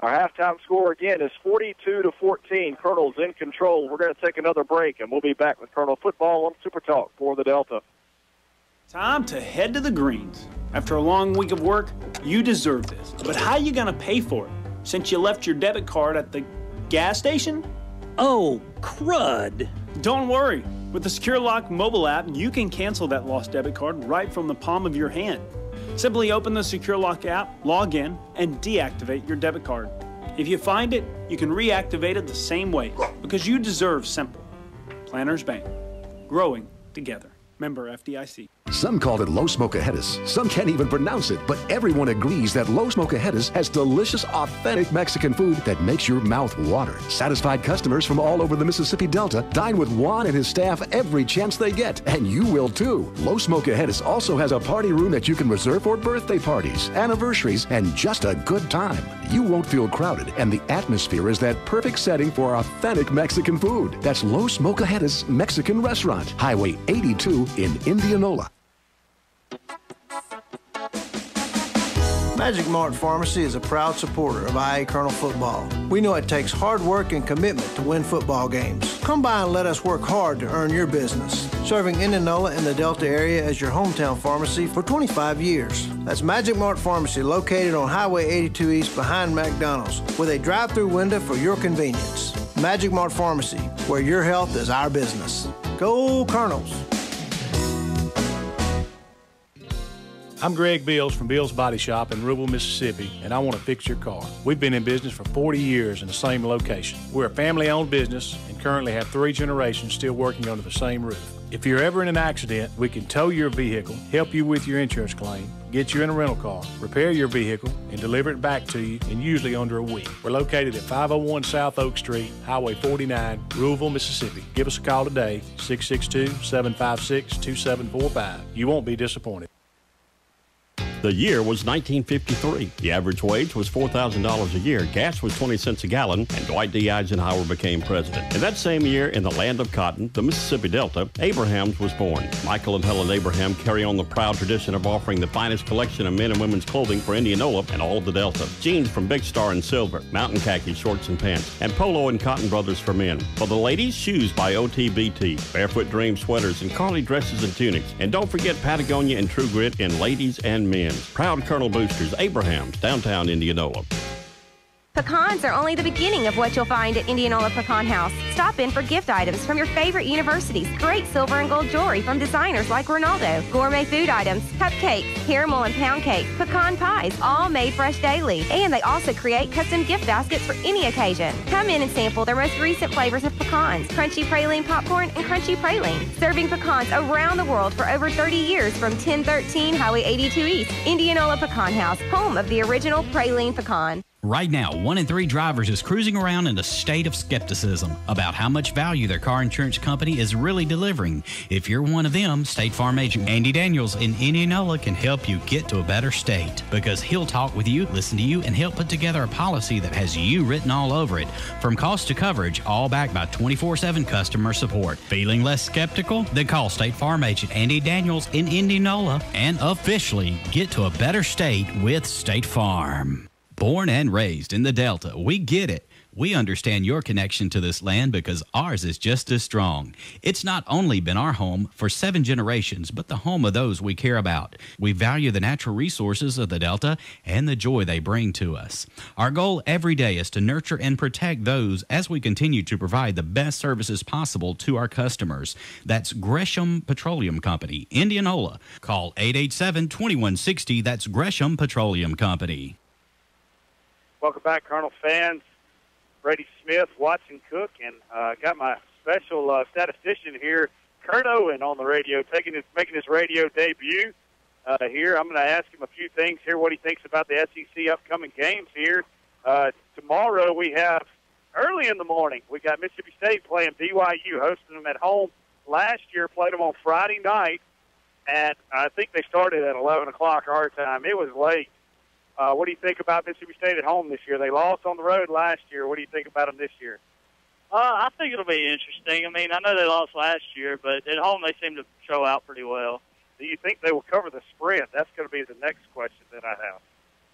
[SPEAKER 1] Our halftime score again is 42-14. Colonel's in control. We're going to take another break, and we'll be back with Colonel Football on Super Talk for the Delta.
[SPEAKER 14] Time to head to the greens. After a long week of work, you deserve this. But how you going to pay for it? Since you left your debit card at the gas station?
[SPEAKER 15] Oh, crud.
[SPEAKER 14] Don't worry. With the Secure Lock mobile app, you can cancel that lost debit card right from the palm of your hand. Simply open the Secure Lock app, log in, and deactivate your debit card. If you find it, you can reactivate it the same way, because you deserve simple. Planners Bank. Growing together. Member FDIC.
[SPEAKER 10] Some call it low smoke aheadis. Some can't even pronounce it, but everyone agrees that low smoke aheadis has delicious, authentic Mexican food that makes your mouth water. Satisfied customers from all over the Mississippi Delta dine with Juan and his staff every chance they get, and you will too. Low smoke aheadis also has a party room that you can reserve for birthday parties, anniversaries, and just a good time. You won't feel crowded, and the atmosphere is that perfect setting for authentic Mexican food. That's Low Smoke Aheadis Mexican Restaurant, Highway 82 in Indianola.
[SPEAKER 16] Magic Mart Pharmacy is a proud supporter of IA Colonel football. We know it takes hard work and commitment to win football games. Come by and let us work hard to earn your business. Serving Indianola and the Delta area as your hometown pharmacy for 25 years. That's Magic Mart Pharmacy, located on Highway 82 East behind McDonald's, with a drive-through window for your convenience. Magic Mart Pharmacy, where your health is our business. Go Colonels!
[SPEAKER 11] I'm Greg Bills from Bills Body Shop in Rubel, Mississippi, and I want to fix your car. We've been in business for 40 years in the same location. We're a family-owned business and currently have 3 generations still working under the same roof. If you're ever in an accident, we can tow your vehicle, help you with your insurance claim, get you in a rental car, repair your vehicle, and deliver it back to you in usually under a week. We're located at 501 South Oak Street, Highway 49, Louisville, Mississippi. Give us a call today, 662-756-2745. You won't be disappointed.
[SPEAKER 6] The year was 1953. The average wage was $4,000 a year. Gas was 20 cents a gallon, and Dwight D. Eisenhower became president. In that same year, in the land of cotton, the Mississippi Delta, Abrahams was born. Michael and Helen Abraham carry on the proud tradition of offering the finest collection of men and women's clothing for Indianola and all of the Delta. Jeans from Big Star and Silver, mountain khaki shorts and pants, and Polo and Cotton Brothers for men. For the ladies, shoes by OTBT, Barefoot Dream sweaters, and Carly dresses and tunics. And don't forget Patagonia and True Grit in ladies and men. Proud Colonel Boosters, Abrahams, downtown Indianola.
[SPEAKER 12] Pecans are only the beginning of what you'll find at Indianola Pecan House. Stop in for gift items from your favorite universities, great silver and gold jewelry from designers like Ronaldo, gourmet food items, cupcakes, caramel and pound cake, pecan pies, all made fresh daily. And they also create custom gift baskets for any occasion. Come in and sample their most recent flavors of pecans, crunchy praline popcorn and crunchy praline. Serving pecans around the world for over 30 years from 1013 Highway 82 East. Indianola Pecan House, home of the original praline pecan.
[SPEAKER 8] Right now, 1 in 3 drivers is cruising around in a state of skepticism about how much value their car insurance company is really delivering. If you're one of them, State Farm agent Andy Daniels in Indianola can help you get to a better state, because he'll talk with you, listen to you, and help put together a policy that has you written all over it. From cost to coverage, all backed by 24/7 customer support. Feeling less skeptical? Then call State Farm agent Andy Daniels in Indianola and officially get to a better state with State Farm. Born and raised in the Delta, we get it. We understand your connection to this land because ours is just as strong. It's not only been our home for 7 generations, but the home of those we care about. We value the natural resources of the Delta and the joy they bring to us. Our goal every day is to nurture and protect those as we continue to provide the best services possible to our customers. That's Gresham Petroleum Company, Indianola. Call 887-2160. That's Gresham Petroleum Company.
[SPEAKER 2] Welcome back, Colonel fans. Brady Smith, Watson Cook, and got my special statistician here, Kurt Owen, on the radio, making his radio debut here. I'm going to ask him a few things here, what he thinks about the SEC upcoming games here. Tomorrow we have, early in the morning, we got Mississippi State playing BYU, hosting them at home. Last year, played them on Friday night, and I think they started at 11 o'clock our time. It was late. What do you think about Mississippi State at home this year? They lost on the road last year. What do you think about them this year?
[SPEAKER 17] I think it'll be interesting. I mean, I know they lost last year, but at home they seem to show out pretty well.
[SPEAKER 2] Do you think they will cover the spread? That's going to be the next question that I have.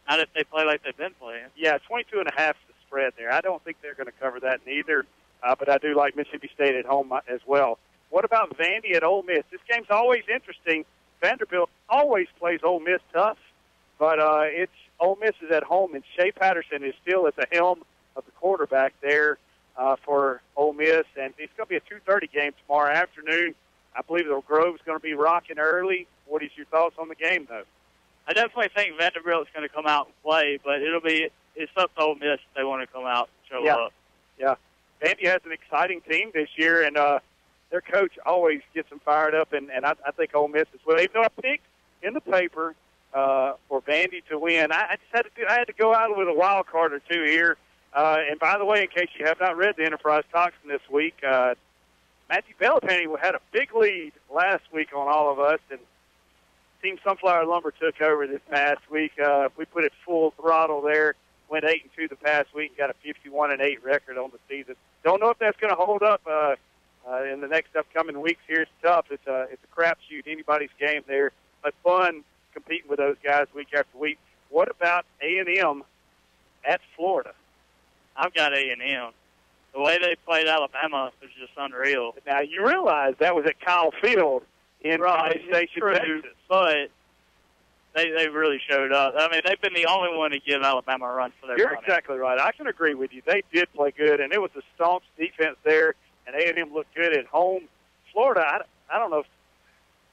[SPEAKER 17] Not if they play like they've been playing.
[SPEAKER 2] Yeah, 22.5 is the spread there. I don't think they're going to cover that neither, but I do like Mississippi State at home as well. What about Vandy at Ole Miss? This game's always interesting. Vanderbilt always plays Ole Miss tough, but it's Ole Miss is at home, and Shea Patterson is still at the helm of the quarterback there for Ole Miss, and it's going to be a 2:30 game tomorrow afternoon. I believe the Grove's going to be rocking early. What is your thoughts on the game, though?
[SPEAKER 17] I definitely think Vanderbilt's going to come out and play, but it's up to Ole Miss if they want to come out and show up.
[SPEAKER 2] Yeah. Vandy has an exciting team this year, and their coach always gets them fired up, and I think Ole Miss as well. Even though I picked in the paper for Vandy to win, I had to go out with a wild card or two here. And by the way, in case you have not read the Enterprise Toxin this week, Matthew Bellatany had a big lead last week on all of us, and Team Sunflower Lumber took over this past week. We put it full throttle there, went 8-2 the past week, got a 51-8 record on the season. Don't know if that's going to hold up in the next upcoming weeks here. It's tough. It's a crapshoot, anybody's game there, but fun competing with those guys week after week. What about A&M at Florida?
[SPEAKER 17] I've got A&M. The way they played Alabama was just unreal.
[SPEAKER 2] Now, you realize that was at Kyle Field in College Station, Texas.
[SPEAKER 17] But they really showed up. I mean, they've been the only one to give Alabama a run for their money.
[SPEAKER 2] You're exactly right. I can agree with you. They did play good, and it was a staunch defense there, and A&M looked good at home. Florida, I don't know if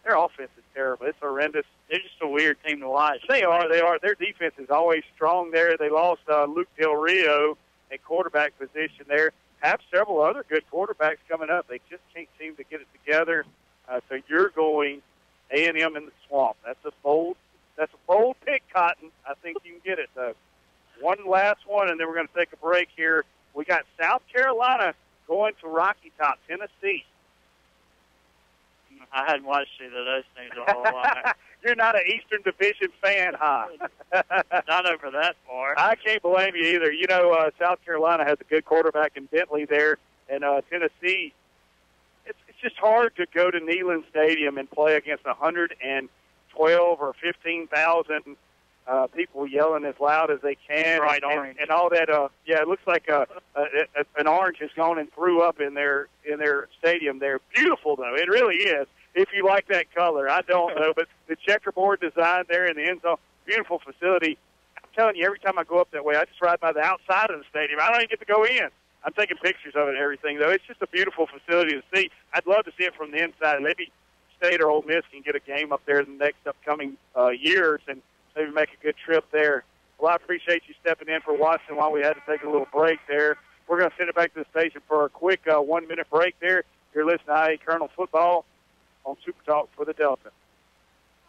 [SPEAKER 2] their offense is terrible. It's horrendous.
[SPEAKER 17] They're just a weird team to watch.
[SPEAKER 2] They are. Their defense is always strong there. They lost Luke Del Rio at quarterback position there. Have several other good quarterbacks coming up. They just can't seem to get it together. So you're going A&M in the swamp. That's a bold pick, Cotton. I think you can get it, though. One last one, and then we're going to take a break here. We got South Carolina going to Rocky Top, Tennessee.
[SPEAKER 17] I hadn't watched either of those things a whole lot.
[SPEAKER 2] You're not an Eastern Division fan, huh?
[SPEAKER 17] Not over that far.
[SPEAKER 2] I can't blame you either. You know, South Carolina has a good quarterback in Bentley there, and Tennessee, it's just hard to go to Neyland Stadium and play against 112 or 15,000 people yelling as loud as they can.
[SPEAKER 17] Bright orange.
[SPEAKER 2] And all that. It looks like an orange has gone and threw up in their stadium there. Beautiful, though. It really is. If you like that color, I don't know, but the checkerboard design there in the end zone, beautiful facility. I'm telling you, every time I go up that way, I just ride by the outside of the stadium. I don't even get to go in. I'm taking pictures of it and everything, though. It's just a beautiful facility to see. I'd love to see it from the inside. Maybe State or Ole Miss can get a game up there in the next upcoming years and maybe make a good trip there. Well, I appreciate you stepping in for Watson while we had to take a little break there. We're going to send it back to the station for a quick 1-minute break there. You're listening to IA Colonel Football on Super Talk for the Delta.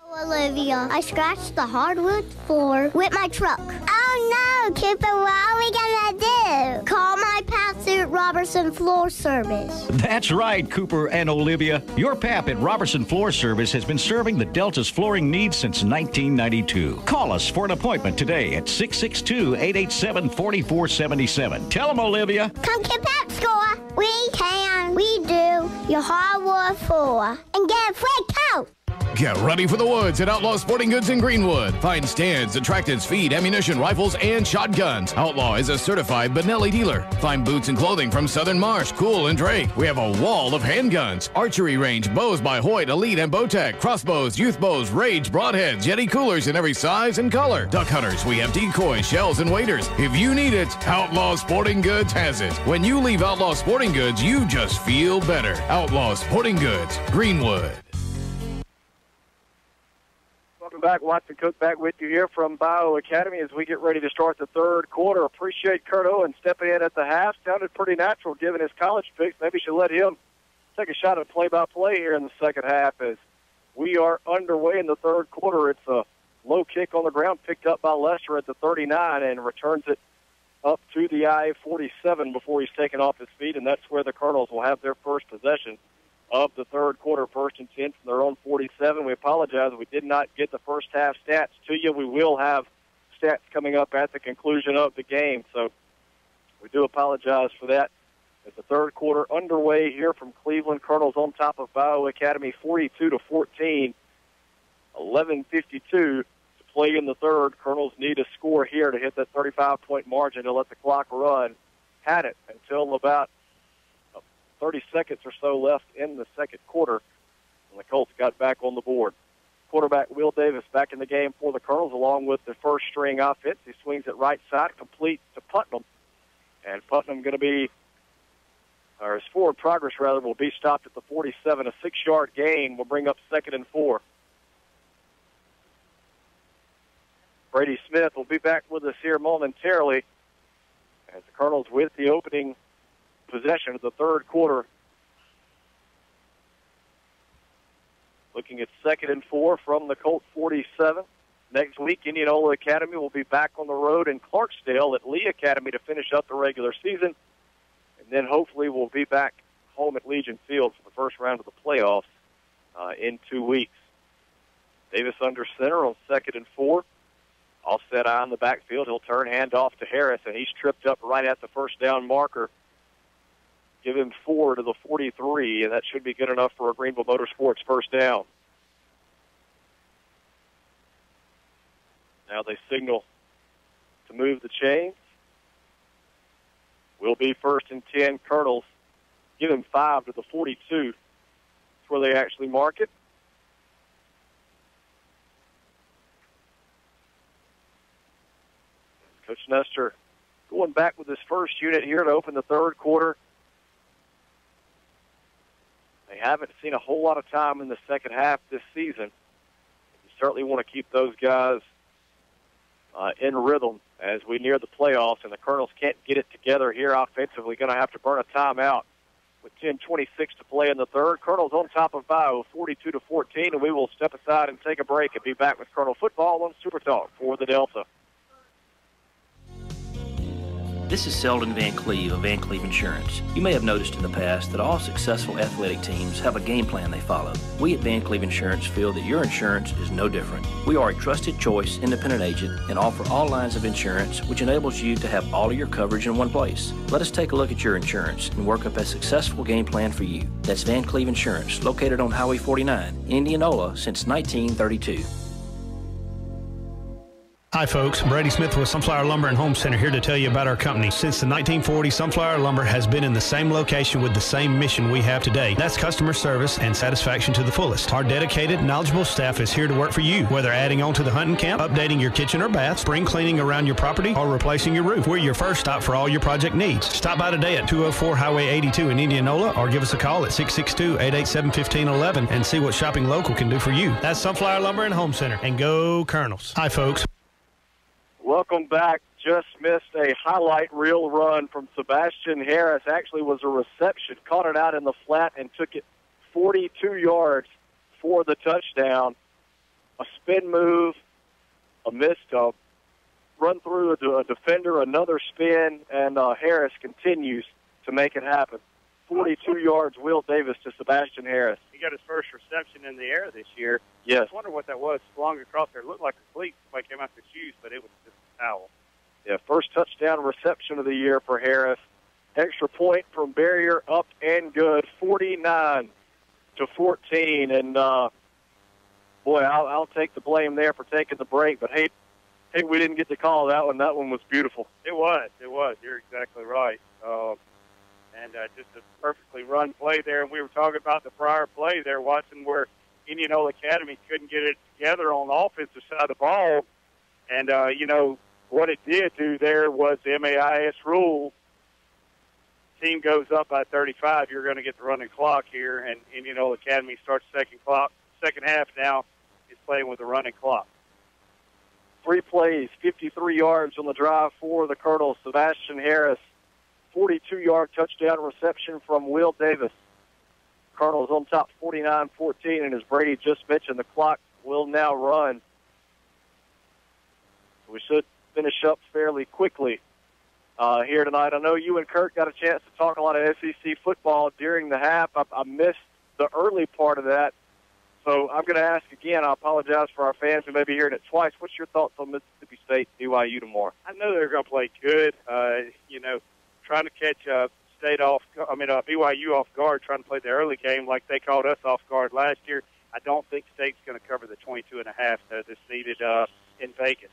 [SPEAKER 3] Oh, Olivia, I scratched the hardwood floor with my truck. Oh, no, Cooper, what are we going to do? Call my Pat Suit Robertson Floor Service.
[SPEAKER 4] That's right, Cooper and Olivia. Your Pap at Robertson Floor Service has been serving the Delta's flooring needs since 1992. Call us for an appointment today at 662-887-4477. Tell them, Olivia.
[SPEAKER 3] Come to Pep Store. We can. We do. Your hardwood floor. And get a free coat.
[SPEAKER 5] Get ready for the woods at Outlaw Sporting Goods in Greenwood. Find stands, attractants, feed, ammunition, rifles, and shotguns. Outlaw is a certified Benelli dealer. Find boots and clothing from Southern Marsh, Cool, and Drake. We have a wall of handguns, archery range, bows by Hoyt, Elite, and Bowtech, crossbows, youth bows, Rage, broadheads, Yeti coolers in every size and color. Duck hunters, we have decoys, shells, and waders. If you need it, Outlaw Sporting Goods has it. When you leave Outlaw Sporting Goods, you just feel better. Outlaw Sporting Goods, Greenwood.
[SPEAKER 1] Welcome back. Watson Cook back with you here from Bio Academy as we get ready to start the third quarter. Appreciate Kurt Owen stepping in at the half. Sounded pretty natural given his college picks. Maybe should let him take a shot at play-by-play here in the second half as we are underway in the third quarter. It's a low kick on the ground picked up by Lester at the 39 and returns it up to the I-47 before he's taken off his feet, and that's where the Colonels will have their first possession of the third quarter, 1st and 10 from their own 47. We apologize. We did not get the first half stats to you. We will have stats coming up at the conclusion of the game, so we do apologize for that. As the third quarter underway here from Cleveland, Colonels on top of Bio Academy 42-14, 11:52 to play in the third. Colonels need a score here to hit that 35-point margin to let the clock run. Had it until about 30 seconds or so left in the second quarter, and the Colts got back on the board. Quarterback Will Davis back in the game for the Colonels, along with the first-string offense. He swings it right side, complete to Putnam. And Putnam going to be, or his forward progress, rather, will be stopped at the 47. A 6-yard gain will bring up 2nd and 4. Brady Smith will be back with us here momentarily as the Colonels with the opening possession of the third quarter. Looking at 2nd and 4 from the Colt 47. Next week, Indianola Academy will be back on the road in Clarksdale at Lee Academy to finish up the regular season. And then hopefully we'll be back home at Legion Field for the first round of the playoffs in 2 weeks. Davis under center on 2nd and 4. Offset eye on the backfield. He'll turn handoff to Harris, and he's tripped up right at the first down marker. Give him 4 to the 43, and that should be good enough for a Greenville Motorsports first down. Now they signal to move the chains. Will be 1st and 10 Colonels. Give him 5 to the 42. That's where they actually mark it. Coach Nestor going back with his first unit here to open the third quarter. They haven't seen a whole lot of time in the second half this season. You certainly want to keep those guys in rhythm as we near the playoffs, and the Colonels can't get it together here offensively. Going to have to burn a timeout with 10:26 to play in the third. Colonels on top of Bio, 42-14, and we will step aside and take a break and be back with Colonel Football on Super Talk for the Delta.
[SPEAKER 13] This is Selden Van Cleve of Van Cleve Insurance. You may have noticed in the past that all successful athletic teams have a game plan they follow. We at Van Cleve Insurance feel that your insurance is no different. We are a trusted choice independent agent and offer all lines of insurance, which enables you to have all of your coverage in one place. Let us take a look at your insurance and work up a successful game plan for you. That's Van Cleve Insurance, located on Highway 49, Indianola since 1932.
[SPEAKER 11] Hi folks, Brady Smith with Sunflower Lumber and Home Center here to tell you about our company. Since the 1940s, Sunflower Lumber has been in the same location with the same mission we have today. That's customer service and satisfaction to the fullest. Our dedicated, knowledgeable staff is here to work for you, whether adding on to the hunting camp, updating your kitchen or bath, spring cleaning around your property, or replacing your roof. We're your first stop for all your project needs. Stop by today at 204 Highway 82 in Indianola or give us a call at 662-887-1511 and see what shopping local can do for you. That's Sunflower Lumber and Home Center. And go Colonels. Hi folks.
[SPEAKER 1] Welcome back. Just missed a highlight reel run from Sebastian Harris. Actually was a reception. Caught it out in the flat and took it 42 yards for the touchdown. A spin move, a missed run through a defender, another spin, and Harris continues to make it happen. 42 yards, Will Davis to Sebastian Harris.
[SPEAKER 2] He got his first reception in the air this year.
[SPEAKER 1] Yes.
[SPEAKER 2] I was wondering what that was. Flung across there. It looked like a cleat. Somebody came out the shoes, but it was just a towel.
[SPEAKER 1] Yeah, first touchdown reception of the year for Harris. Extra point from Barrier, up and good, 49-14. And Boy, I'll take the blame there for taking the break, but hey, we didn't get to call that one. That one was beautiful.
[SPEAKER 2] It was. You're exactly right. And just a perfectly run play there. And we were talking about the prior play there, watching where Indianola Academy couldn't get it together on the offensive side of the ball. And, what it did do there was the MAIS rule. Team goes up by 35, you're going to get the running clock here. And Indianola Academy starts second half now is playing with the running clock.
[SPEAKER 1] 3 plays, 53 yards on the drive for the Colonels. Sebastian Harris, 42-yard touchdown reception from Will Davis. Colonels on top 49-14, and as Brady just mentioned, the clock will now run. We should finish up fairly quickly here tonight. I know you and Kurt got a chance to talk a lot of SEC football during the half. I missed the early part of that, so I'm going to ask again. I apologize for our fans who may be hearing it twice. What's your thoughts on Mississippi State BYU tomorrow?
[SPEAKER 2] I know they're going to play good. Trying to catch BYU off guard, trying to play the early game like they caught us off guard last year. I don't think State's going to cover the 22.5 that's needed in Vegas.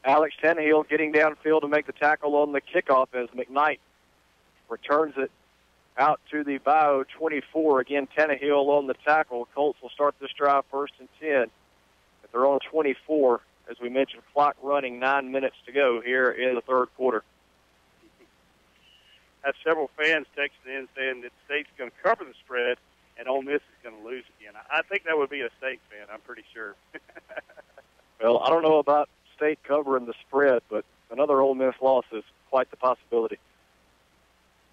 [SPEAKER 1] Alex Tannehill getting downfield to make the tackle on the kickoff as McKnight returns it out to the Bio 24. Again, Tannehill on the tackle. Colts will start this drive 1st and 10. If they're on 24, as we mentioned, clock running, 9 minutes to go here in the third quarter.
[SPEAKER 2] Have several fans texting in saying that State's going to cover the spread and Ole Miss is going to lose again. I think that would be a State fan, I'm pretty sure.
[SPEAKER 1] Well, I don't know about State covering the spread, but another Ole Miss loss is quite the possibility.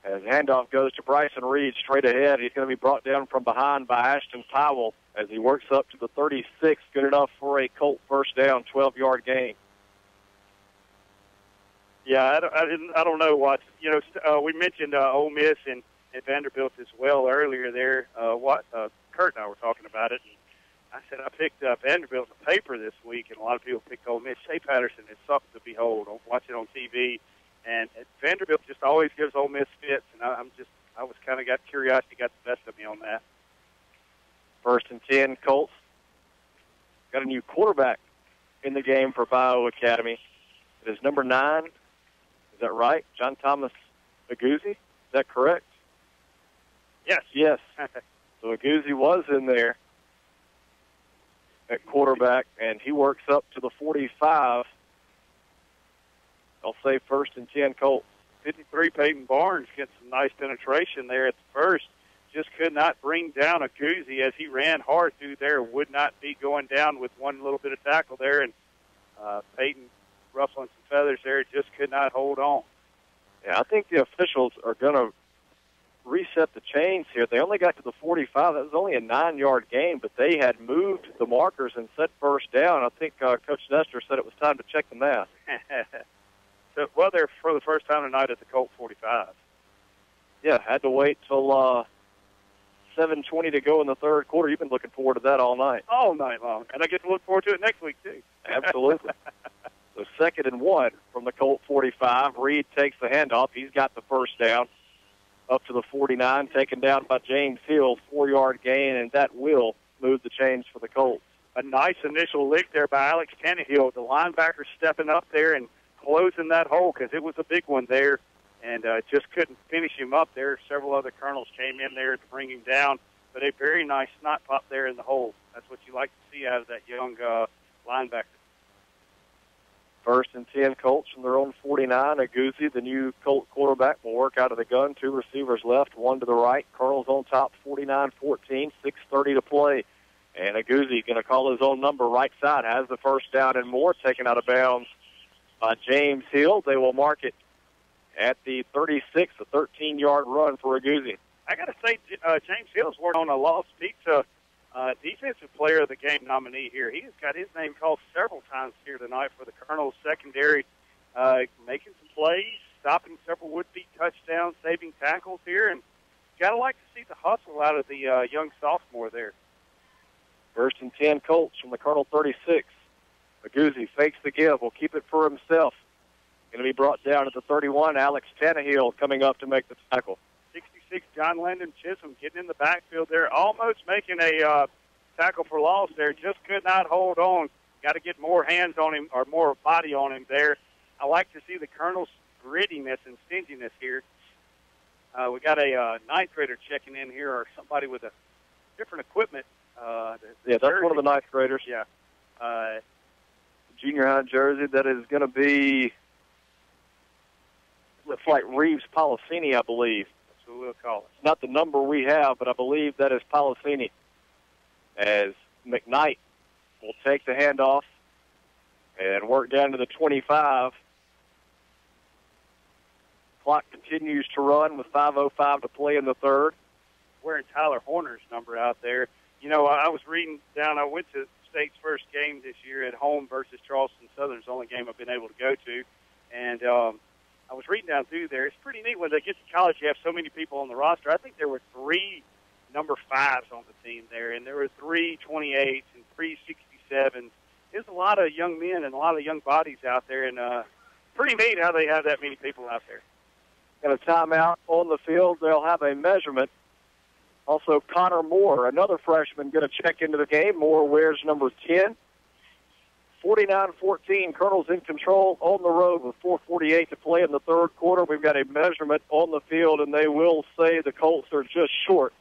[SPEAKER 1] As handoff goes to Bryson Reed straight ahead, he's going to be brought down from behind by Ashton Powell as he works up to the 36, good enough for a Colt first down, 12-yard gain.
[SPEAKER 2] Yeah, I don't know what, we mentioned Ole Miss and Vanderbilt as well earlier there. Kurt and I were talking about it. And I said I picked up Vanderbilt in the paper this week, and a lot of people picked Ole Miss. Shea Patterson is something to behold. Watch it on TV. And Vanderbilt just always gives Ole Miss fits, and I was kind of got curiosity, got the best of me on that.
[SPEAKER 1] 1st and 10, Colts. Got a new quarterback in the game for Bio Academy. It is number 9. Is that right? John Thomas Aguzzi? Is that correct?
[SPEAKER 2] Yes.
[SPEAKER 1] Yes. So Aguzzi was in there at quarterback, and he works up to the 45. I'll say 1st and 10 Colts.
[SPEAKER 2] 53, Peyton Barnes gets some nice penetration there at the first. Just could not bring down Aguzzi as he ran hard through there. Would not be going down with one little bit of tackle there, and Peyton ruffling some feathers there, just could not hold on.
[SPEAKER 1] Yeah, I think the officials are going to reset the chains here. They only got to the 45. That was only a 9-yard gain, but they had moved the markers and set first down. I think Coach Nestor said it was time to check the math.
[SPEAKER 2] So, they're for the first time tonight at the Colt 45.
[SPEAKER 1] Yeah, had to wait till 7:20 to go in the third quarter. You've been looking forward to that all night.
[SPEAKER 2] All night long. And I get to look forward to it next week, too.
[SPEAKER 1] Absolutely. So 2nd and 1 from the Colt 45. Reed takes the handoff. He's got the first down up to the 49, taken down by James Hill, 4-yard gain, and that will move the chains for the Colts.
[SPEAKER 2] A nice initial lick there by Alex Tannehill. The linebacker stepping up there and closing that hole because it was a big one there, and just couldn't finish him up there. Several other Colonels came in there to bring him down, but a very nice snot pop there in the hole. That's what you like to see out of that young linebacker.
[SPEAKER 1] 1st and 10 Colts from their own 49. Aguzzi, the new Colt quarterback, will work out of the gun. 2 receivers left, 1 to the right. Colonels on top, 49-14, 6:30 to play. And Aguzzi going to call his own number right side, has the first down and more, taken out of bounds by James Hill. They will mark it at the 36, a 13-yard run for Aguzzi.
[SPEAKER 2] I got to say, James Hill's worked on a Lost Pizza Defensive Player of the Game nominee here. He has got his name called several times here tonight for the Colonels secondary, making some plays, stopping several would-be touchdowns, saving tackles here, and got to like to see the hustle out of the young sophomore there.
[SPEAKER 1] 1st and 10 Colts from the Colonel 36. Aguzzi fakes the give, will keep it for himself. Going to be brought down at the 31. Alex Tannehill coming up to make the tackle.
[SPEAKER 2] 66, John Landon Chisholm getting in the backfield there, almost making a tackle for loss there. Just could not hold on. Got to get more hands on him or more body on him there. I like to see the Colonel's grittiness and stinginess here. We got a ninth grader checking in here, or somebody with a different equipment.
[SPEAKER 1] That's one of the ninth graders.
[SPEAKER 2] Yeah.
[SPEAKER 1] Junior high jersey. That is going to be, looks like Reeves Policini, I believe.
[SPEAKER 2] That's what we'll call it.
[SPEAKER 1] It's not the number we have, but I believe that is Policini. As McKnight will take the handoff and work down to the 25. Clock continues to run with 5:05 to play in the third.
[SPEAKER 2] Wearing Tyler Horner's number out there. You know, I was reading down. I went to State's first game this year at home versus Charleston Southern. It's the only game I've been able to go to. And I was reading down through there. It's pretty neat when they get to college, you have so many people on the roster. I think there were 3 number 5s on the team there, and there were 3 28s and 3 67s. There's a lot of young men and a lot of young bodies out there, and pretty neat how they have that many people out there.
[SPEAKER 1] Got a timeout on the field. They'll have a measurement. Also, Connor Moore, another freshman, going to check into the game. Moore wears number 10. 49-14, Colonel's in control on the road with 4:48 to play in the third quarter. We've got a measurement on the field, and they will say the Colts are just short.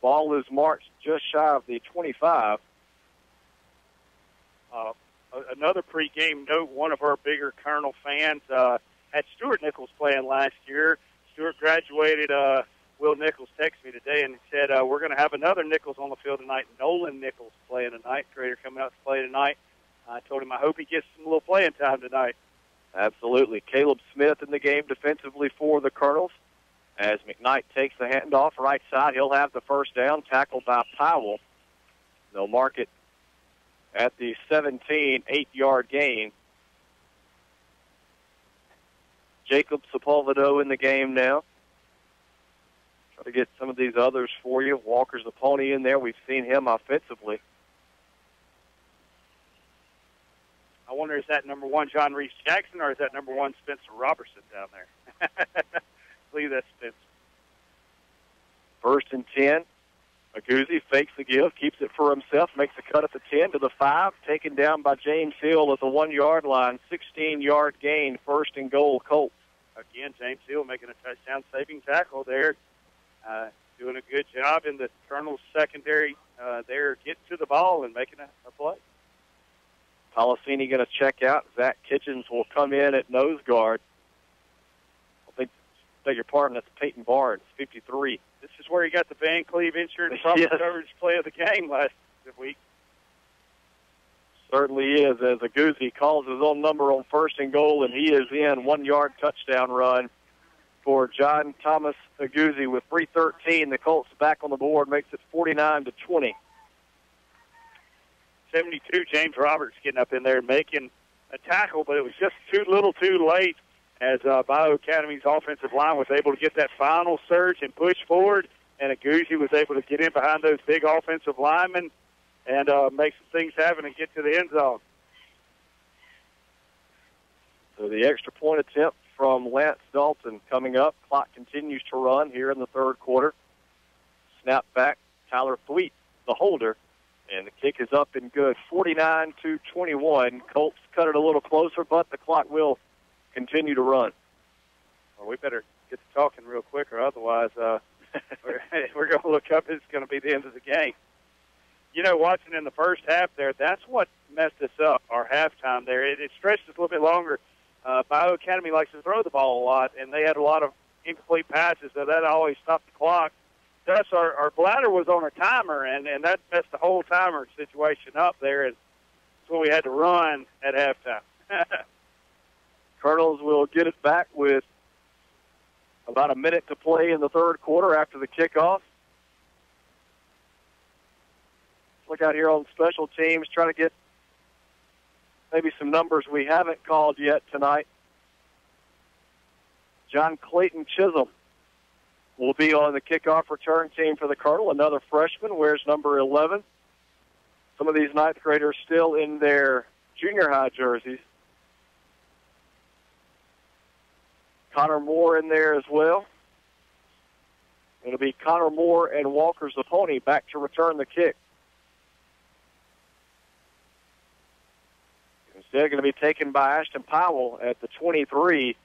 [SPEAKER 1] Ball is marked just shy of the 25.
[SPEAKER 2] Another pregame note, one of our bigger Colonel fans had Stuart Nichols playing last year. Stuart graduated. Will Nichols texted me today and said, we're going to have another Nichols on the field tonight. Nolan Nichols playing tonight. Trader coming out to play tonight. I told him I hope he gets some little playing time tonight.
[SPEAKER 1] Absolutely. Caleb Smith in the game defensively for the Colonels. As McKnight takes the handoff right side, he'll have the first down, tackled by Powell. They'll mark it at the 17, 8-yard gain. Jacob Sepulvedo in the game now. Try to get some of these others for you. Walker's the pony in there. We've seen him offensively.
[SPEAKER 2] I wonder, is that number 1 John Reese Jackson, or is that number 1 Spencer Robertson down there? I believe that's Spencer.
[SPEAKER 1] 1st and 10. Aguzzi fakes the give, keeps it for himself, makes a cut at the 10 to the 5, taken down by James Hill at the 1-yard line. 16-yard gain, 1st and goal, Colts.
[SPEAKER 2] Again, James Hill making a touchdown-saving tackle there. Doing a good job in the Colonel's secondary there, getting to the ball and making a play.
[SPEAKER 1] Policini going to check out. Zach Kitchens will come in at nose guard. Beg your pardon, that's Peyton Barnes, 53.
[SPEAKER 2] This is where he got the Van Cleve Insurance
[SPEAKER 1] Yes.
[SPEAKER 2] coverage play of the game last week.
[SPEAKER 1] Certainly is, as Aguzzi calls his own number on 1st and goal, and he is in. 1-yard touchdown run for John Thomas Aguzzi with 3:13. The Colts back on the board, makes it 49-20.
[SPEAKER 2] 72, James Roberts getting up in there and making a tackle, but it was just too little too late as Bio Academy's offensive line was able to get that final surge and push forward, and Aguzzi was able to get in behind those big offensive linemen and make some things happen and get to the end zone.
[SPEAKER 1] So the extra point attempt from Lance Dalton coming up. Clock continues to run here in the third quarter. Snap back, Tyler Thweet, the holder. And the kick is up and good, 49-21. Colts cut it a little closer, but the clock will continue to run.
[SPEAKER 2] Well, we better get to talking real quick, or otherwise we're going to look up. It's going to be the end of the game. You know, watching in the first half there, that's what messed us up, our halftime there. It stretched us a little bit longer. Bio Academy likes to throw the ball a lot, and they had a lot of incomplete passes, so that always stopped the clock. Thus, our bladder was on a timer, and that messed the whole timer situation up there, and that's what we had to run at halftime.
[SPEAKER 1] Colonels will get it back with about a minute to play in the third quarter after the kickoff. Look out here on special teams, try to get maybe some numbers we haven't called yet tonight. John Clayton Chisholm will be on the kickoff return team for the Colonel. Another freshman, wears number 11. Some of these ninth graders still in their junior high jerseys. Connor Moore in there as well. It'll be Connor Moore and Walker Zapponi back to return the kick. Instead, going to be taken by Ashton Powell at the 23.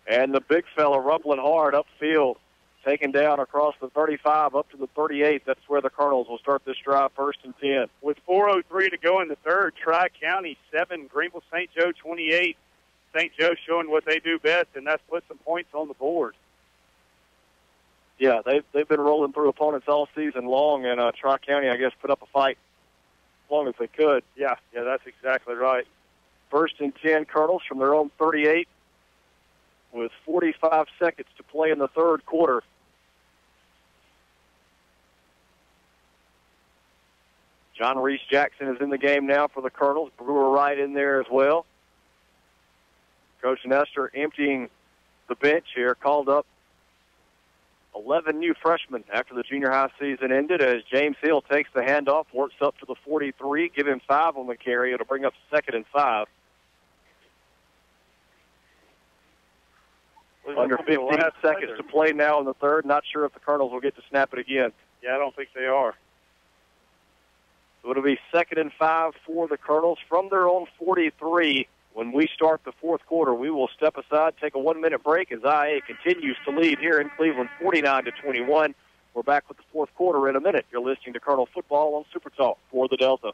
[SPEAKER 1] And the big fella rumbling hard upfield, taken down across the 35 up to the 38. That's where the Colonels will start this drive, 1st and 10.
[SPEAKER 2] With 4:03 to go in the third, Tri-County 7, Greenville St. Joe 28. St. Joe showing what they do best, and that's put some points on the board.
[SPEAKER 1] Yeah, they've been rolling through opponents all season long, and Tri-County, I guess, put up a fight as long as they could.
[SPEAKER 2] Yeah, that's exactly right.
[SPEAKER 1] 1st and 10, Colonels from their own 38 with 45 seconds to play in the third quarter. John Reese Jackson is in the game now for the Colonels. Brewer right in there as well. Coach Nestor emptying the bench here, called up 11 new freshmen after the junior high season ended as James Hill takes the handoff, works up to the 43, give him 5 on the carry. It'll bring up 2nd and 5. Under 15 seconds to play now in the third. Not sure if the Colonels will get to snap it again.
[SPEAKER 2] Yeah, I don't think they are.
[SPEAKER 1] So it'll be 2nd and 5 for the Colonels from their own 43. When we start the fourth quarter, we will step aside, take a 1-minute break as IA continues to lead here in Cleveland 49-21. We're back with the fourth quarter in a minute. You're listening to Colonel Football on Super Talk for the Delta.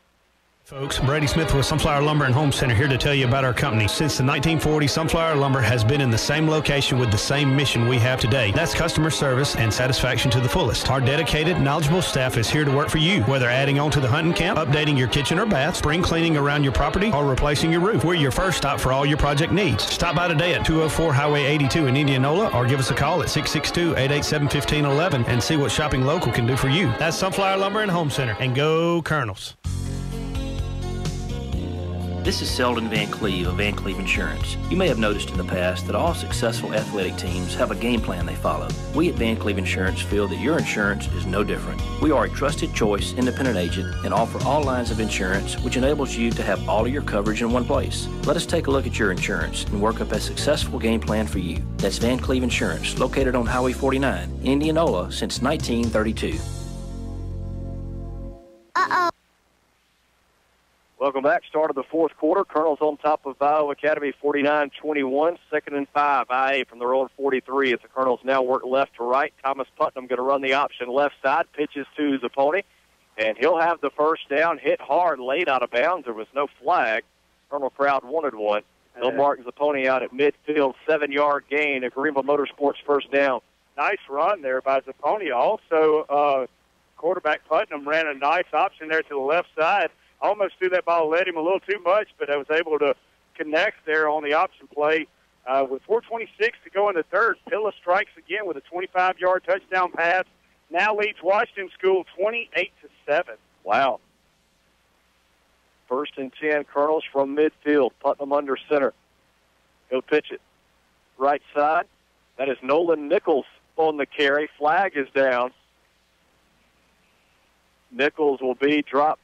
[SPEAKER 11] Folks, Brady Smith with Sunflower Lumber and Home Center here to tell you about our company. Since the 1940s, Sunflower Lumber has been in the same location with the same mission we have today. That's customer service and satisfaction to the fullest. Our dedicated, knowledgeable staff is here to work for you. Whether adding on to the hunting camp, updating your kitchen or bath, spring cleaning around your property, or replacing your roof, we're your first stop for all your project needs. Stop by today at 204 Highway 82 in Indianola or give us a call at 662-887-1511 and see what shopping local can do for you. That's Sunflower Lumber and Home Center. And go Colonels.
[SPEAKER 13] This is Selden Van Cleve of Van Cleve Insurance. You may have noticed in the past that all successful athletic teams have a game plan they follow. We at Van Cleve Insurance feel that your insurance is no different. We are a trusted choice independent agent and offer all lines of insurance, which enables you to have all of your coverage in one place. Let us take a look at your insurance and work up a successful game plan for you. That's Van Cleve Insurance, located on Highway 49, Indianola since 1932.
[SPEAKER 3] Uh-oh.
[SPEAKER 1] Welcome back. Start of the fourth quarter. Colonels on top of Iowa Academy 49-21. 2nd and 5. IA from their own 43 as the Colonels now work left to right. Thomas Putnam going to run the option left side. Pitches to Zapponi. And he'll have the first down. Hit hard, laid out of bounds. There was no flag. Colonel crowd wanted one. They'll mark Zapponi out at midfield. 7-yard gain. A Greenville Motorsports first down.
[SPEAKER 2] Nice run there by Zapponi. Also, quarterback Putnam ran a nice option there to the left side. Almost threw that ball, led him a little too much, but I was able to connect there on the option play. With 4:26 to go in the third, Pilla strikes again with a 25-yard touchdown pass. Now leads Washington School 28-7.
[SPEAKER 1] Wow. 1st and 10, Colonels from midfield. Putnam under center. He'll pitch it. Right side. That is Nolan Nichols on the carry. Flag is down. Nichols will be dropped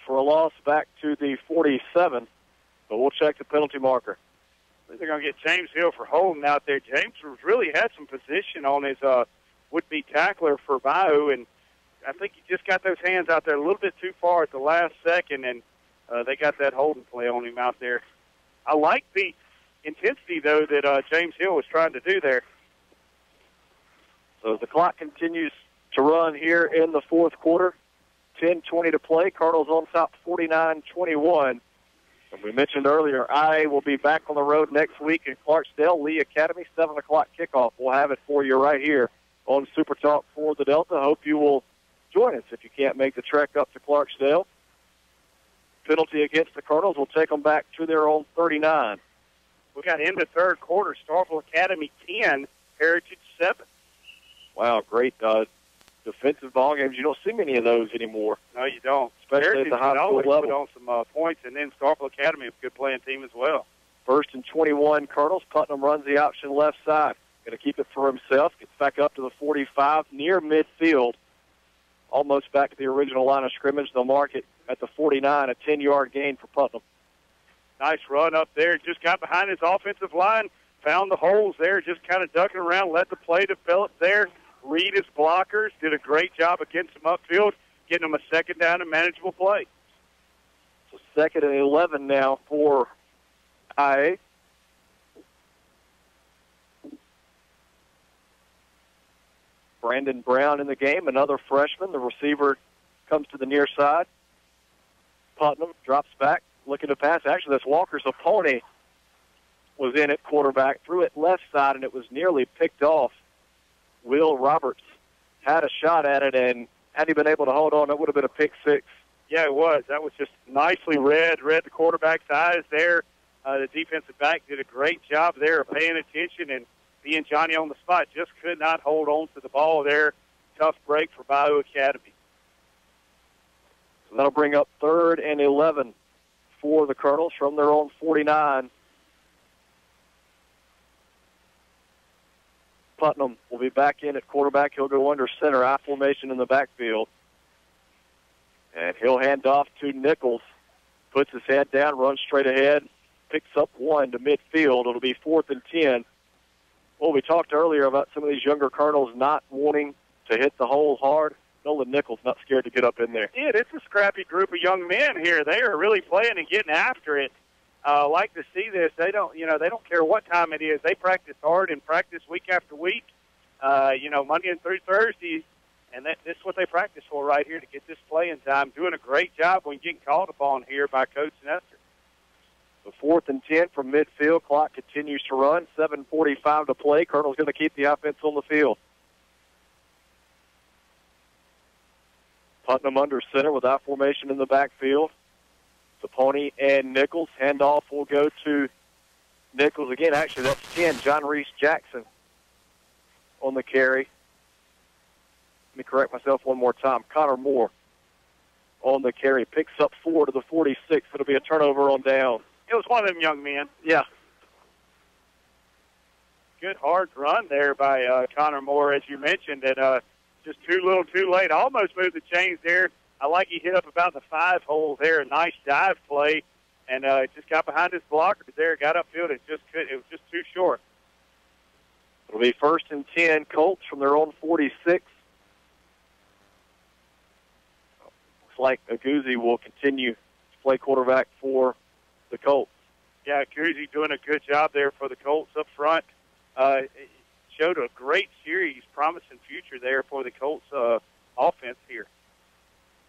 [SPEAKER 1] for a loss back to the 47, but we'll check the penalty marker.
[SPEAKER 2] They're going to get James Hill for holding out there. James really had some position on his would-be tackler for Bayou, and I think he just got those hands out there a little bit too far at the last second, and they got that holding play on him out there. I like the intensity, though, that James Hill was trying to do there.
[SPEAKER 1] So as the clock continues to run here in the fourth quarter, 10:20 to play. Cardinals on top 49-21. And we mentioned earlier, IA will be back on the road next week in Clarksdale. Lee Academy, 7 o'clock kickoff. We'll have it for you right here on Super Talk for the Delta. Hope you will join us if you can't make the trek up to Clarksdale. Penalty against the Cardinals will take them back to their own 39.
[SPEAKER 2] We got into third quarter. Starkville Academy 10, Heritage 7.
[SPEAKER 1] Wow, great defensive ball games. You don't see many of those anymore.
[SPEAKER 2] No, you don't.
[SPEAKER 1] Especially at the high school level.
[SPEAKER 2] Put on some points, and then Starkville Academy is a good playing team as well.
[SPEAKER 1] 1st and 21, Cardinals. Putnam runs the option left side. Going to keep it for himself. Gets back up to the 45, near midfield. Almost back to the original line of scrimmage. They'll mark it at the 49, a 10-yard gain for Putnam.
[SPEAKER 2] Nice run up there. Just got behind his offensive line. Found the holes there. Just kind of ducking around. Let the play develop there. Read his blockers. Did a great job against him upfield, getting him a second down and manageable play.
[SPEAKER 1] So 2nd and 11 now for IA. Brandon Brown in the game, another freshman. The receiver comes to the near side. Putnam drops back, looking to pass. Actually, that's Walker's opponent was in at quarterback, threw it left side, and it was nearly picked off. Will Roberts had a shot at it, and had he been able to hold on, it would have been a pick six.
[SPEAKER 2] Yeah, it was. That was just nicely read the quarterback's eyes there. The defensive back did a great job there of paying attention and being Johnny on the spot. Just could not hold on to the ball there. Tough break for Bayou Academy.
[SPEAKER 1] So that'll bring up 3rd and 11 for the Colonels from their own 49. Putnam will be back in at quarterback. He'll go under center, I formation in the backfield. And he'll hand off to Nichols. Puts his head down, runs straight ahead, picks up 1 to midfield. It'll be 4th and 10. Well, we talked earlier about some of these younger Colonels not wanting to hit the hole hard. Nolan Nichols not scared to get up in there.
[SPEAKER 2] Yeah, it's a scrappy group of young men here. They are really playing and getting after it. Like to see this. They don't care what time it is. They practice hard and practice week after week. Monday and through Thursday, and that's what they practice for right here to get this playing time. Doing a great job when getting called upon here by Coach Nestor.
[SPEAKER 1] The 4th and 10 from midfield. Clock continues to run. 7:45 to play. Colonel's going to keep the offense on the field. Putnam under center with I formation in the backfield. Saponi and Nichols. Handoff will go to Nichols again. Actually, that's 10. John Reese Jackson on the carry. Let me correct myself one more time. Connor Moore on the carry. Picks up 4 to the 46. It'll be a turnover on down.
[SPEAKER 2] It was one of them young men.
[SPEAKER 1] Yeah.
[SPEAKER 2] Good hard run there by Connor Moore, as you mentioned, and just too little too late. Almost moved the chains there. I like he hit up about the 5 hole there. A nice dive play, and just got behind his blocker there, got upfield. It was just too short.
[SPEAKER 1] It'll be 1st and 10, Colts from their own 46. Looks like Aguzzi will continue to play quarterback for the Colts.
[SPEAKER 2] Yeah, Aguzzi doing a good job there for the Colts up front. Showed a great series, promising future there for the Colts offense here.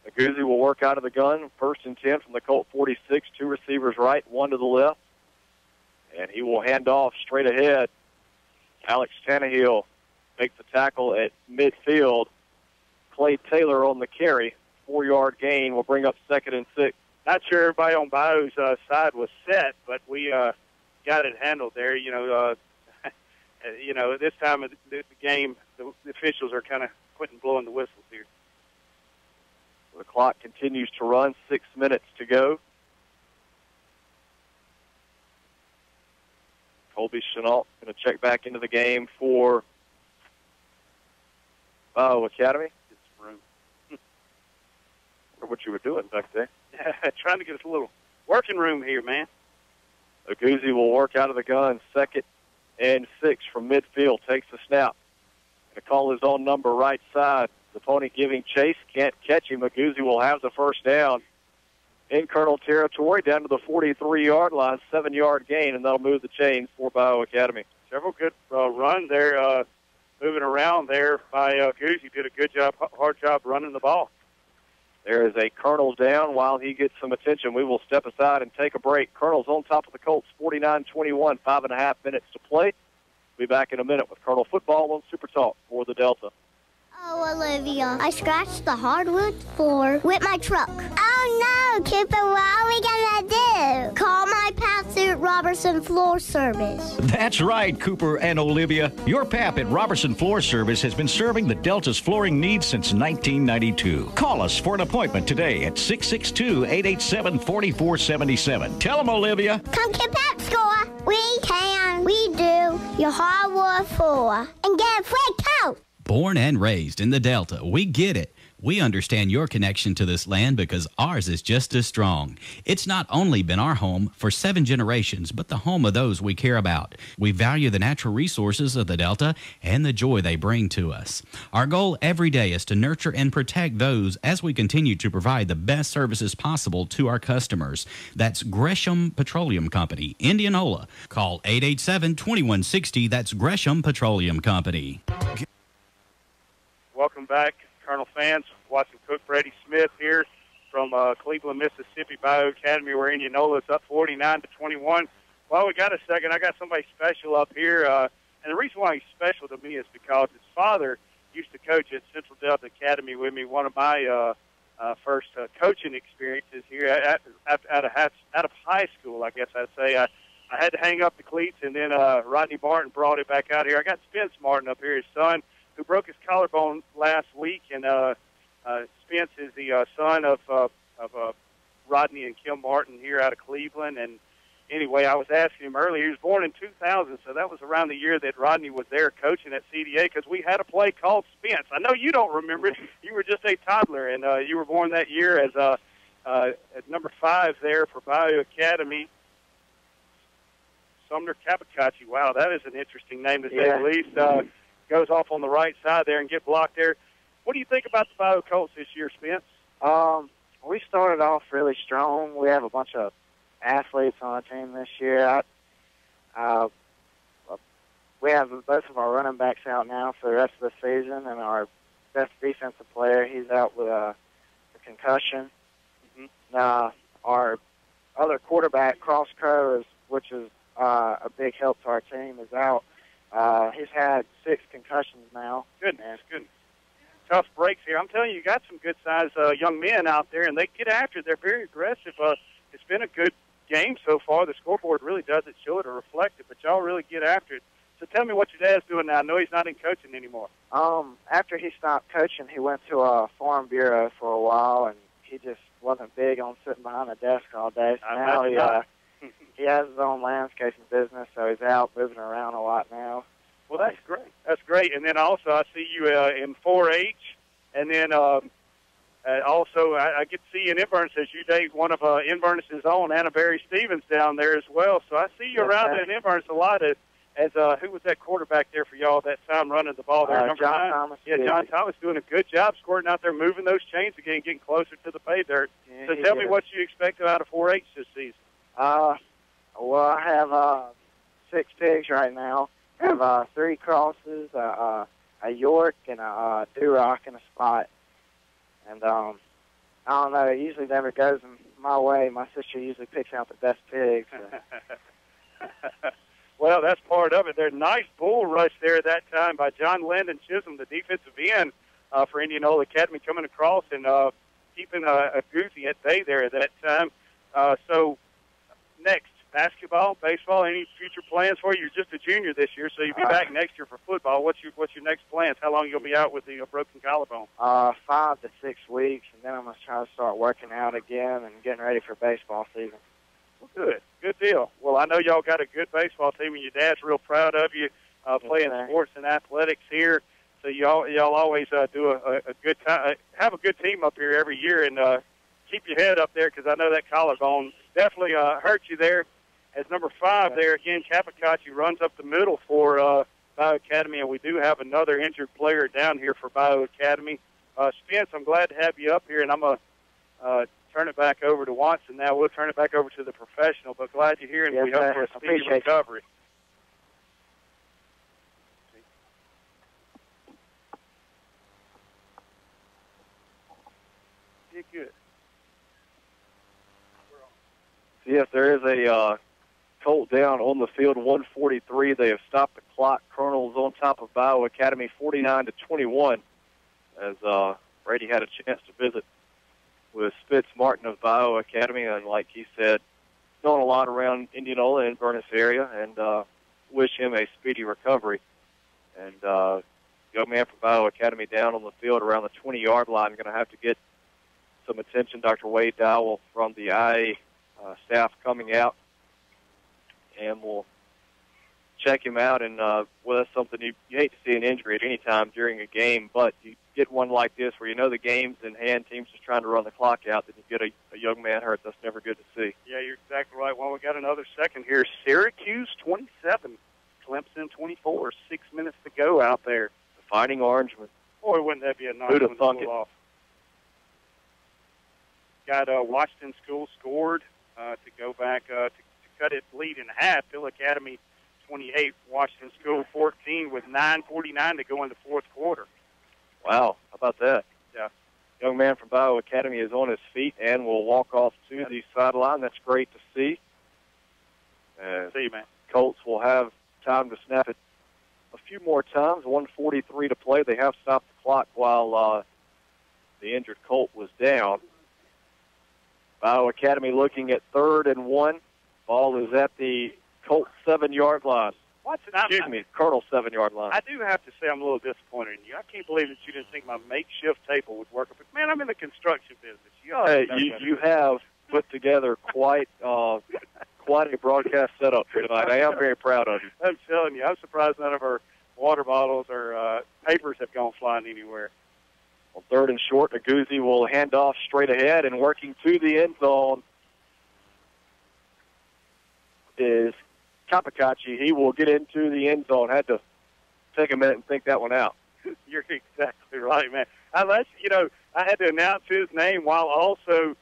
[SPEAKER 1] Aguzzi will work out of the gun. 1st and 10 from the Colt 46. 2 receivers right, 1 to the left. And he will hand off straight ahead. Alex Tannehill makes the tackle at midfield. Clay Taylor on the carry. 4-yard gain will bring up 2nd and 6.
[SPEAKER 2] Not sure everybody on Bayou's side was set, but we got it handled there. At this time of the game, the officials are kind of quitting blowing the whistles here.
[SPEAKER 1] The clock continues to run. 6 minutes to go. Colby Chenault going to check back into the game for Academy.
[SPEAKER 2] Get some room.
[SPEAKER 1] Or what you were doing back there.
[SPEAKER 2] Trying to get us a little working room here, man.
[SPEAKER 1] Aguzzi will work out of the gun. 2nd and 6 from midfield. Takes the snap. Going to call his own number right side. The opponent giving chase. Can't catch him. Aguzzi will have the first down in Colonel territory down to the 43-yard line. 7-yard gain, and that'll move the chains for Bayou Academy.
[SPEAKER 2] Several good run there, moving around there by Aguzzi. Did a good job, hard job running the ball.
[SPEAKER 1] There is a Colonel down. While he gets some attention, we will step aside and take a break. Colonel's on top of the Colts, 49-21, 5.5 minutes to play. We'll be back in a minute with Colonel football on Super Talk for the Delta.
[SPEAKER 3] Oh, Olivia, I scratched the hardwood floor with my truck. Oh, no, Cooper, what are we going to do? Call my Pat Robertson Floor Service.
[SPEAKER 4] That's right, Cooper and Olivia. Your Pap at Robertson Floor Service has been serving the Delta's flooring needs since 1992. Call us for an appointment today at 662-887-4477. Tell them, Olivia.
[SPEAKER 3] Come to Pep Store. We can. We do. Your hardwood floor. And get a free coat.
[SPEAKER 8] Born and raised in the Delta, we get it. We understand your connection to this land because ours is just as strong. It's not only been our home for 7 generations, but the home of those we care about. We value the natural resources of the Delta and the joy they bring to us. Our goal every day is to nurture and protect those as we continue to provide the best services possible to our customers. That's Gresham Petroleum Company, Indianola. Call 887-2160. That's Gresham Petroleum Company.
[SPEAKER 2] Welcome back, Colonel fans. Watching Cook Brady Smith here from Cleveland, Mississippi Bio Academy, where Indianola is up 49-21. Well, we got a second. I got somebody special up here, and the reason why he's special to me is because his father used to coach at Central Delta Academy with me. One of my first coaching experiences here out of high school, I guess I'd say. I had to hang up the cleats, and then Rodney Martin brought it back out here. I got Spence Martin up here, his son, who broke his collarbone last week, and Spence is the son of Rodney and Kim Martin here out of Cleveland. And anyway, I was asking him earlier. He was born in 2000, so that was around the year that Rodney was there coaching at CDA, because we had a play called Spence. I know you don't remember it. You were just a toddler, and you were born that year as at number 5 there for Bayou Academy. Sumner Capocacci. Wow, that is an interesting name to say the least. Goes off on the right side there and get blocked there. What do you think about the Bayou Colts this year, Spence?
[SPEAKER 18] We started off really strong. We have a bunch of athletes on the team this year. We have both of our running backs out now for the rest of the season, and our best defensive player, he's out with a concussion.
[SPEAKER 2] Mm-hmm.
[SPEAKER 18] Our other quarterback, Cross Crow, which is a big help to our team, is out. He's had 6 concussions now.
[SPEAKER 2] Goodness. Tough breaks here. I'm telling you, you got some good-sized young men out there, and they get after it. They're very aggressive. It's been a good game so far. The scoreboard really doesn't show it or reflect it, but y'all really get after it. So tell me what your dad's doing now. I know he's not in coaching anymore.
[SPEAKER 18] After he stopped coaching, he went to a farm bureau for a while, and he just wasn't big on sitting behind a desk all day. So now he has his own landscaping business, so he's out moving around a lot now.
[SPEAKER 2] Well, that's great. That's great. And then also I see you in 4-H, and then also I get to see you in Inverness as you date one of Inverness's own, Anna Barry Stevens, down there as well. So I see you around in Inverness a lot as who was that quarterback there for y'all that time running the ball there? Number
[SPEAKER 18] John
[SPEAKER 2] 9?
[SPEAKER 18] Thomas.
[SPEAKER 2] Yeah, John Thomas doing a good job squirting out there, moving those chains again, getting closer to the pay dirt.
[SPEAKER 18] Yeah,
[SPEAKER 2] so tell me what you expect out of 4-H this season.
[SPEAKER 18] Well, I have 6 pigs right now. I have 3 crosses, a York, and a Duroc in a spot. And I don't know, it usually never goes my way. My sister usually picks out the best pigs. So.
[SPEAKER 2] Well, that's part of it. There's a nice bull rush there at that time by John Landon Chisholm, the defensive end for Indianola Academy, coming across and keeping a goosey at bay there at that time. So next, basketball, baseball, any future plans for you? You're just a junior this year, so you'll be back next year for football. What's your next plans? How long you'll be out with the broken collarbone?
[SPEAKER 18] 5 to 6 weeks, and then I'm going to try to start working out again and getting ready for baseball season.
[SPEAKER 2] Well, good deal. Well, I know y'all got a good baseball team, and your dad's real proud of you playing sports and athletics here. So y'all always do a good time. Have a good team up here every year, and keep your head up there, because I know that collarbone definitely hurt you there. As number 5 there, again, Capocacci runs up the middle for Bio Academy, and we do have another injured player down here for Bio Academy. Spence, I'm glad to have you up here, and I'm going to turn it back over to Watson now. We'll turn it back over to the professional, but glad you're here, and we hope for a speedy recovery. Good.
[SPEAKER 1] Yes, there is a Colt down on the field, 143. They have stopped the clock. Colonel's on top of Bio Academy, 49-21, as Brady had a chance to visit with Spitz Martin of Bio Academy, and like he said, known a lot around Indianola and Inverness area, and wish him a speedy recovery. And young man from Bio Academy down on the field around the 20-yard line, going to have to get some attention. Dr. Wade Dowell from the IA staff coming out, and we'll check him out. And well, that's something you hate to see an injury at any time during a game, but you get one like this where you know the game's in hand, team's just trying to run the clock out, then you get a young man hurt. That's never good to see.
[SPEAKER 2] Yeah, you're exactly right. Well, we got another second here. Syracuse 27, Clemson 24. 6 minutes to go out there.
[SPEAKER 1] The Fighting Orangemen.
[SPEAKER 2] Boy, wouldn't that be a nice
[SPEAKER 1] Who'd have
[SPEAKER 2] one to
[SPEAKER 1] thunk
[SPEAKER 2] pull
[SPEAKER 1] it?
[SPEAKER 2] off. Got Washington School scored to go back to cut its lead in half. Hill Academy 28, Washington School 14 with 9:49 to go in the fourth quarter.
[SPEAKER 1] Wow, how about that?
[SPEAKER 2] Yeah.
[SPEAKER 1] Young man from Bio Academy is on his feet and will walk off to the sideline. That's great to see.
[SPEAKER 2] See, man.
[SPEAKER 1] Colts will have time to snap it a few more times. 1:43 to play. They have stopped the clock while the injured Colt was down. Bio Academy looking at 3rd and 1. Ball is at the Colt 7-yard line. Excuse me, Colonel 7-yard line.
[SPEAKER 2] I do have to say I'm a little disappointed in you. I can't believe that you didn't think my makeshift table would work. But, man, I'm in the construction business.
[SPEAKER 1] You have put together quite a broadcast setup here tonight. I am very proud of you.
[SPEAKER 2] I'm telling you, I'm surprised none of our water bottles or papers have gone flying anywhere.
[SPEAKER 1] On 3rd and short, Aguzzi will hand off straight ahead, and working to the end zone is Capocacci. He will get into the end zone. Had to take a minute and think that one out.
[SPEAKER 2] You're exactly right, man. I had to announce his name while also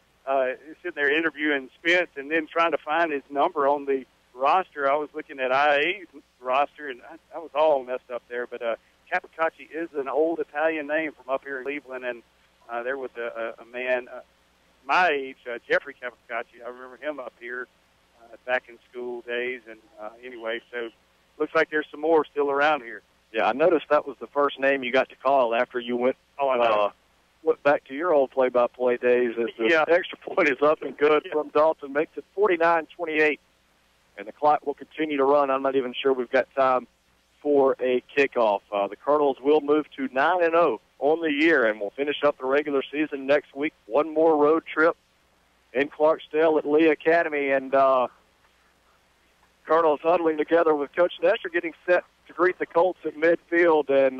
[SPEAKER 2] sitting there interviewing Spence and then trying to find his number on the roster. I was looking at IA's roster, and I was all messed up there. But Capocacci is an old Italian name from up here in Cleveland, and there was a man my age, Jeffrey Capocacci. I remember him up here back in school days. And anyway, so looks like there's some more still around here.
[SPEAKER 1] Yeah, I noticed that was the first name you got to call after you went back to your old play-by-play days. As the extra point is up and good from Dalton, makes it 49-28, and the clock will continue to run. I'm not even sure we've got time for a kickoff. The Colonels will move to 9-0 on the year, and we'll finish up the regular season next week. One more road trip in Clarksdale at Lee Academy, and Colonels huddling together with Coach Nestor, getting set to greet the Colts at midfield. And,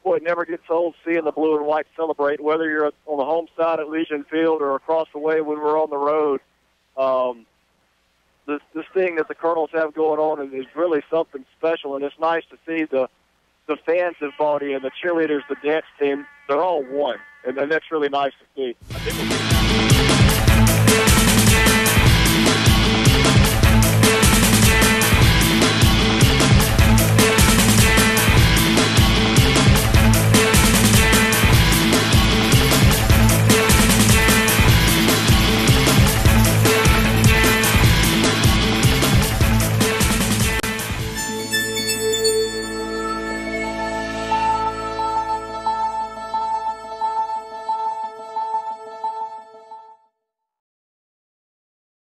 [SPEAKER 1] boy, it never gets old seeing the blue and white celebrate, whether you're on the home side at Legion Field or across the way when we're on the road. This thing that the Colonels have going on is really something special, and it's nice to see the fans have bought in, the cheerleaders, the dance team, they're all one, and that's really nice to see.